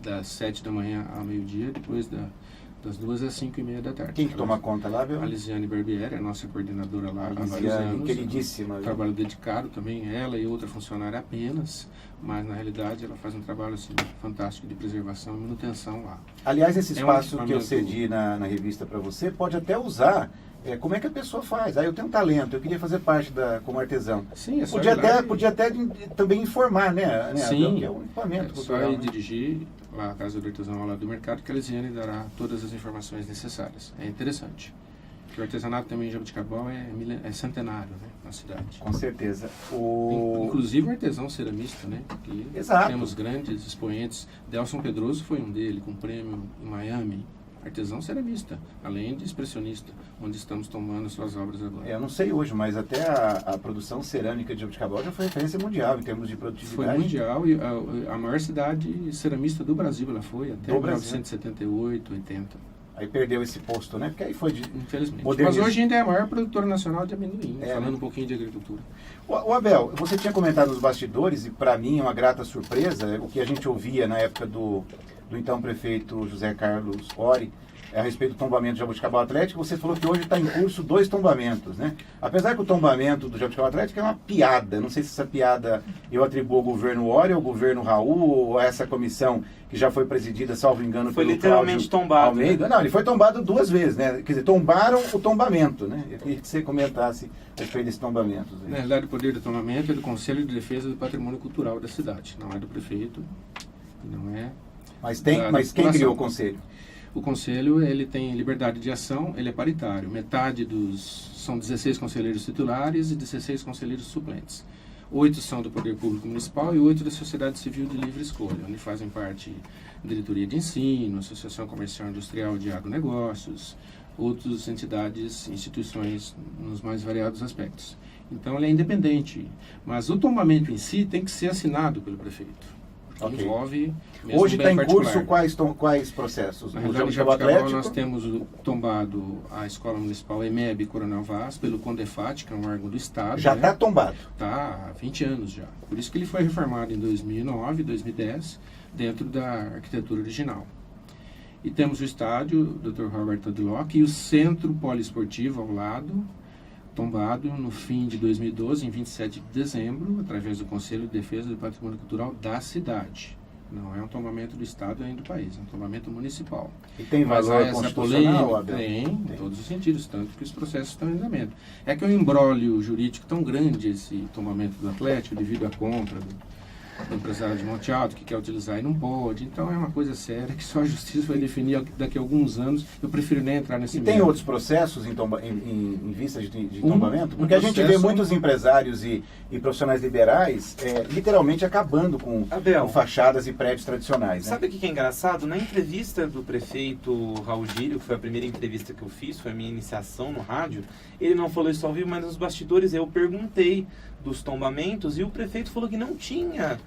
das 7 da manhã ao meio-dia, depois das 2 às 5h30 da tarde. Quem que toma conta lá, viu? A Lisiane Barbieri, a nossa coordenadora lá há vários anos. Queridíssima. Trabalho dedicado também, ela e outra funcionária apenas, mas na realidade ela faz um trabalho assim, fantástico de preservação e manutenção lá. Aliás, esse espaço que eu cedi na revista para você, pode até usar. Como é que a pessoa faz? Eu tenho um talento, eu queria fazer parte como artesão. Sim, é só podia até também informar, né? Sim, que é um equipamento cultural, só ir dirigir lá a Casa do Artesão, ao lado do mercado, que a Lisiane dará todas as informações necessárias. É interessante. Porque o artesanato também em Jaboticabal é centenário, né, na cidade. Com certeza. Inclusive o artesão ceramista, né? Exato. Temos grandes expoentes. Delson Pedroso foi um dele, com prêmio em Miami. Artesão ceramista, além de expressionista, onde estamos tomando suas obras agora. Eu não sei hoje, mas até a produção cerâmica de Jaboticabal já foi referência mundial em termos de produtividade. Foi mundial e a maior cidade ceramista do Brasil ela foi até 1978, 80. Aí perdeu esse posto, né? Porque aí foi de... Infelizmente. Mas hoje ainda é a maior produtora nacional de amendoim, falando um pouquinho de agricultura. O Abel, você tinha comentado nos bastidores, e para mim é uma grata surpresa, o que a gente ouvia na época do então prefeito José Carlos Ori, a respeito do tombamento do Jaboticabal Atlético, você falou que hoje está em curso 2 tombamentos, né? Apesar que o tombamento do Jaboticabal Atlético é uma piada, não sei se essa piada eu atribuo ao governo Ori, ao governo Raul, ou a essa comissão que já foi presidida, salvo engano, foi pelo literalmente Cláudio tombado, Almeida. Né? Não, ele foi tombado 2 vezes, né? Quer dizer, tombaram o tombamento, né? Eu queria que você comentasse a respeito desse tombamento. Na realidade, o poder do tombamento é do Conselho de Defesa do Patrimônio Cultural da cidade, não é do prefeito, não é... Mas quem criou o Conselho? O Conselho ele tem liberdade de ação, ele é paritário. Metade são 16 conselheiros titulares e 16 conselheiros suplentes. 8 são do Poder Público Municipal e 8 da Sociedade Civil de Livre Escolha, onde fazem parte Diretoria de Ensino, Associação Comercial Industrial de Agronegócios, outras entidades, instituições nos mais variados aspectos. Então ele é independente, mas o tombamento em si tem que ser assinado pelo prefeito. Okay. Envolve hoje está em curso quais processos? Na realidade, em Jaboticabal nós temos tombado a Escola Municipal EMEB Coronel Vaz pelo CONDEFAT, que é um órgão do Estado. Já está tombado? Está há 20 anos já. Por isso que ele foi reformado em 2009, 2010, dentro da arquitetura original. E temos o estádio Dr. Robert Tadlock e o Centro Poliesportivo ao lado, tombado no fim de 2012, em 27 de dezembro, através do Conselho de Defesa do Patrimônio Cultural da cidade. Não é um tombamento do Estado nem do país, é um tombamento municipal. E tem valor constitucional? Tem, em todos os sentidos, tanto que os processos estão em andamento. É que é um imbróglio jurídico tão grande esse tombamento do Atlético, devido à compra do empresário de Monte Alto que quer utilizar e não pode. Então é uma coisa séria que só a justiça vai definir daqui a alguns anos. Eu prefiro nem entrar nesse meio. Tem outros processos em vista de tombamento? Porque a gente vê muitos empresários e profissionais liberais literalmente acabando com fachadas e prédios tradicionais. Né? Sabe o que é engraçado? Na entrevista do prefeito Raul Gírio, que foi a primeira entrevista que eu fiz, foi a minha iniciação no rádio, ele não falou isso ao vivo, mas nos bastidores eu perguntei dos tombamentos e o prefeito falou que não tinha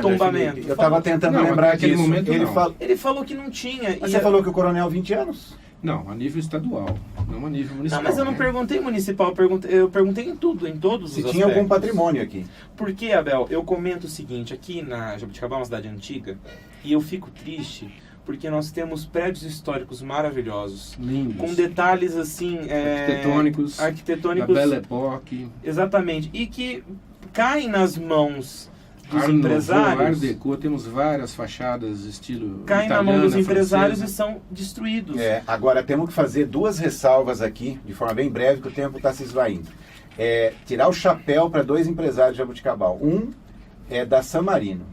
tombamento. Eu estava tentando lembrar disso. Momento, ele falou que não tinha. Mas você falou que o coronel 20 anos? Não, a nível estadual, não a nível municipal. Não, mas eu não perguntei municipal, eu perguntei em tudo, em todos os aspectos. Se tinha algum patrimônio aqui. Porque, Abel, eu comento o seguinte, aqui na Jaboticabal, uma cidade antiga, e eu fico triste porque nós temos prédios históricos maravilhosos. Lindos. Com detalhes, assim... arquitetônicos. Da Belle Époque. Exatamente. E que caem nas mãos dos empresários. Art Deco, temos várias fachadas estilo caem na mão dos empresários e são destruídos. Agora, temos que fazer 2 ressalvas aqui, de forma bem breve, que o tempo está se esvaindo. Tirar o chapéu para 2 empresários de Jaboticabal. Um é da San Marino,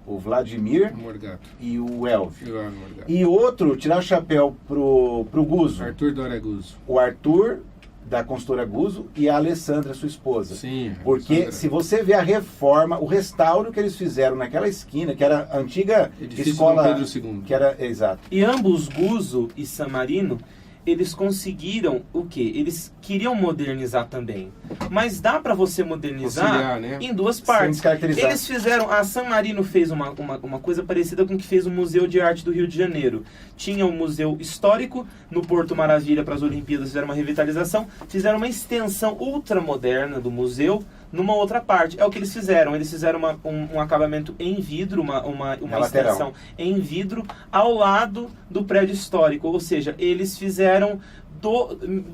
o Vladimir Morgato. E o Elvio. E outro, tirar o chapéu pro Guzzo. Arthur Dória Guzzo. O Arthur, da consultora Guzzo, e a Alessandra, sua esposa. Sim. Porque se você vê a reforma, o restauro que eles fizeram naquela esquina, que era a antiga edifício escola... Pedro II. Que era, exato. E ambos, Guzzo e San Marino, eles conseguiram o quê? Eles queriam modernizar também. Mas dá para você modernizar em 2 partes. Eles fizeram... A San Marino fez uma coisa parecida com o que fez o Museu de Arte do Rio de Janeiro. Tinha um museu histórico no Porto Maravilha para as Olimpíadas, fizeram uma revitalização, fizeram uma extensão ultramoderna do museu numa outra parte. É o que eles fizeram. Eles fizeram um acabamento em vidro, uma extensão em vidro ao lado do prédio histórico. Ou seja, eles fizeram...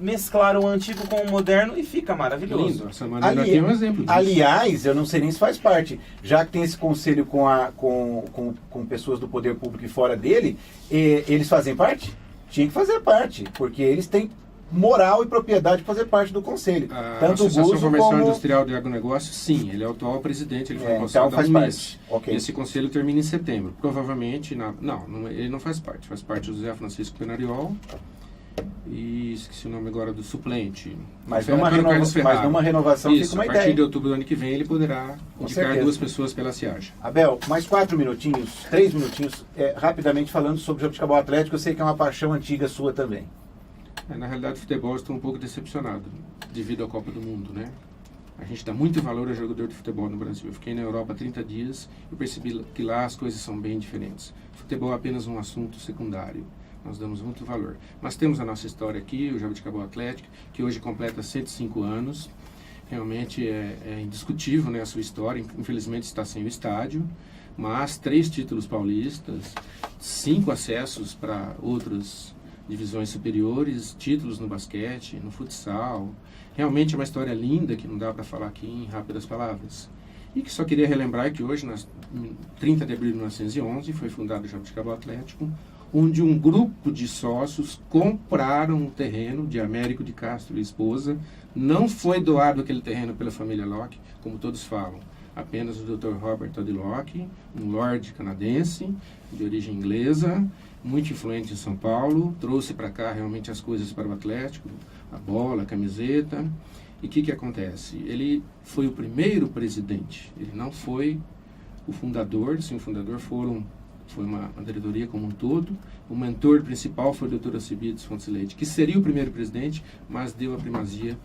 mesclaram o antigo com o moderno e fica maravilhoso. Aqui é um exemplo disso. Aliás, eu não sei nem se faz parte, já que tem esse conselho com pessoas do poder público e fora dele, eles fazem parte? Tinha que fazer parte, porque eles têm moral e propriedade de fazer parte do conselho. Tanto a Associação Comercial Industrial de Agronegócio, sim, ele é o atual presidente, ele foi conselho há um mês. Esse conselho termina em setembro. Provavelmente, ele não faz parte. Faz parte do José Francisco Penariol e esqueci o nome agora do suplente. Mas numa renovação fica uma ideia. A partir de outubro do ano que vem ele poderá indicar 2 pessoas pela SIAGE. Abel, mais 4 minutinhos, 3 minutinhos, rapidamente falando sobre o Jaboticabal Atlético, eu sei que é uma paixão antiga sua também. Na realidade, o futebol estou um pouco decepcionado devido à Copa do Mundo, né? A gente dá muito valor ao jogador de futebol no Brasil. Eu fiquei na Europa há 30 dias e percebi que lá as coisas são bem diferentes. O futebol é apenas um assunto secundário. Nós damos muito valor. Mas temos a nossa história aqui, o Jaboticabal Atlético, que hoje completa 105 anos. Realmente é indiscutível, né, a sua história. Infelizmente está sem o estádio, mas 3 títulos paulistas, 5 acessos para outras divisões superiores, títulos no basquete, no futsal. Realmente é uma história linda que não dá para falar aqui em rápidas palavras. E que só queria relembrar que hoje, na 30 de abril de 1911, foi fundado o Jaboticabal Atlético, onde um grupo de sócios compraram um terreno de Américo de Castro e esposa. Não foi doado aquele terreno pela família Locke, como todos falam. Apenas o Dr. Robert Todd Locke, um lord canadense, de origem inglesa, muito influente em São Paulo, trouxe para cá realmente as coisas para o Atlético, a bola, a camiseta. E o que acontece? Ele foi o primeiro presidente, ele não foi o fundador. Sim, o fundador foi uma diretoria como um todo. O mentor principal foi o Dr. Alcibiades Fontes Leite, que seria o primeiro presidente, mas deu a primazia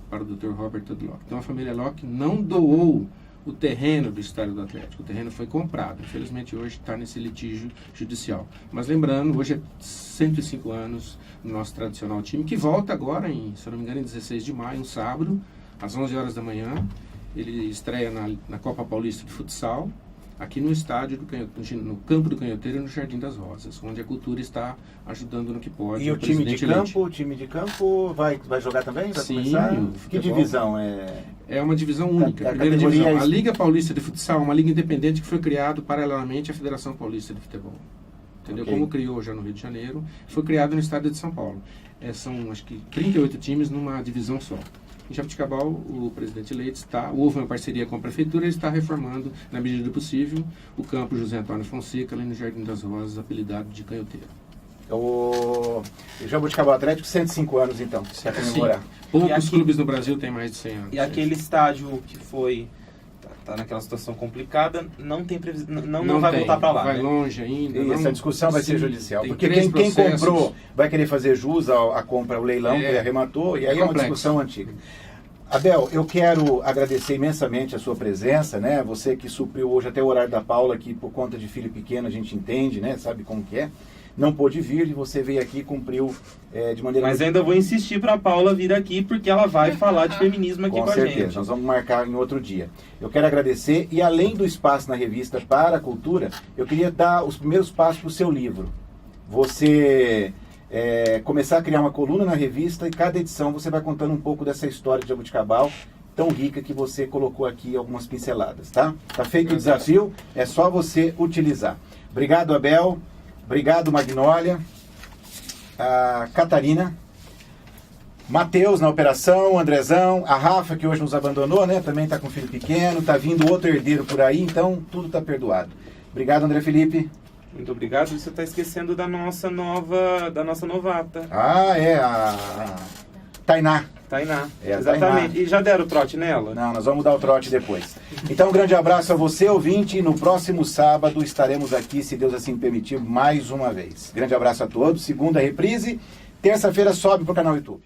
para o Dr. Robert Todd Locke. Então a família Locke não doou o terreno do estádio do Atlético. O terreno foi comprado. Infelizmente hoje está nesse litígio judicial. Mas lembrando, hoje é 105 anos do nosso tradicional time, que volta agora, se eu não me engano, em 16 de maio, um sábado, às 11 horas da manhã. Ele estreia na Copa Paulista de Futsal, aqui no estádio, no Campo do Canhoteiro e no Jardim das Rosas, onde a cultura está ajudando no que pode. E o time de campo vai jogar também? Vai começar? Que divisão é? É uma divisão única. A primeira divisão. A Liga Paulista de Futsal é uma liga independente que foi criada paralelamente à Federação Paulista de Futebol. Entendeu? Como criou já no Rio de Janeiro, foi criado no estado de São Paulo. São, acho que, 38 times numa divisão só. Em Jaboticabal, o presidente Leite houve uma parceria com a prefeitura, ele está reformando, na medida do possível, o campo José Antônio Fonseca, ali no Jardim das Rosas, apelidado de Canhoteiro. O Jaboticabal Atlético, 105 anos, então, para comemorar. Poucos clubes no Brasil têm mais de 100 anos. E aquele estádio que foi... Tá naquela situação complicada, não tem previsão, não vai voltar para lá. Vai longe ainda. E essa discussão vai ser judicial. Porque quem comprou vai querer fazer jus à compra, ao leilão que ele arrematou, e aí é uma discussão antiga. Abel, eu quero agradecer imensamente a sua presença, né? Você que supriu hoje até o horário da Paula, que por conta de filho pequeno a gente entende, né? Sabe como que é. Não pôde vir e você veio aqui e cumpriu de maneira... Mas ainda vou insistir para a Paula vir aqui, porque ela vai falar de feminismo aqui com a gente. Com certeza, nós vamos marcar em outro dia. Eu quero agradecer, e além do espaço na revista para a cultura, eu queria dar os primeiros passos para o seu livro. Você começar a criar uma coluna na revista, e cada edição você vai contando um pouco dessa história de Jaboticabal, tão rica que você colocou aqui algumas pinceladas, tá? Tá feito o desafio, é só você utilizar. Obrigado, Abel. Obrigado, Magnólia, a Catarina, Matheus na operação, Andrezão, a Rafa, que hoje nos abandonou, né? Também está com filho pequeno, está vindo outro herdeiro por aí, então tudo está perdoado. Obrigado, André Felipe. Muito obrigado. Você está esquecendo da nossa novata. Ah, a Tainá. Exatamente. Tainá. E já deram o trote nela? Não, nós vamos dar o trote depois. Então, um grande abraço a você, ouvinte. E no próximo sábado estaremos aqui, se Deus assim permitir, mais uma vez. Grande abraço a todos. Segunda reprise. Terça-feira sobe para o canal YouTube.